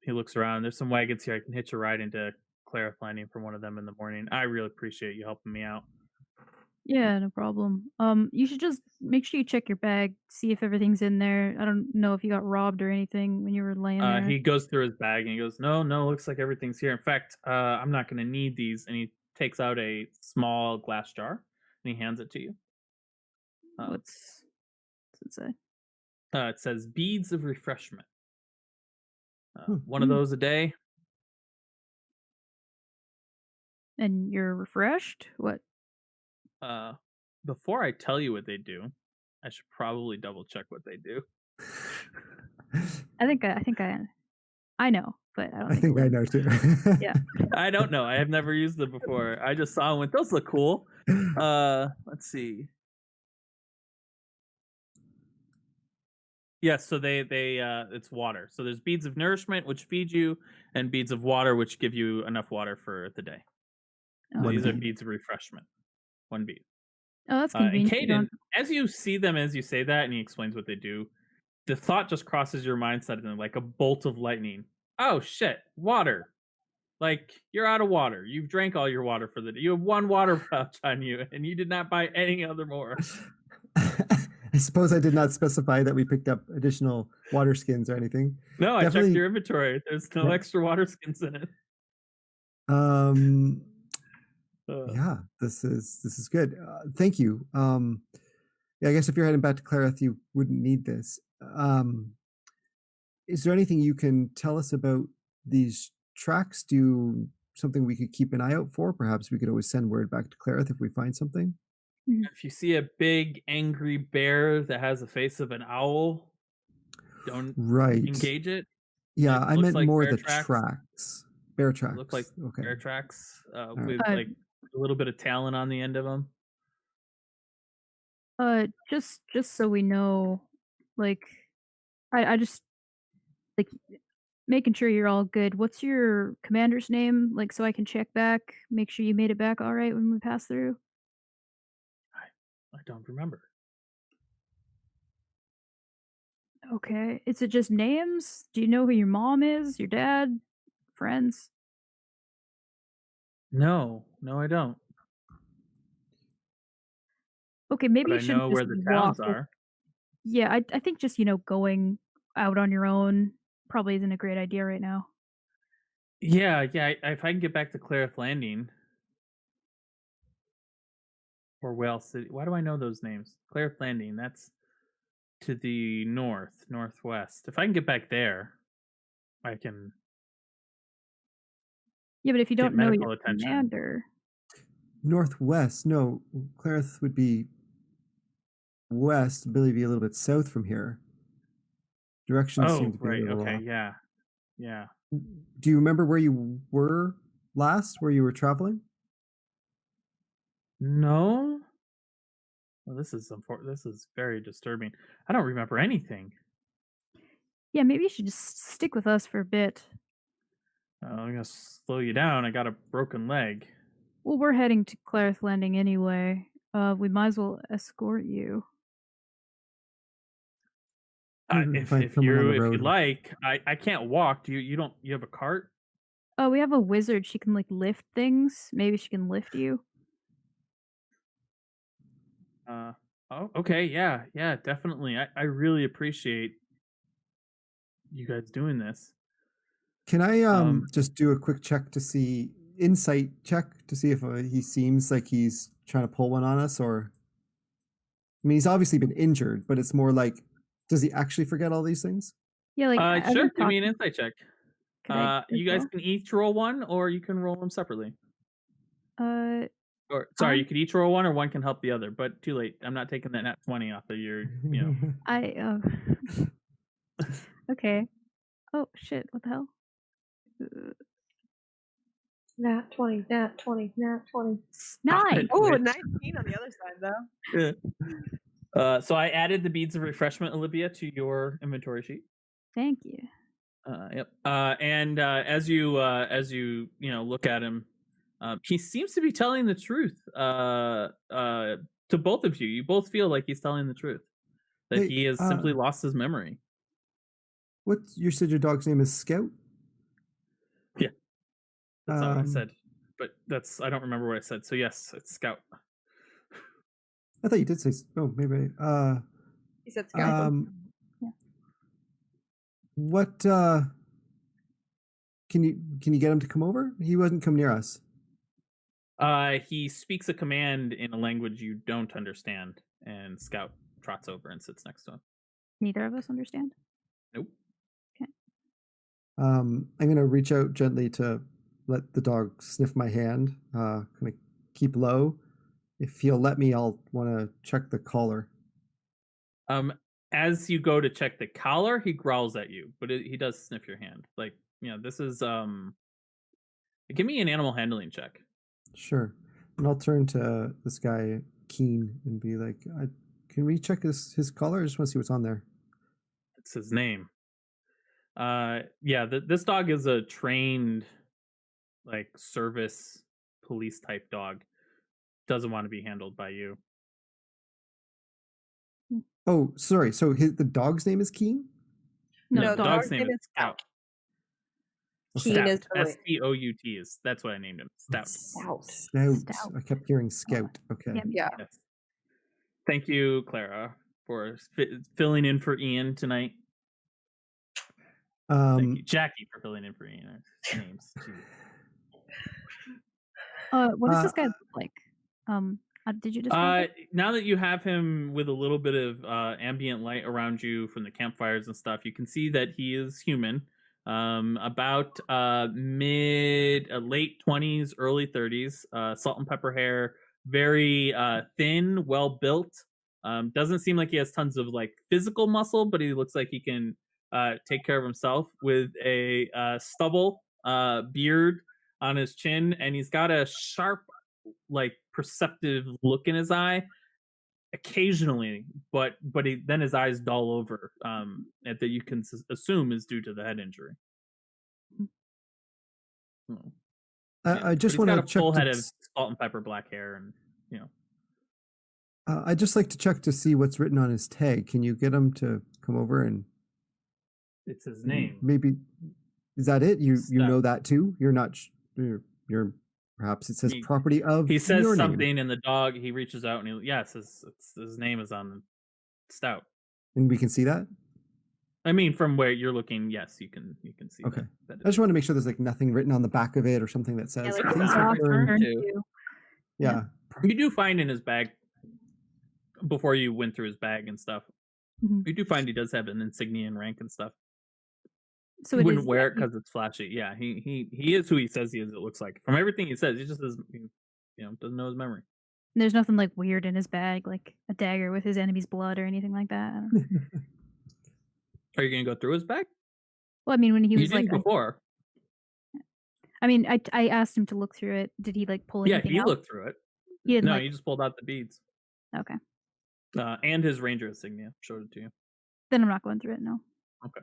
He looks around. There's some wagons here. I can hitch a ride into Clarif Landing from one of them in the morning. I really appreciate you helping me out. Yeah, no problem. You should just make sure you check your bag, see if everything's in there. I don't know if you got robbed or anything when you were laying there. He goes through his bag and he goes, No, looks like everything's here. In fact, I'm not going to need these. And he takes out a small glass jar and he hands it to you. What's it say? It says beads of refreshment. Hmm. One of those a day. And you're refreshed? What? Before I tell you what they do, I should probably double check what they do. I think I know, but I don't I think I Elizabeth- know too. Yeah. I don't know. I have never used them before. I just saw them. Went, those look cool. Let's see. Yes, so they it's water. So there's beads of nourishment which feed you, and beads of water which give you enough water for the day. So One these are bead. beads of refreshment. One bead. Oh, that's And convenient. You Caden, don't- as you see them, as you say that, and he explains what they do, the thought just crosses your mind suddenly like a bolt of lightning. Oh shit, water. Like, you're out of water. You've drank all your water for the day. You have one water pouch on you, and you did not buy any other more. I suppose I did not specify that we picked up additional water skins or anything. No, I Definitely- checked your inventory. There's no Yeah. extra water skins in it. Yeah, this is good. Thank you. Yeah, I guess if you're heading back to Clareth, you wouldn't need this. Is there anything you can tell us about these tracks? Do something we could keep an eye out for? Perhaps we could always send word back to Clareth if we find something. If you see a big angry bear that has the face of an owl, don't Right. engage it. Yeah, It I looks meant like more bear the tracks. tracks. Bear It tracks. look like okay. bear tracks right. with like a little bit of talon on the end of them. just so we know, like, I just like making sure you're all good. What's your commander's name? Like, so I can check back, make sure you made it back all right when we pass through. I don't remember. Okay. Is it just names? Do you know who your mom is? Your dad? Friends? No, I don't. Okay, maybe But you I should know where the towns are. Yeah, I think just, going out on your own probably isn't a great idea right now. Yeah. If I can get back to Clareth Landing or Whale City, why do I know those names? Clareth Landing, that's to the northwest. If I can get back there, I can. Yeah, but if you Get don't know medical your attention. commander, Northwest. No, Clareth would be west. Billy be a little bit south from here. Directions seem Oh, to be a right. little Okay. off. Yeah. Do you remember where you were last? Where you were traveling? No. Well, this is very disturbing. I don't remember anything. yeah, maybe you should just stick with us for a bit. I'm gonna slow you down. I got a broken leg. Well, we're heading to Clareth Landing anyway. We might as well escort you. Maybe we can If find someone on the you road. like, I can't walk. Do you don't you have a cart? Oh, we have a wizard. She can lift things. Maybe she can lift you. Oh, okay, yeah, definitely. I really appreciate you guys doing this. Can I just do a quick check to see insight check to see if he seems like he's trying to pull one on us, or I mean, he's obviously been injured, but it's more like, does he actually forget all these things? Yeah, I've Sure, been give me an talking- insight check. Could I You guys roll? can each roll one, or you can roll them separately. Or sorry, you Um, could each roll one, or one can help the other. But too late. I'm not taking that nat 20 off of your. Okay. Oh shit! What the hell? Nat 20, nat 20, nat 20. Stop Nine. it, Oh, Witch. 19 on the other side, though. Yeah. So I added the beads of refreshment, Olivia, to your inventory sheet. Thank you. Yep. And as you look at him, he seems to be telling the truth. To both of you, you both feel like he's telling the truth. That Hey, he has simply lost his memory. What you said your dog's name is Scout? Yeah. That's not what I Um, said. But I don't remember what I said. So yes, it's Scout. I thought you did say. Oh, maybe. He said scout. Yeah. What? Can you get him to come over? He wouldn't come near us. He speaks a command in a language you don't understand, and Scout trots over and sits next to him. Neither of us understand. Nope. I'm gonna reach out gently to let the dog sniff my hand. Kind of keep low, If you'll let me, I'll want to check the collar. As you go to check the collar, he growls at you, but he does sniff your hand. Like, this is give me an animal handling check. Sure. And I'll turn to this guy, Keen, and be like, can we check his collar? I just want to see what's on there. It's his name. This dog is a trained, like, service police type dog. Doesn't want to be handled by you. Oh, sorry. So the dog's name is Keen? No, the dog's name is Scout. Keen is Stout. That's what I named him. Stout. Scout. I kept hearing Scout. Okay. Yeah. Yes. Thank you, Clara, for filling in for Ian tonight. Thank you, Jackie, for filling in for Ian. Names. What does this guy look like? Did you describe it? Now that you have him with a little bit of ambient light around you from the campfires and stuff, you can see that he is human. About late 20s, early 30s, salt and pepper hair, very thin, well built. Doesn't seem like he has tons of like physical muscle, but he looks like he can take care of himself, with a stubble beard on his chin, and he's got a sharp, like, perceptive look in his eye occasionally, but then his eyes dull over, that you can assume is due to the head injury. I just want to check. Full head of salt and pepper black hair, and I'd just like to check to see what's written on his tag. Can you get him to come over and? It's his name. Maybe is that it? You Stout. know that too? You're not. You're perhaps it says property of. He says your something, name. And the dog, he reaches out and his name is on Stout. And we can see that. I mean, from where you're looking, yes, you can see. Okay. That I just want to make sure there's like nothing written on the back of it or something that says. like "Please dog return to." Yeah. You do find in his bag, before you went through his bag and stuff, you do find he does have an insignia and rank and stuff. So he wouldn't wear it because it's flashy. Yeah, he is who he says he is. It looks like from everything he says, he just doesn't know his memory. There's nothing like weird in his bag, like a dagger with his enemy's blood or anything like that. Are you gonna go through his bag? Well, I mean, when he was like before. I mean, I asked him to look through it. Did he like pull anything out? Yeah, he looked through it. He didn't. No, he just pulled out the beads. Okay. And his ranger insignia, showed it to you. Then I'm not going through it. No. Okay.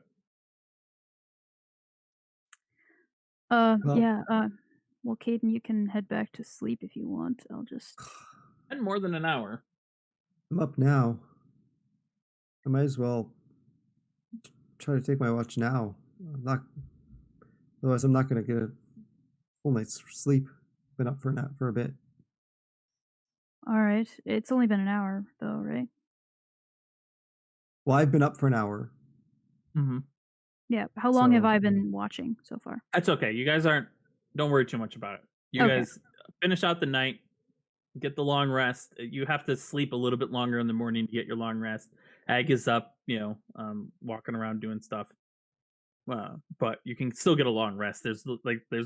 Well, Caden, you can head back to sleep if you want. I'll just. And more than an hour. I'm up now. I might as well try to take my watch now. Otherwise I'm not going to get a full night's sleep. Been up for a bit. All right. It's only been an hour, though, right? Well, I've been up for an hour. Mm-hmm. Yeah. How long have I been watching so far? That's okay. You guys don't worry too much about it. You guys finish out the night, get the long rest. You have to sleep a little bit longer in the morning to get your long rest. Ag is up, walking around doing stuff. But you can still get a long rest. There's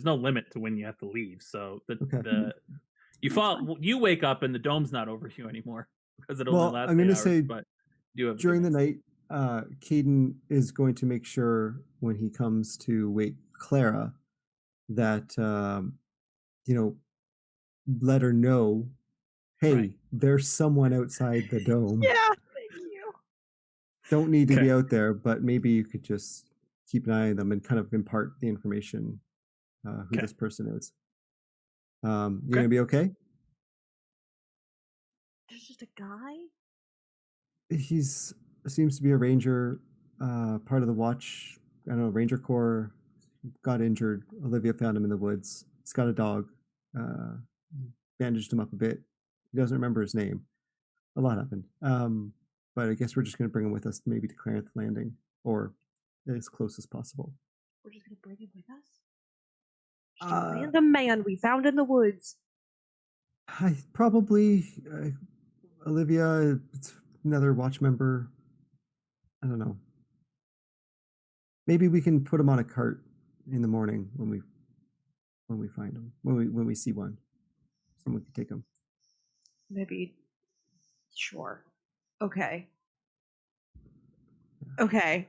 no limit to when you have to leave. So you wake up and the dome's not over you anymore because it only lasts. I'm going to hours, say, but you have during the night, Caden is going to make sure when he comes to wake Clara that let her know, hey, there's someone outside the dome. Yeah, thank you. Don't need to be out there, but maybe you could just keep an eye on them and kind of impart the information who this person is. You're gonna be okay? There's just a guy? He's seems to be a ranger, part of the watch. I don't know, Ranger Corps. Got injured. Olivia found him in the woods. He's got a dog. Bandaged him up a bit. He doesn't remember his name. A lot happened. But I guess we're just going to bring him with us, maybe to Clarence Landing, or as close as possible. We're just going to bring him with us? Just a random man we found in the woods. Probably Olivia, another watch member. I don't know. Maybe we can put him on a cart in the morning when we find him. When we see one, someone can take him. maybe. Sure. Okay. Okay.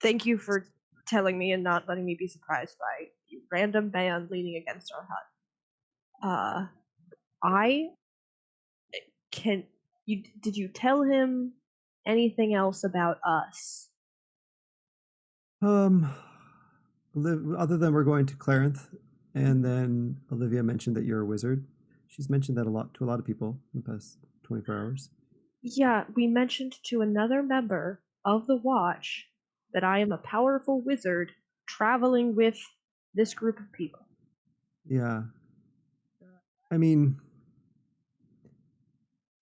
Thank you for telling me and not letting me be surprised by a random band leaning against our hut. I can. Did you tell him anything else about us? Other than we're going to Clarinth, and then Olivia mentioned that you're a wizard. She's mentioned that a lot to a lot of people in the past 24 hours. Yeah, we mentioned to another member of the Watch that I am a powerful wizard traveling with this group of people. Yeah. I mean,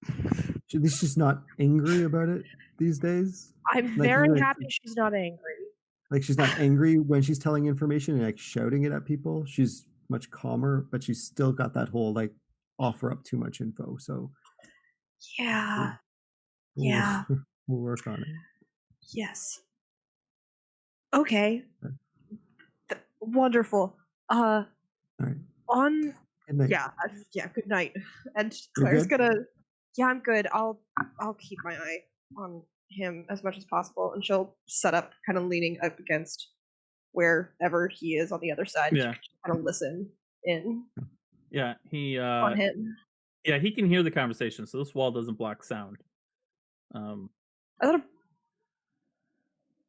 at least she's not angry about it these days. I'm Like, very happy she's not angry. Like, she's not angry when she's telling information and like shouting it at people. She's much calmer, but she's still got that whole like offer up too much info. So Yeah. we'll work on it. Yes. Okay. Wonderful. All right. On. Good night. Yeah. Good night. And You're Claire's good? gonna. Yeah, I'm good. I'll keep my eye on him as much as possible, and she'll set up, kind of leaning up against wherever he is on the other side. Yeah. Kind of listen in. Yeah, he on him. Yeah, he can hear the conversation, so this wall doesn't block sound.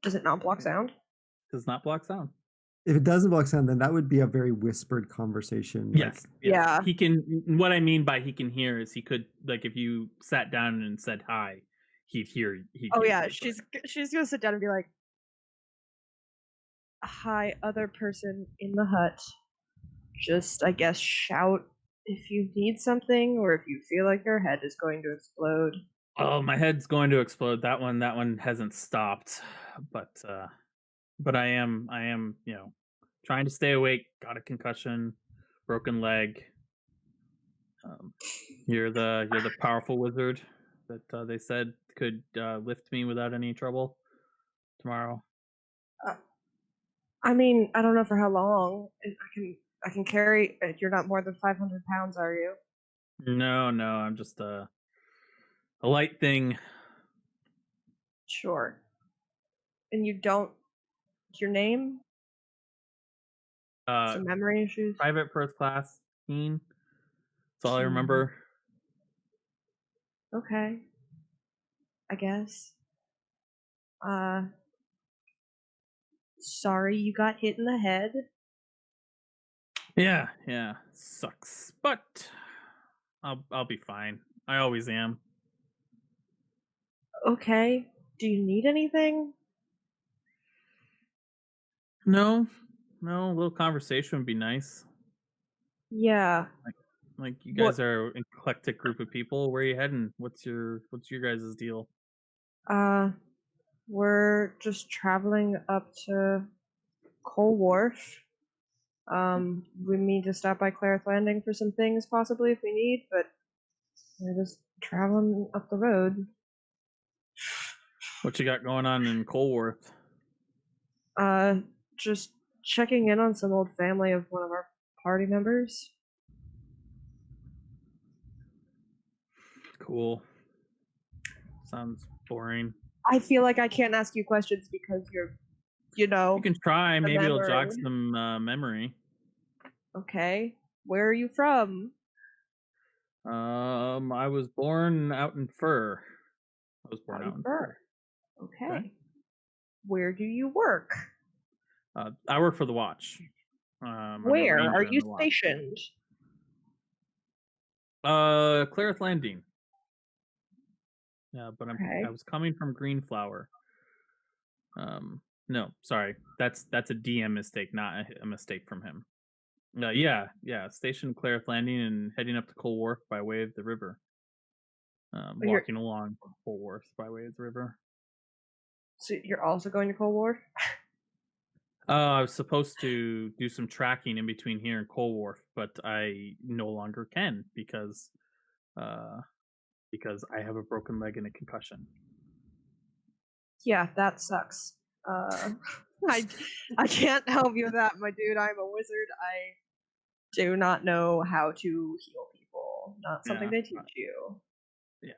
Does it not block sound? Does not block sound. If it doesn't block sound, then that would be a very whispered conversation. Yes. Yeah. He can. What I mean by he can hear is he could, like, if you sat down and said hi, he'd hear. She's gonna sit down and be like, "Hi, other person in the hut. Just, I guess, shout if you need something or if you feel like your head is going to explode." Oh, my head's going to explode. That one hasn't stopped, but I am, trying to stay awake. Got a concussion, broken leg. You're the powerful wizard that they said could lift me without any trouble tomorrow. I mean, I don't know for how long. I can carry. You're not more than 500 pounds, are you? No, I'm just a light thing. Sure. And you don't. Your name? Some memory issues. Private first class. That's all I remember. Okay. I guess. Sorry you got hit in the head. Yeah, sucks, but I'll be fine. I always am. Okay. Do you need anything? No, a little conversation would be nice. Yeah. Like you guys are an eclectic group of people. Where are you heading? What's your guys' deal? We're just traveling up to Coal Wharf. We need to stop by Clarith Landing for some things, possibly, if we need, but we're just traveling up the road. What you got going on in Colworth? Just checking in on some old family of one of our party members. Cool. Sounds boring. I feel like I can't ask you questions because you're, You can try. Maybe it'll jog memory. some memory. Okay. Where are you from? I was born out in Fur. Okay. Where do you work? I work for the Watch. I'm a Where ranger are in you the Watch. stationed? Clarith Landing. Yeah, but Okay. I was coming from Greenflower. No, sorry, that's a DM mistake, not a mistake from him. Yeah, stationed Clarith Landing and heading up to Coal Wharf by way of the river. Walking along Coal Wharf by way of the river. So you're also going to Coal Wharf? I was supposed to do some tracking in between here and Coal Wharf, but I no longer can because I have a broken leg and a concussion. Yeah, that sucks. I can't help you with that, my dude. I'm a wizard. I do not know how to heal people. school, not something Yeah. they teach you. Yeah,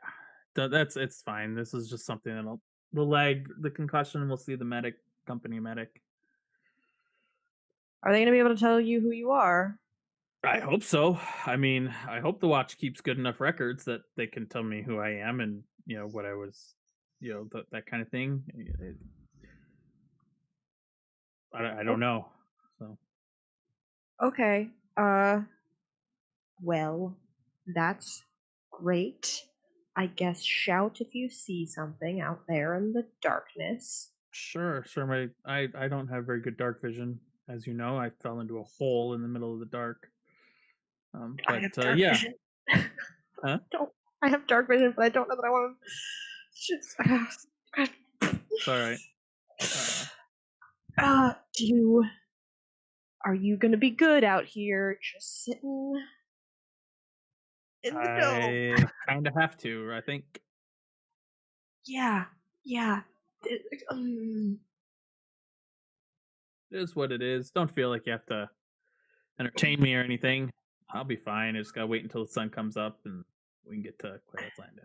it's fine. This is just something that'll the concussion. We'll see the company medic. Are they going to be able to tell you who you are? I hope so. I mean, I hope the watch keeps good enough records that they can tell me who I am and what I was, that kind of thing. I don't know. So Okay. Well, that's great. I guess shout if you see something out there in the darkness. sure. I don't have very good dark vision, as you know. I fell into a hole in the middle of the dark. I have dark yeah. vision. Huh? I have dark vision, but I don't know that I want to. It's all right. Are you gonna be good out here, just sitting in the dome? I kind of have to. I think. Yeah. It is what it is. Don't feel like you have to entertain me or anything. I'll be fine. I just gotta wait until the sun comes up and we can get to Claire's Landing.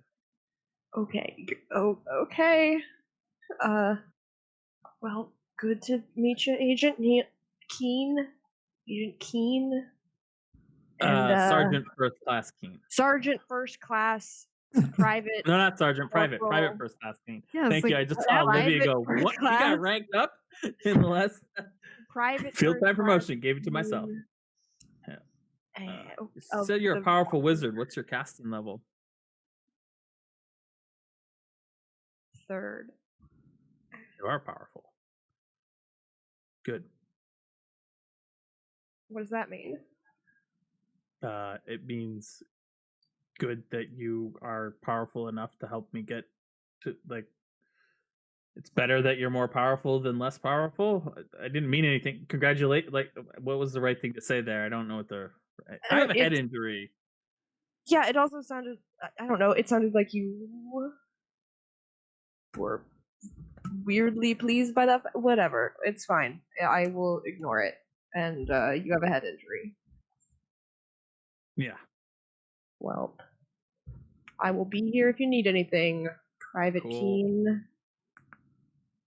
Okay. Okay. Well, good to meet you, Agent Keen. Agent Keen. And, Sergeant First Class Keen. Sergeant First Class Private. No, not Sergeant. Private. Corporal. Private First Class Keen. Yeah, Thank you. like, I just saw Olivia go, Private what? First You got Class. ranked up in the last Private field First time Class promotion. Gave it to myself. You said you're a powerful wizard. What's your casting level? 3rd. You are powerful. Good. What does that mean? It means good that you are powerful enough to help me get to it's better that you're more powerful than less powerful. I didn't mean anything. Congratulate. What was the right thing to say there? I don't know what I have a head injury. Yeah, it also sounded, I don't know, it sounded like you were weirdly pleased by that. Whatever, it's fine. I will ignore it. And you have a head injury. Yeah. Well, I will be here if you need anything, Private Cool. Keen.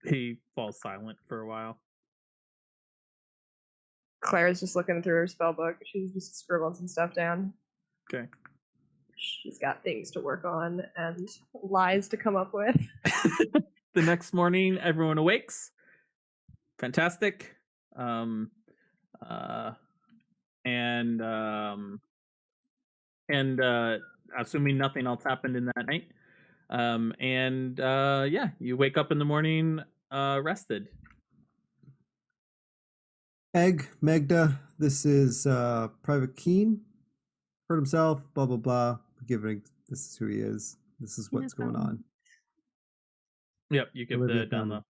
He falls silent for a while. Claire's just looking through her spell book. She's just scribbling some stuff down. Okay. She's got things to work on and lies to come up with. The next morning, everyone awakes. Fantastic. Assuming nothing else happened in that night. You wake up in the morning rested. Egg, Magda, this is Private Keen. Hurt himself, blah, blah, blah. This is who he is. This is what's going on. Yep, you give the down low.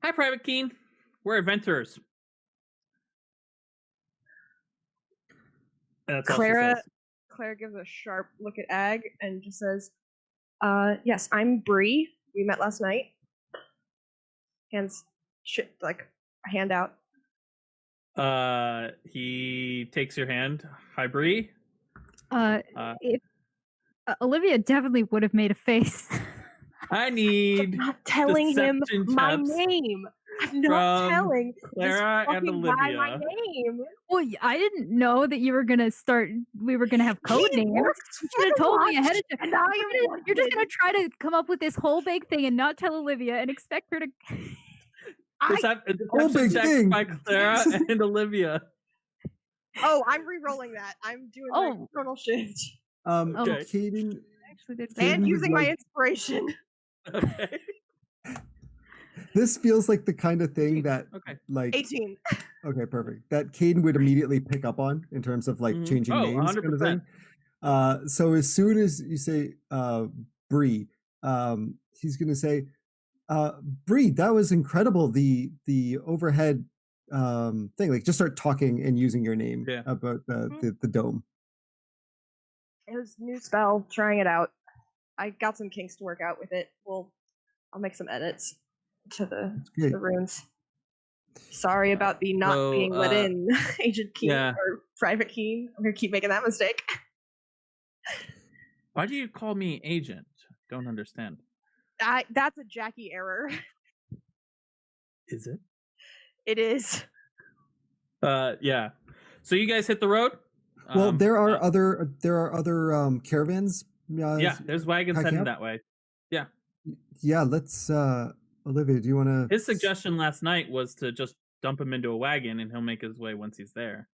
Hi, Private Keen. We're adventurers. That's Claire gives a sharp look at Ag and just says, yes, I'm Bree. We met last night. Hands a hand out. He takes your hand. Hi, Bree. Olivia definitely would have made a face. I need I'm not telling him my deception name. I'm not telling Clara this and fucking guy Olivia. my name. Well, I didn't know that you were gonna start. We were gonna have code names. You should have told me ahead of time. You're just gonna try to come up with this whole big thing and not tell Olivia and expect her to. Deception check by Clara and Olivia. Oh, I'm re-rolling that. I'm doing my internal shift. Okay. Caden, and using my inspiration. Okay. This feels like the kind of thing that, 18. Okay, perfect. That Caden would immediately pick up on in terms of changing names, 100%. kind of thing. So as soon as you say Bree, he's going to say, Bree, that was incredible. The overhead thing, just start talking and using your name about the dome. It was a new spell, trying it out. I got some kinks to work out with it. I'll make some edits to the runes. Sorry about the not being let in, Agent Keen or Private Keen. I'm gonna keep making that mistake. Why do you call me agent? Don't understand. That's a Jackie error. Is it? It is. Yeah. So you guys hit the road? Well, there are other caravans. Yeah, there's wagons hiking heading up? that way. Yeah. Yeah, let's. Olivia, do you want to? His suggestion last night was to just dump him into a wagon and he'll make his way once he's there.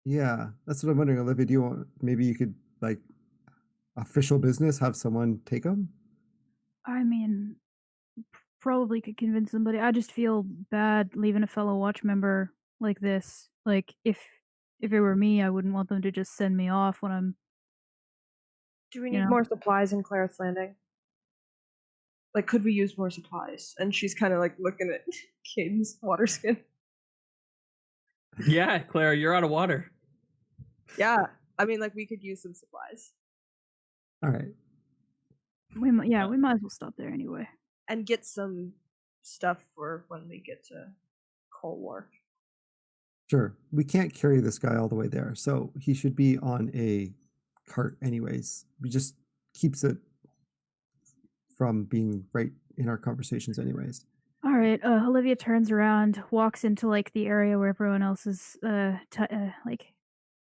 Yeah, that's what I'm wondering. Olivia, do you want? Maybe you could like official business have someone take them. I mean, probably could convince somebody. I just feel bad leaving a fellow watch member like this. Like if it were me, I wouldn't want them to just send me off when I'm. Do we need more supplies in Claire's Landing? Like, could we use more supplies? And she's kind of like looking at Caden's water skin. Yeah, Clara, you're out of water. Yeah, I mean, like we could use some supplies. All right. We might as well stop there anyway. And get some stuff for when we get to Cold War. Sure. We can't carry this guy all the way there, so he should be on a cart anyways. We just keeps it from being right in our conversations anyways. All right. Olivia turns around, walks into like the area where everyone else is like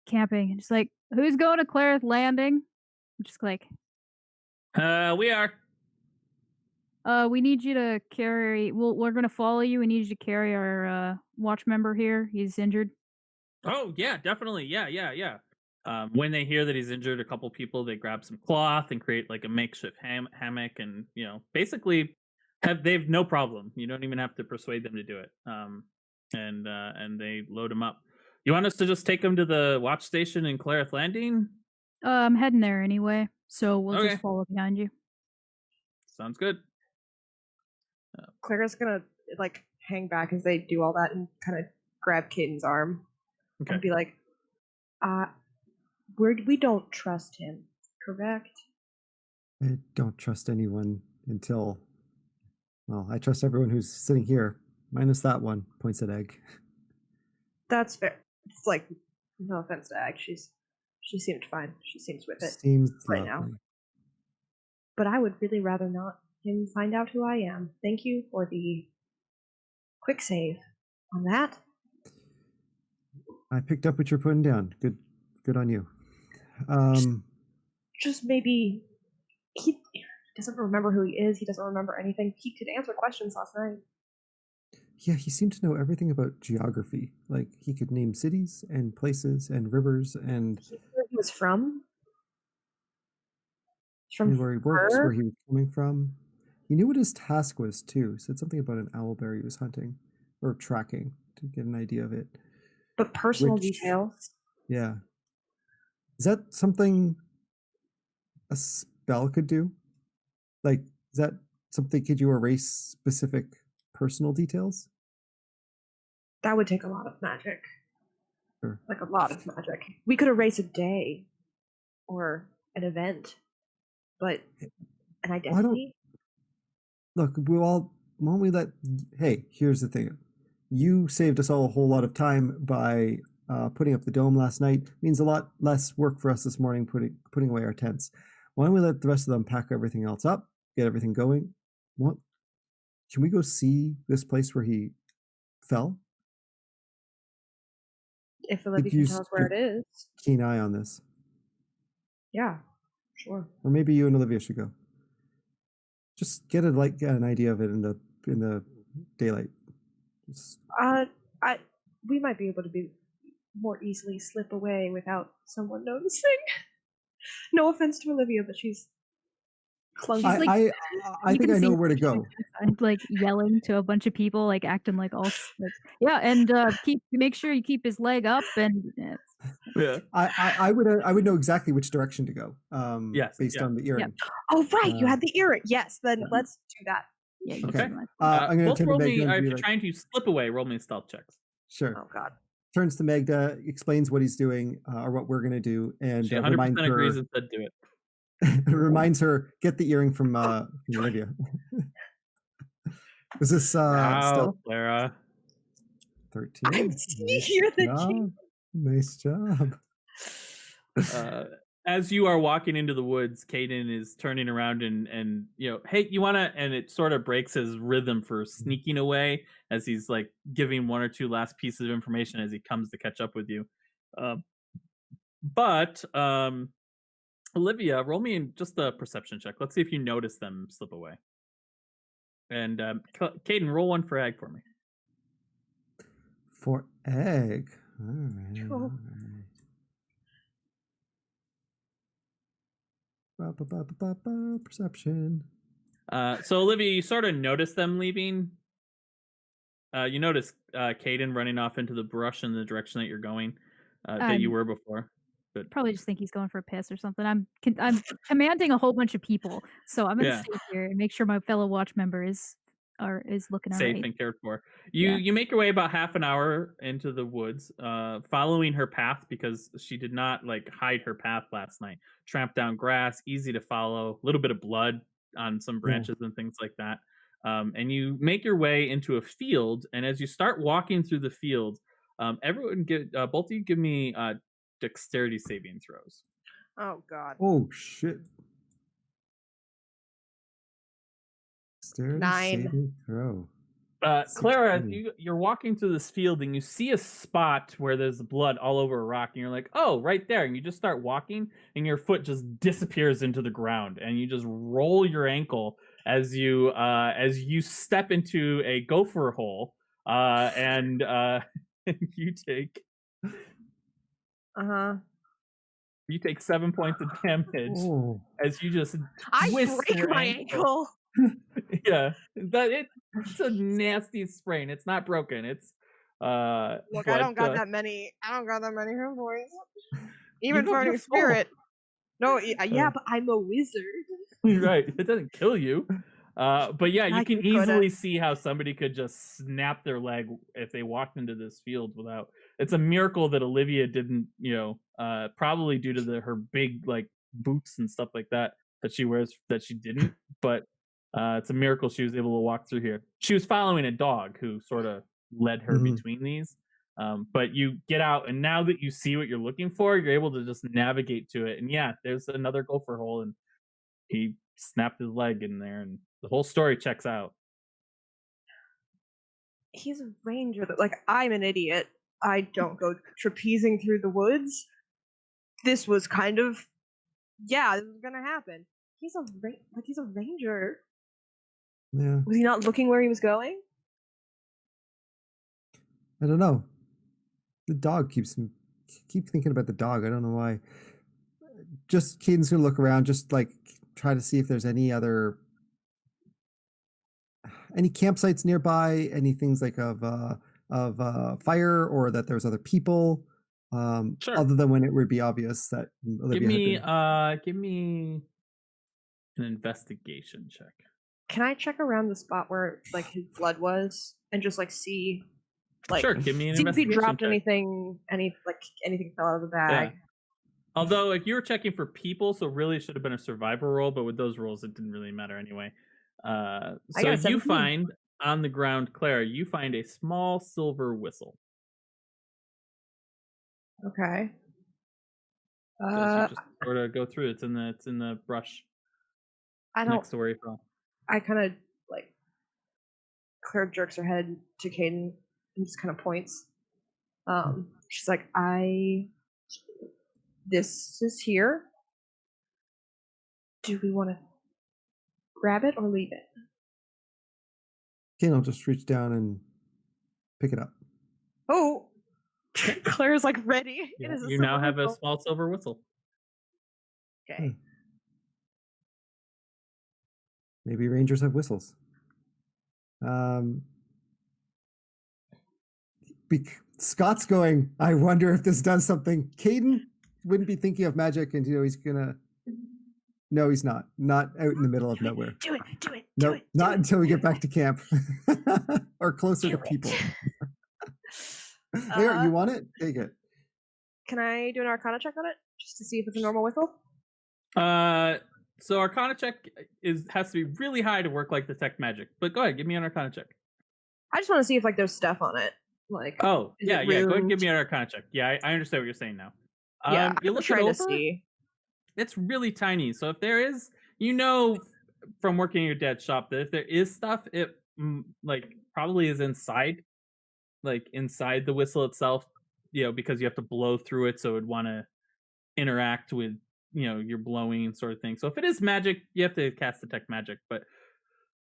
camping, and just like, who's going to Claire's Landing? I'm just like, we are. We need you to carry. We're gonna follow you. We need you to carry our watch member here. He's injured. Oh yeah, definitely. Yeah. When they hear that he's injured, a couple people they grab some cloth and create like a makeshift hammock, and basically they've no problem. You don't even have to persuade them to do it. And they load him up. You want us to just take him to the watch station in Clareth Landing? I'm heading there anyway, so we'll Okay. just follow behind you. Sounds good. Claire's gonna like hang back as they do all that and kind of grab Caden's arm and be like, we don't trust him, correct? I don't trust anyone until, well, I trust everyone who's sitting here, minus that one, points at Egg. That's fair. It's like, no offense to Egg, she seemed fine. She seems with it Seems right lovely. now. But I would really rather not him find out who I am. Thank you for the quick save on that. I picked up what you're putting down. Good on you. Just maybe he doesn't remember who he is. He doesn't remember anything. He could answer questions last night. Yeah, he seemed to know everything about geography. Like he could name cities and places and rivers and where he was from. From where he works, where he was coming from. He knew what his task was too. Said something about an owlbear he was hunting or tracking to get an idea of it. But personal details. Yeah. Is that something a spell could do? Like, is that something could you erase specific personal details? That would take a lot of magic. Sure. Like a lot of magic. We could erase a day or an event, but an identity. Look, why don't we let? Hey, here's the thing. You saved us all a whole lot of time by putting up the dome last night. Means a lot less work for us this morning putting away our tents. Why don't we let the rest of them pack everything else up, get everything going? What? Can we go see this place where he fell? If Olivia can tell us where it is. Keen eye on this. Yeah, sure. Or maybe you and Olivia should go. Just get an idea of it in the daylight. We might be able to be more easily slip away without someone noticing. No offense to Olivia, but she's clunky. I think I know where to go. Like yelling to a bunch of people, like acting like all like, yeah, and make sure you keep his leg up and yeah. I would know exactly which direction to go. Yes, based on the earring. Yep. Oh right, you had the earring. Yes, then let's do that. Yeah. Okay. I'm going to roll me. If you're like, trying to slip away, roll me stealth checks. Sure. Oh God. Turns to Magda, explains what he's doing or what we're going to do, and she 100% agrees and said do it. Reminds her, get the earring from Olivia. Was this stealth? Clara. 13. I'm seeing you're the king. Nice job. As you are walking into the woods, Caden is turning around and hey, you wanna? And it sort of breaks his rhythm for sneaking away as he's like giving one or two last pieces of information as he comes to catch up with you. Um, but Olivia, roll me in just a perception check. Let's see if you notice them slip away. And Caden, roll one for Ag for me. For egg. All right. Cool. All right. Perception. So Olivia, you sort of notice them leaving. You notice Caden running off into the brush in the direction that you're going, that you were before. But Probably just think he's going for a piss or something. I'm commanding a whole bunch of people, so I'm gonna Yeah. stay here and make sure my fellow watch member is looking safe alright. and cared for. Yeah. You make your way about half an hour into the woods, following her path because she did not like hide her path last night. Tramp down grass, easy to follow, a little bit of blood on some branches and things like that. And you make your way into a field, and as you start walking through the field, everyone both of you give me dexterity saving throws. Oh God. Oh shit. Dexterity 9. saving throw. Clara, 16. you're walking through this field and you see a spot where there's blood all over a rock, and you're like, "Oh, right there!" And you just start walking, and your foot just disappears into the ground, and you just roll your ankle as you step into a gopher hole, and you take Uh-huh. 7 points of damage Oh. as you just I twist break your my ankle. ankle. Yeah, it's a nasty sprain. It's not broken. It's Look, I don't got that many hit points. Even you're fighting full. spirit. No, yeah, but I'm a wizard. Right, it doesn't kill you. But yeah, you I can coulda. easily see how somebody could just snap their leg if they walked into this field without. It's a miracle that Olivia didn't, probably due to her big like boots and stuff like that she wears that she didn't. But it's a miracle she was able to walk through here. She was following a dog who sort of led her between these. But you get out, and now that you see what you're looking for, you're able to just navigate to it. And yeah, there's another gopher hole, and he snapped his leg in there, and the whole story checks out. He's a ranger. Like, I'm an idiot. I don't go trapezing through the woods. This was kind of, this was gonna happen. He's a ranger. Yeah. Was he not looking where he was going? I don't know. The dog keep thinking about the dog. I don't know why. Just Caden's gonna look around, just like try to see if there's any campsites nearby, any things like of fire, or that there's other people. Sure. Other than when it would be obvious that Olivia Give me an investigation check. Can I check around the spot where like his blood was and just like see, like, Sure, give me an see if he investigation dropped check. anything fell out of the bag. Yeah. Although if you were checking for people, so really it should have been a survivor roll, but with those rolls it didn't really matter anyway. So you 17. find on the ground, Clara, you find a small silver whistle. Okay. So you just sort of go through. It's in the brush. I don't. Next to where you fell. I kind of like. Claire jerks her head to Caden and just kind of points. She's like, this is here. Do we want to grab it or leave it? Caden will just reach down and pick it up. Oh, Claire's like ready. Yeah, It is you now have a whistle. small silver whistle. Okay. Maybe rangers have whistles. Scott's going, I wonder if this does something. Caden wouldn't be thinking of magic, and he's gonna. No, he's not. Not out in the middle of nowhere. Do it. No, not until we get back to camp or closer to people. Here, you want it? Take it. Can I do an Arcana check on it just to see if it's a normal whistle? So Arcana check has to be really high to work like detect magic. But go ahead, give me an Arcana check. I just want to see if like there's stuff on it. Like, oh is yeah, it go ahead and ruined? give me an Arcana check. Yeah, I understand what you're saying now. Yeah, you I'm look it trying over. to see. it's really tiny. So if there is, from working in your dad's shop, that if there is stuff, it like probably is inside the whistle itself, because you have to blow through it, so it would want to interact with your blowing sort of thing. So if it is magic, you have to cast detect magic. But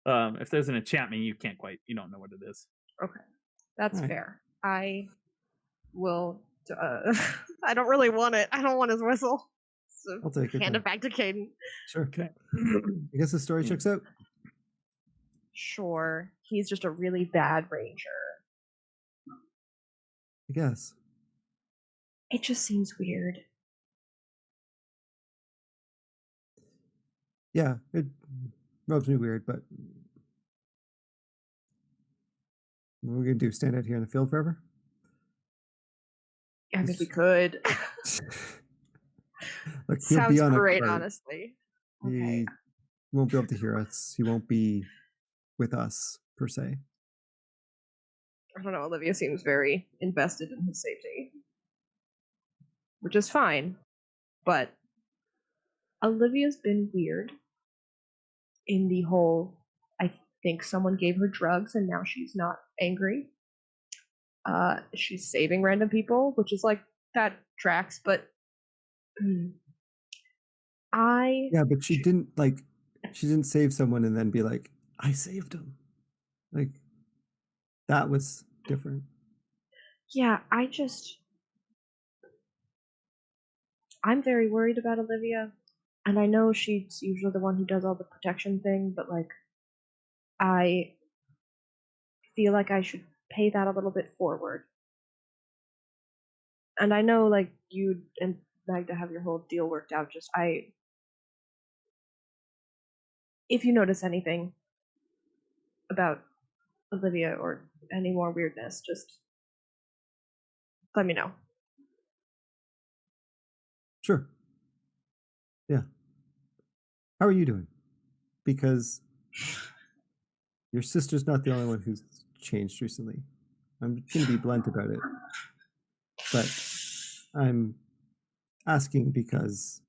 if there's an enchantment, you don't know what it is. Okay, that's Right. fair. I will. I don't really want it. I don't want his whistle. So I'll take it. hand then. it back to Caden. Sure. Okay. I guess the story checks out. Sure, he's just a really bad ranger. I guess. It just seems weird. Yeah, it rubs me weird, but what are we gonna do? Stand out here in the field forever? I mean, we could. Look, he'll be Sounds on great, a cart. honestly. Okay. He won't be able to hear us. He won't be with us per se. I don't know. Olivia seems very invested in his safety, which is fine. But Olivia's been weird in the whole, I think someone gave her drugs and now she's not angry. She's saving random people, which is like, that tracks, but Yeah, but she didn't save someone and then be like, I saved him. Like, that was different. Yeah, I'm very worried about Olivia, and I know she's usually the one who does all the protection thing, but like, I feel like I should pay that a little bit forward. And I know like you and Magda have your whole deal worked out, if you notice anything about Olivia or any more weirdness, just let me know. Sure. Yeah. How are you doing? Because your sister's not the only one who's changed recently. I'm going to be blunt about it. But I'm asking because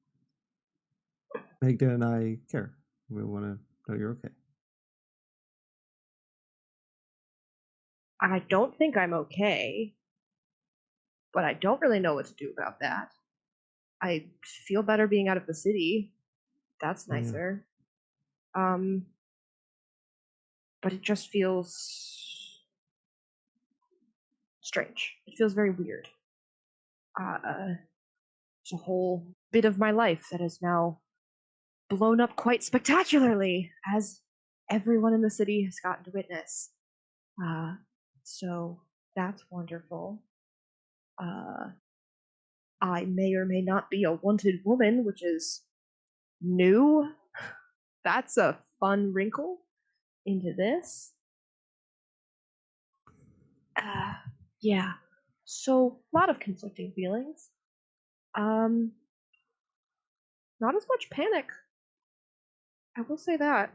Magda and I care. We want to know you're okay. I don't think I'm okay, but I don't really know what to do about that. I feel better being out of the city. That's nicer. Yeah. But it just feels strange. It feels very weird. There's a whole bit of my life that is now blown up quite spectacularly, as everyone in the city has gotten to witness. So that's wonderful. I may or may not be a wanted woman, which is new. That's a fun wrinkle into this. Yeah. So, a lot of conflicting feelings. Not as much panic. I will say that.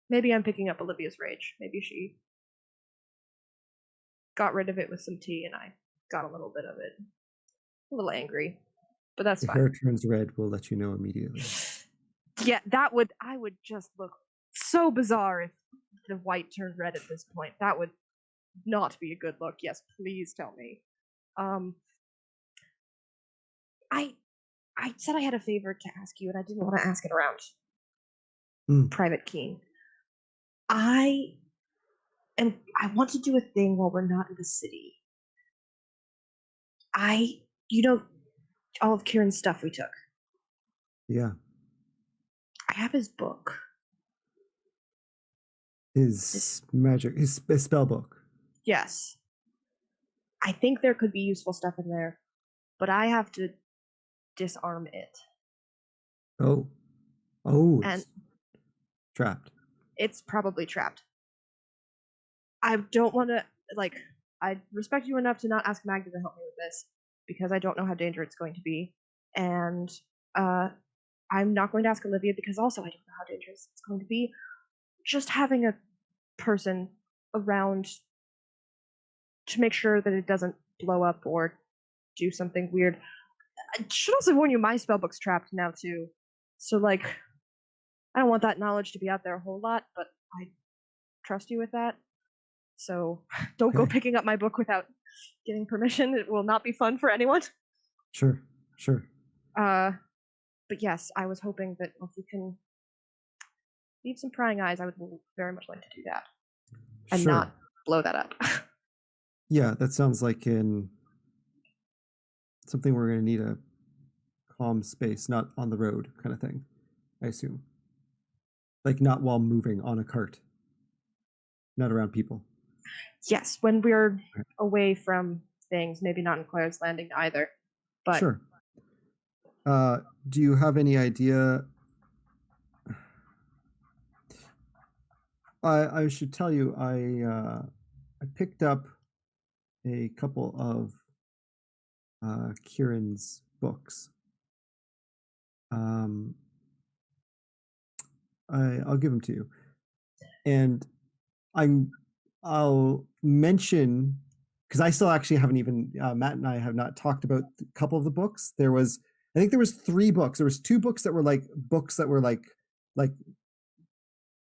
Maybe I'm picking up Olivia's rage. Maybe she got rid of it with some tea and I got a little bit of it. A little angry. But that's If fine. hair turns red, we'll let you know immediately. Yeah, I would just look so bizarre if the white turned red at this point. That would not be a good look. Yes, please tell me. I said I had a favor to ask you, and I didn't want to ask it around Private Keen. I want to do a thing while we're not in the city. All of Kieran's stuff we took. Yeah. I have his book. His magic, his spell book. Yes. I think there could be useful stuff in there, but I have to disarm it. Oh, and it's trapped. It's probably trapped. I don't want to, I respect you enough to not ask Magda to help me with this, because I don't know how dangerous it's going to be. And I'm not going to ask Olivia, because also I don't know how dangerous it's going to be. Just having a person around to make sure that it doesn't blow up or do something weird. I should also warn you, my spellbook's trapped now too. So like, I don't want that knowledge to be out there a whole lot, but I trust you with that. So don't go Okay. picking up my book without getting permission. It will not be fun for anyone. Sure. But yes, I was hoping that if you can leave some prying eyes, I would very much like to do that and Sure. not blow that up. Yeah, that sounds like something we're going to need a calm space, not on the road kind of thing, I assume. Like not while moving on a cart, not around people. Yes, when we're away from things, maybe not in Claire's Landing either. But Sure. Do you have any idea? I should tell you, I picked up a couple of Kieran's books. I'll give them to you, and I'll mention, because I still actually haven't even Matt and I have not talked about a couple of the books. I think there was 3 books. There was 2 books that were like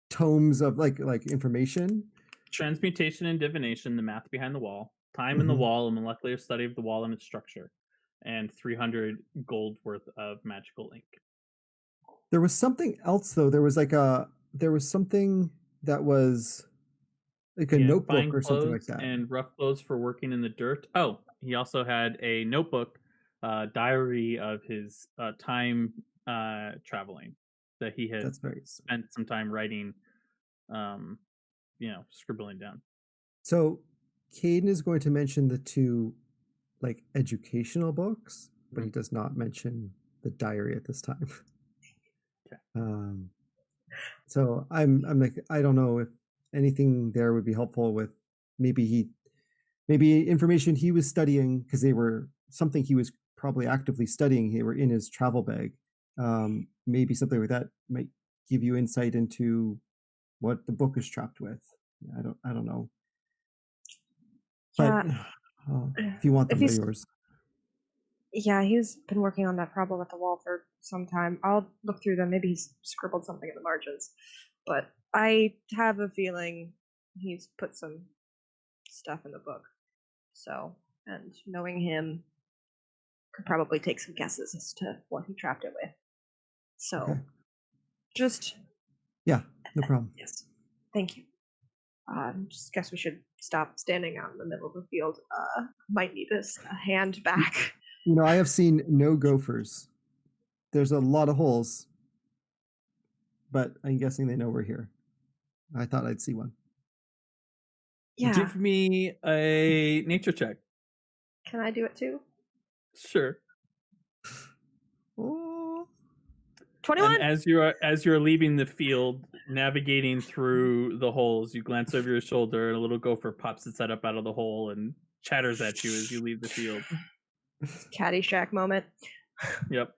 tomes of like information. Transmutation and Divination, The Math Behind the Wall, Time in the Wall, A Molecular Study of the Wall and its Structure, and 300 gold worth of magical ink. There was something else though. There was something that was like a notebook or something like that. And rough clothes for working in the dirt. Oh, he also had a notebook, diary of his time traveling that he had spent some time writing, scribbling down. So Caden is going to mention the 2 like educational books, but he does not mention the diary at this time. Okay. So I'm like, I don't know if anything there would be helpful with maybe information he was studying, because they were something he was probably actively studying. They were in his travel bag. Maybe something like that might give you insight into what the book is trapped with. I don't know. But if you want them, they're yours. Yeah, he's been working on that problem at the wall for some time. I'll look through them. Maybe he's scribbled something in the margins. But I have a feeling he's put some stuff in the book. So, and knowing him, could probably take some guesses as to what he trapped it with. So, yeah, no problem. Yes, thank you. Just guess we should stop standing out in the middle of the field. Might need a hand back. I have seen no gophers. There's a lot of holes, but I'm guessing they know we're here. I thought I'd see one. Yeah. Give me a nature check. Can I do it too? Sure. Oh. 21. And as you're leaving the field, navigating through the holes, you glance over your shoulder, and a little gopher pops its head up out of the hole and chatters at you as you leave the field. Caddyshack moment. Yep.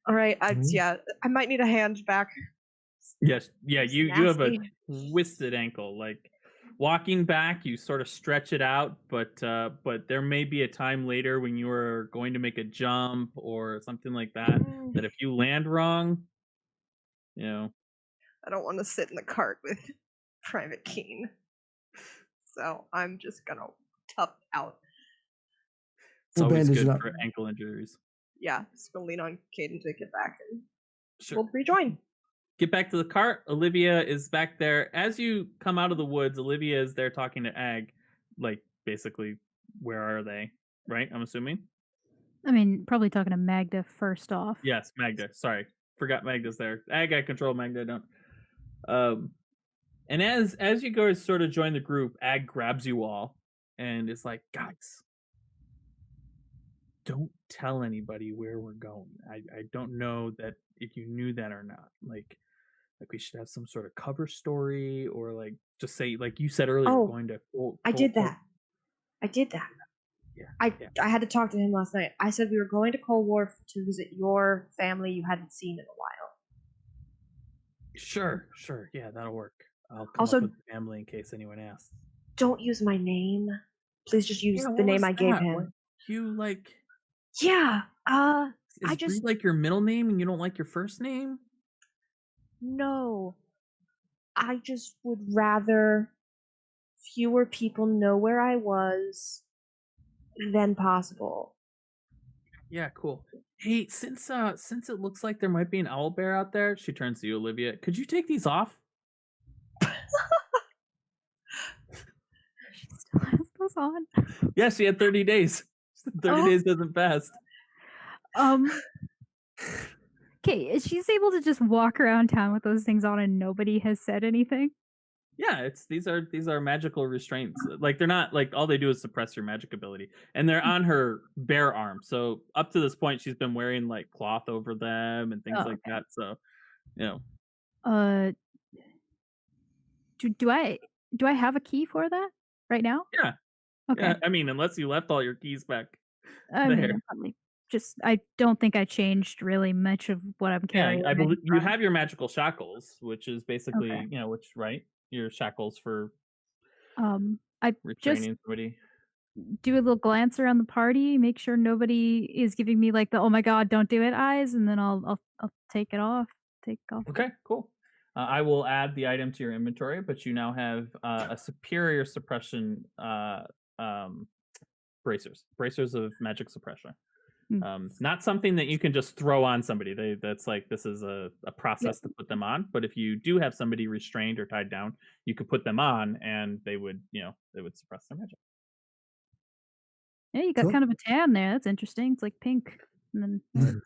All right. I might need a hand back. Yes. Yeah. You have a twisted ankle. Like walking back, you sort of stretch it out, but there may be a time later when you are going to make a jump or something like that. That if you land wrong, I don't want to sit in the cart with Private Keen. So I'm just gonna tough out. It's always good for ankle injuries. Yeah, just gonna lean on Caden to get back and we'll rejoin. Get back to the cart. Olivia is back there. As you come out of the woods, Olivia is there talking to Ag. Like, basically, where are they? Right? I'm assuming? I mean, probably talking to Magda first off. Yes, Magda. Sorry. Forgot Magda's there. Ag, I control Magda, don't. And as you guys sort of join the group, Ag grabs you all and is like, guys, don't tell anybody where we're going. I don't know that if you knew that or not. Like we should have some sort of cover story, or like just say, like you said earlier, we're going to. I did that. Yeah. I had to talk to him last night. I said we were going to Cold Wharf to visit your family you hadn't seen in a while. Sure. Yeah, that'll work. I'll come up with the family in case anyone asks. Don't use my name. Please just use the name I gave him. You like? Yeah. I Is Bree just like your middle name and you don't like your first name? no. I just would rather fewer people know where I was than possible. Yeah, cool. Hey, since it looks like there might be an owl bear out there, she turns to you, Olivia. Could you take these off? She still has those on. Yeah, she had 30 days. 30 days doesn't pass. Okay, she's able to just walk around town with those things on and nobody has said anything. Yeah, these are magical restraints. Like they're not like all they do is suppress your magic ability, and they're on her bare arm. So up to this point, she's been wearing like cloth over them and things Oh, like okay. that. So, you know, do I have a key for that right now? yeah, Okay. yeah. I mean, unless you left all your keys back I mean, there. I'm probably I don't think I changed really much of what I'm Yeah, carrying. I believe you front. have your magical shackles, which is basically Okay. which right your shackles for I just restraining somebody. do a little glance around the party, make sure nobody is giving me like the "oh my god, don't do it" eyes, and then I'll take it off. Take off. Okay, cool. I will add the item to your inventory, but you now have a superior suppression bracers of magic suppression. Not something that you can just throw on somebody. That's like this is a process to put them on. But if you do have somebody restrained or tied down, you could put them on, and they would suppress their magic. Yeah, you got Cool. kind of a tan there. That's interesting. It's like pink. And then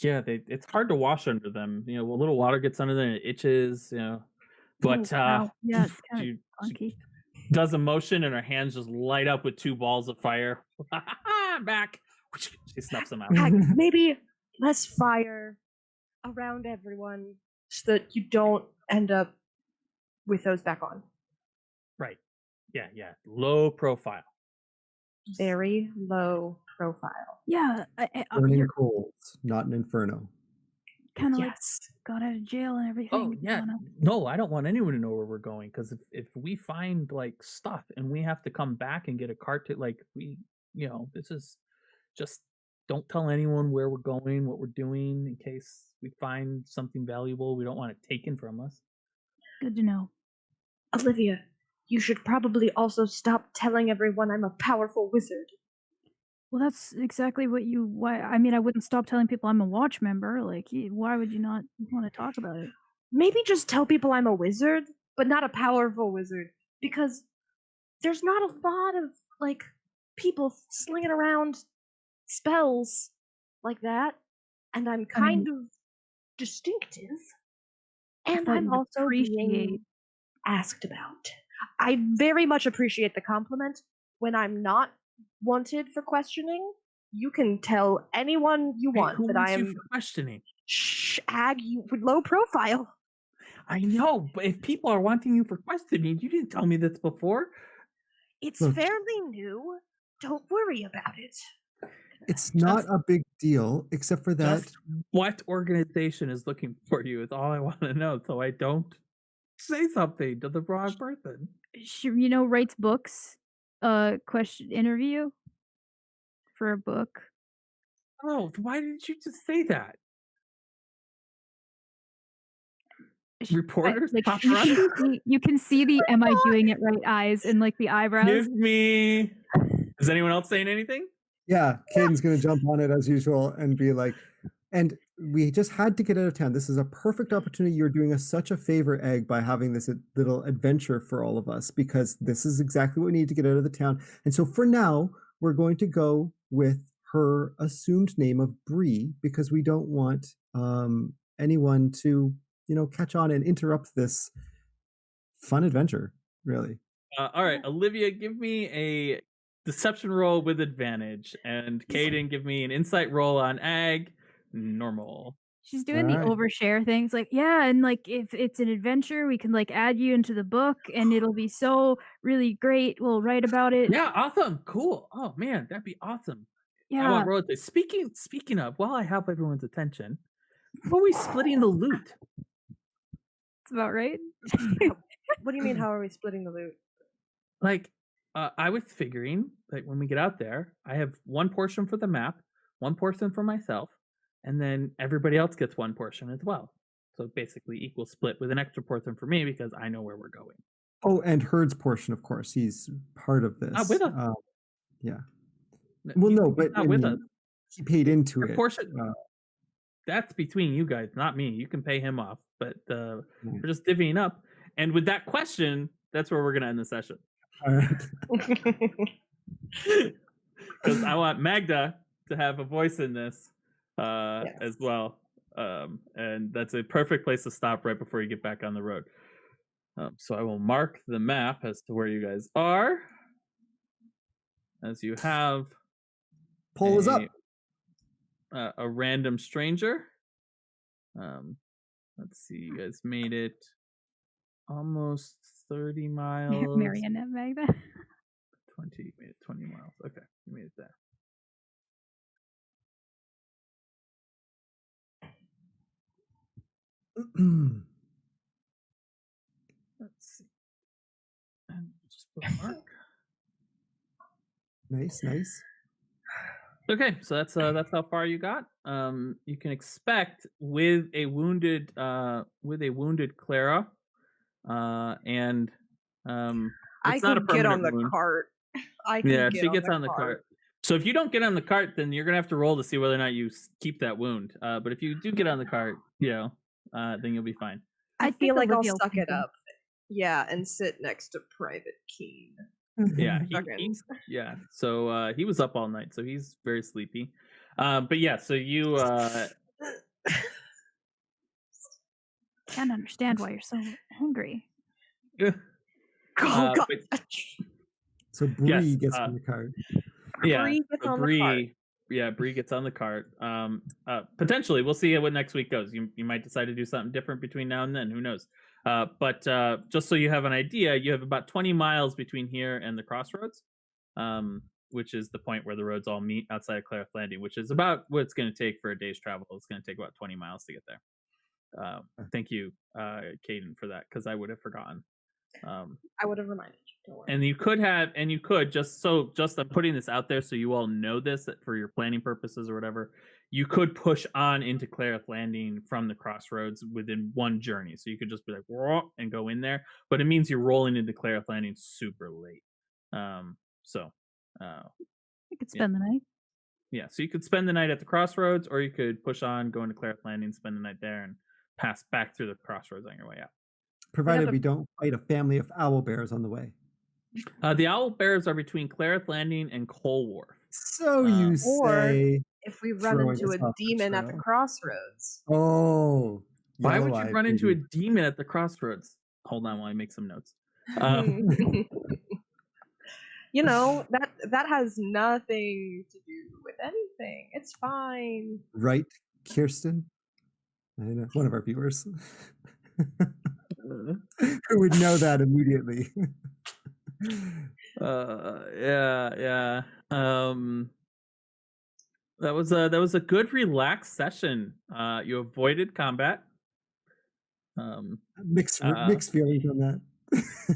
Yeah, it's hard to wash under them. A little water gets under there and it itches. But wow. Yeah, it's kind she of funky. does a motion and her hands just light up with 2 balls of fire. Back. She snuffs them out. Maybe less fire around everyone so that you don't end up with those back on. Right. Yeah. Low profile. Very low profile. Yeah, Burning you're coals, not an inferno. kind of like Yes. got out of jail and everything. Oh yeah. No, I don't want anyone to know where we're going because if we find like stuff and we have to come back and get a cart to like this is just don't tell anyone where we're going, what we're doing in case we find something valuable. We don't want it taken from us. Good to know. Olivia, you should probably also stop telling everyone I'm a powerful wizard. Well, that's exactly why. I mean, I wouldn't stop telling people I'm a watch member. Like, why would you not want to talk about it? Maybe just tell people I'm a wizard, but not a powerful wizard, because there's not a lot of like people slinging around spells like that, and I'm kind of distinctive, and thought I'm you'd also being asked about. I very much appreciate the compliment. When I'm not wanted for questioning, you can tell anyone you want who that wants I you am for questioning. ag with low profile. I know, but if people are wanting you for questioning, you didn't tell me this before. It's Look. fairly new. Don't worry about it. It's not a big deal, except for that. Just what organization is looking for you is all I want to know, so I don't say something to the wrong person. She, writes books. Question interview for a book. Oh, why didn't you just say that? Reporters, paparazzi? You can see the "am I doing it right" eyes and like the eyebrows. Give me. Is anyone else saying anything? Yeah, Caden's going to jump on it as usual and be like, and we just had to get out of town. This is a perfect opportunity. You're doing us such a favor, Egg, by having this little adventure for all of us, because this is exactly what we need to get out of the town. And so for now, we're going to go with her assumed name of Bree, because we don't want anyone to, catch on and interrupt this fun adventure, really. All right, Olivia, give me a deception roll with advantage, and Caden, give me an insight roll on ag. Normal. She's doing the overshare things, like, yeah, and like if it's an adventure, we can like add you into the book, and it'll be so really great. We'll write about it. Yeah, awesome, cool. Oh man, that'd be awesome. Yeah. I want roll this. Speaking of, while I have everyone's attention, how are we splitting the loot? That's about right. What do you mean? How are we splitting the loot? Like, I was figuring, like, when we get out there, I have one portion for the map, one portion for myself, and then everybody else gets one portion as well. So basically equal split with an extra portion for me because I know where we're going. Oh, and Herd's portion, of course. He's part of this. Not with us. Yeah. Well, no, but not with us. He paid into Your it. portion, that's between you guys, not me. You can pay him off, but we're just divvying up. And with that question, that's where we're going to end the session. All right. Because I want Magda to have a voice in this as well. And that's a perfect place to stop right before you get back on the road. So I will mark the map as to where you guys are. As you have Poll is up. A random stranger. Let's see, you guys made it almost 30 miles. Marionette Magda. 20 miles. Okay, you made it there. Let's see. And just put a mark. Nice. Okay, so that's how far you got. You can expect with a wounded Clara, and I not a could get on the wound. cart. She gets on the cart. So if you don't get on the cart, then you're gonna have to roll to see whether or not you keep that wound. But if you do get on the cart, then you'll be fine. I feel like I'll suck it up. Yeah, and sit next to Private Keen. Yeah, so he was up all night, so he's very sleepy. But yeah, so you can't understand why you're so hungry. God. So Bree gets on the cart. Bree gets on the cart. Yeah, Bree gets on the cart. Potentially, we'll see what next week goes. You might decide to do something different between now and then. Who knows? But just so you have an idea, you have about 20 miles between here and the crossroads, which is the point where the roads all meet outside of Clareth Landing, which is about what it's going to take for a day's travel. It's going to take about 20 miles to get there. Thank you, Caden, for that, because I would have forgotten. I would have reminded you. Don't worry. And you could just I'm putting this out there so you all know this, that for your planning purposes or whatever, you could push on into Clareth Landing from the crossroads within one journey. So you could just be like, whoa, and go in there, but it means you're rolling into Clareth Landing super late. You could spend the night. Yeah, so you could spend the night at the crossroads, or you could push on, go into Clareth Landing, spend the night there, and pass back through the crossroads on your way out. Provided we don't fight a family of owl bears on the way. The owl bears are between Clareth Landing and Coal Wharf. So you say. If we run into a demon at the crossroads. Oh. Why would you run into a demon at the crossroads? Hold on while I make some notes. You know, that has nothing to do with anything. It's fine. Right, Kirsten? I know, one of our viewers. Who would know that immediately? Yeah. That was a good relaxed session. You avoided combat. Mixed feelings on that.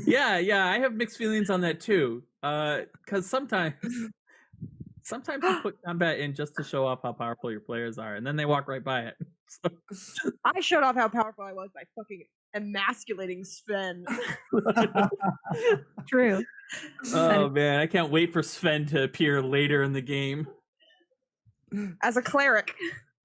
yeah, I have mixed feelings on that too. Because sometimes you put combat in just to show off how powerful your players are, and then they walk right by it. So. I showed off how powerful I was by fucking emasculating Sven. True. Oh man, I can't wait for Sven to appear later in the game. As a cleric.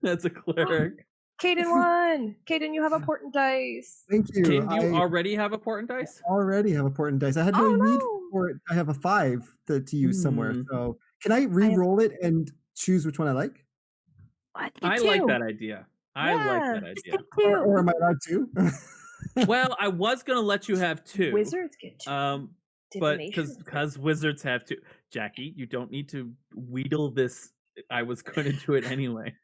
That's a cleric. Caden won. Caden, you have a portent dice. Thank you. Caden, you already have a portent dice? I already have a portent dice. I had no need for it. I have a 5 to use somewhere. So can I re-roll it and choose which one I like? I like that idea. I like that idea. Or am I allowed to? Well, I was gonna let you have 2. Wizards get 2. But because wizards have 2. Jackie, you don't need to wheedle this. I was gonna do it anyway.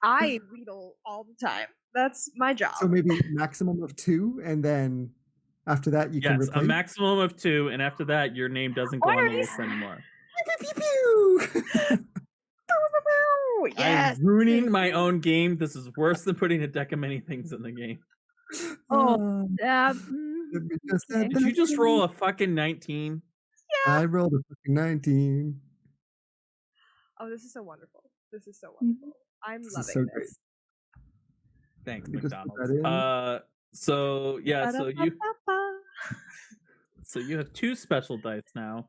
I wheedle all the time. That's my job. So maybe maximum of 2, and then after that you can replace. A maximum of 2, and after that your name doesn't go on the list anymore. Yes. I'm ruining my own game. This is worse than putting a deck of many things in the game. Did you just roll a fucking 19? Yeah. I rolled a fucking 19. Oh, this is so wonderful. This is so wonderful. I'm This is loving so this. great. Thanks, Let me just put McDonald's. that in. So yeah, Ba-da-ba-ba-ba. so you have 2 special dice now.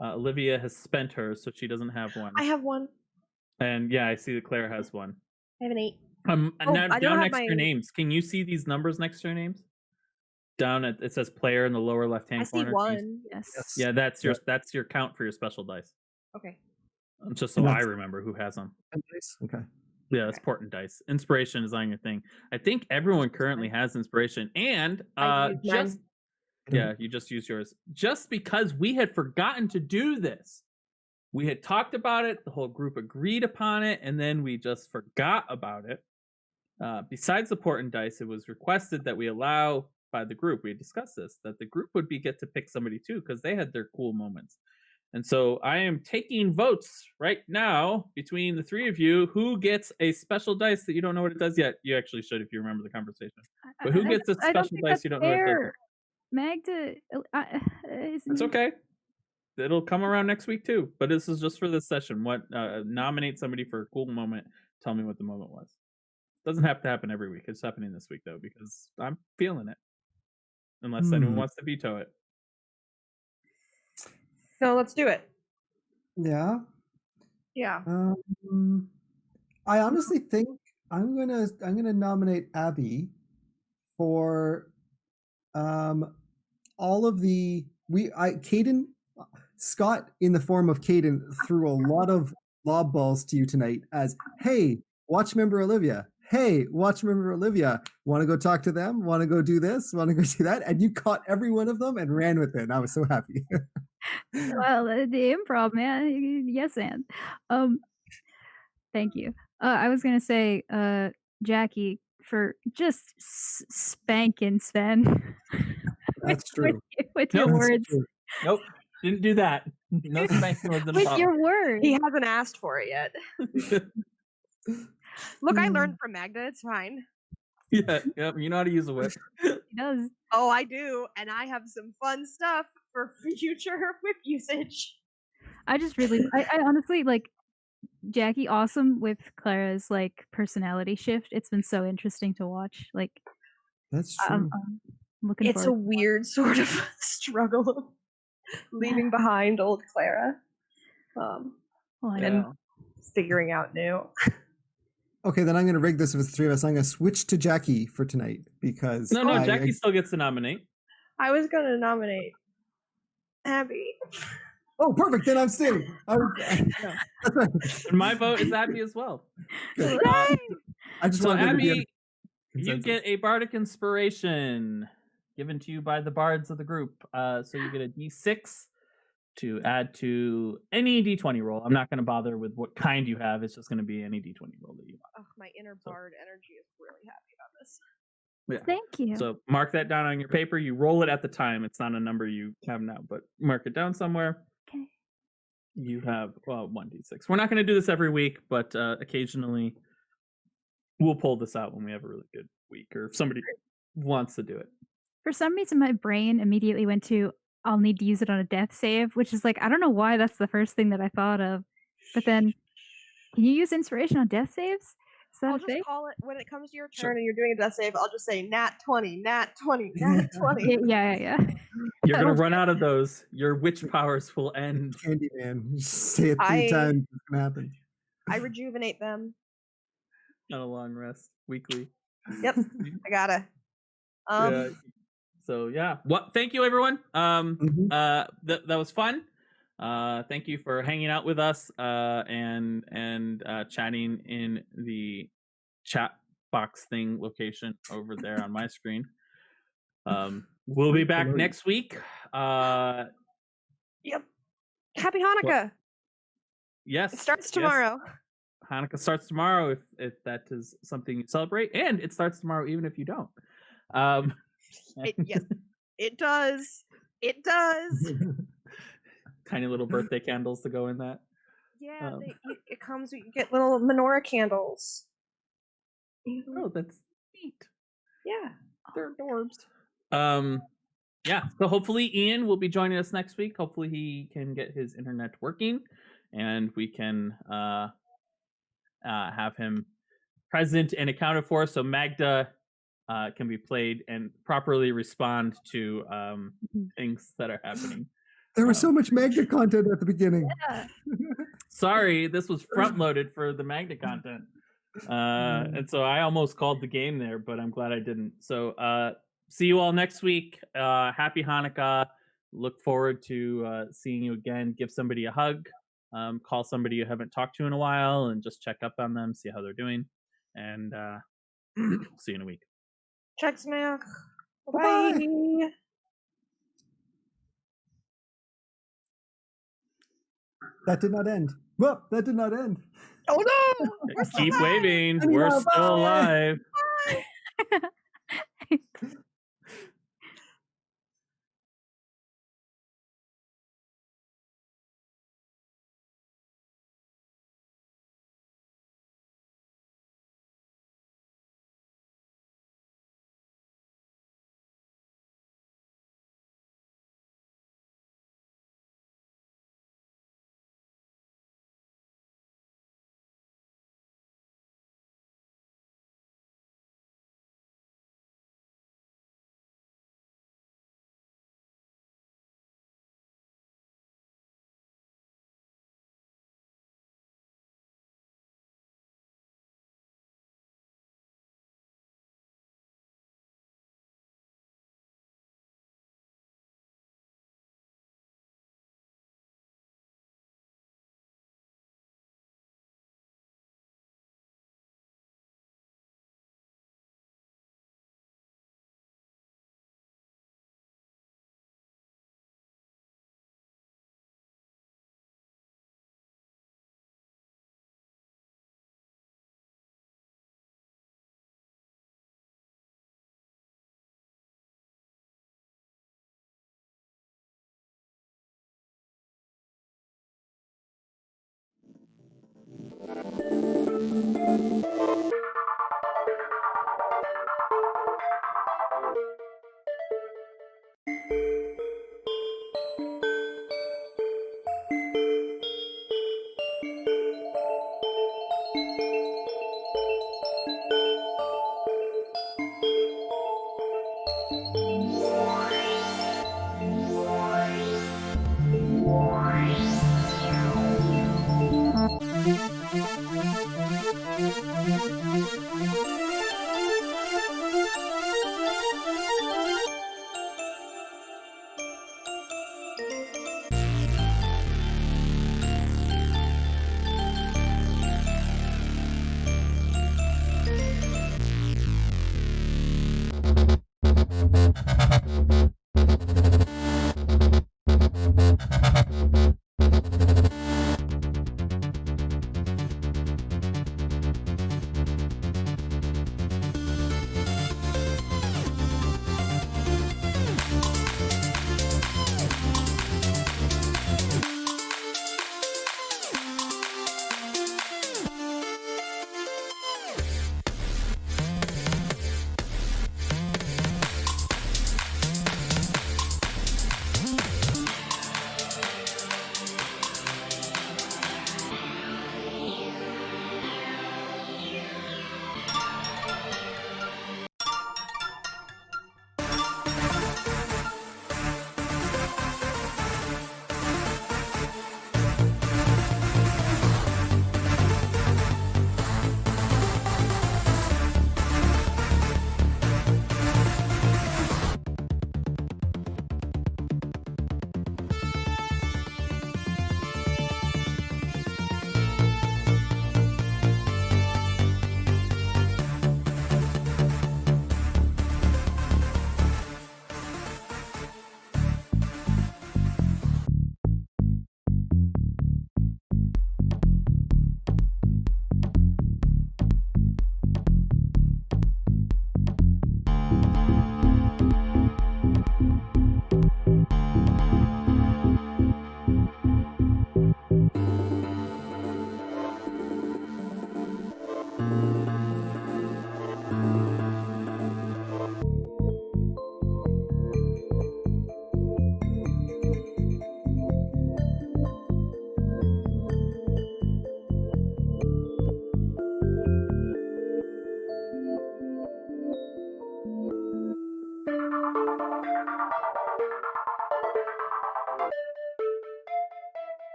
Olivia has spent hers, so she doesn't have one. I have one. And yeah, I see that Claire has one. I have an 8. And Oh, now I don't down have next to your my- names, can you see these numbers next to your names? Down at it says player in the lower left hand I see corner. one. Yes. Yeah, that's your count for your special dice. Okay. Just so I remember who has them. Nice. Okay. Yeah, it's Portent dice. Inspiration is on your thing. I think everyone currently has inspiration, and I used mine. just yeah, you just used yours. Just because we had forgotten to do this, we had talked about it. The whole group agreed upon it, and then we just forgot about it. Besides the Portent dice, it was requested that we allow by the group. We had discussed this that the group would get to pick somebody too because they had their cool moments. And so I am taking votes right now between the 3 of you. Who gets a special dice that you don't know what it does yet? You actually should if you remember the conversation. But who gets a I don't special think dice that's you don't know what it does fair. yet? Magda, It's okay. It'll come around next week too. But this is just for this session. What nominate somebody for a cool moment. Tell me what the moment was. Doesn't have to happen every week. It's happening this week though because I'm feeling it. Unless anyone wants to veto it. No, let's do it. Yeah. Yeah. I honestly think I'm gonna nominate Abby for all of the Caden Scott in the form of Caden threw a lot of lob balls to you tonight as, hey, watch member Olivia. Hey, watch member Olivia. Want to go talk to them? Want to go do this? Want to go do that? And you caught every one of them and ran with it. And I was so happy. Well, the improv, man. Yes, and thank you. I was gonna say, Jackie for just spanking Sven. That's true. with your Nope. words. Nope. Didn't do that. No spanking was With your words. He hasn't asked for it yet. Look, I learned from Magda. It's fine. Yeah, you know how to use a whip. He does. Oh, I do, and I have some fun stuff for future whip usage. I just really, I honestly like Jackie. Awesome with Clara's like personality shift. It's been so interesting to watch. Like, That's true. I'm looking. It's a weird sort of struggle of leaving behind old Clara, and figuring out new. Okay, then I'm going to rig this with 3 of us. I'm going to switch to Jackie for tonight because No, Jackie still gets to nominate. I was going to nominate Abby. Oh, perfect. Then I'm staying. And my vote is Abby as well. I just So wanted to be Abby, you get a bardic inspiration given to you by the bards of the group. So you get a D6 to add to any D20 roll. I'm not going to bother with what kind you have. It's just going to be any D20 roll that you have. Oh, my inner bard energy is really happy about this. Yeah. Thank you. So mark that down on your paper. You roll it at the time. It's not a number you have now, but mark it down somewhere. Okay. You have 1d6. We're not going to do this every week, but occasionally we'll pull this out when we have a really good week or if somebody wants to do it. For some reason, my brain immediately went to, I'll need to use it on a death save, which is like, I don't know why that's the first thing that I thought of. But then, can you use inspiration on death saves? Is that I'll a just thing? call it, when it comes to your turn Sure. and you're doing a death save, I'll just say nat 20, nat 20, nat 20. Yeah. You're going to run out of those. Your witch powers will end. Candyman. You say it 3 times. It's going to happen. I rejuvenate them. On a long rest weekly. Yep, I gotta. Yeah. So yeah. Thank you everyone. That was fun. Thank you for hanging out with us and chatting in the chat box thing location over there on my screen. We'll be back next week. Yep. Happy Hanukkah. Yes. It starts tomorrow. Yes. Hanukkah starts tomorrow if that is something you celebrate, and it starts tomorrow even if you don't. Yes, it does. It does. Tiny little birthday candles to go in that. Yeah, it comes. You get little menorah candles. Oh, that's neat. Yeah, they're adorbs. Yeah. So hopefully Ian will be joining us next week. Hopefully he can get his internet working, and we can have him present and accounted for, so Magda can be played and properly respond to things that are happening. There was so much Magda content at the beginning. Yeah. Sorry, this was front loaded for the Magda content. And so I almost called the game there, but I'm glad I didn't. So see you all next week. Happy Hanukkah. Look forward to seeing you again. Give somebody a hug. Call somebody you haven't talked to in a while and just check up on them, see how they're doing. And see you in a week. Check smack. Bye-bye. Bye. That did not end. Well, that did not end. Oh no! We're Keep still alive. waving. Anyhow, We're still bye. alive.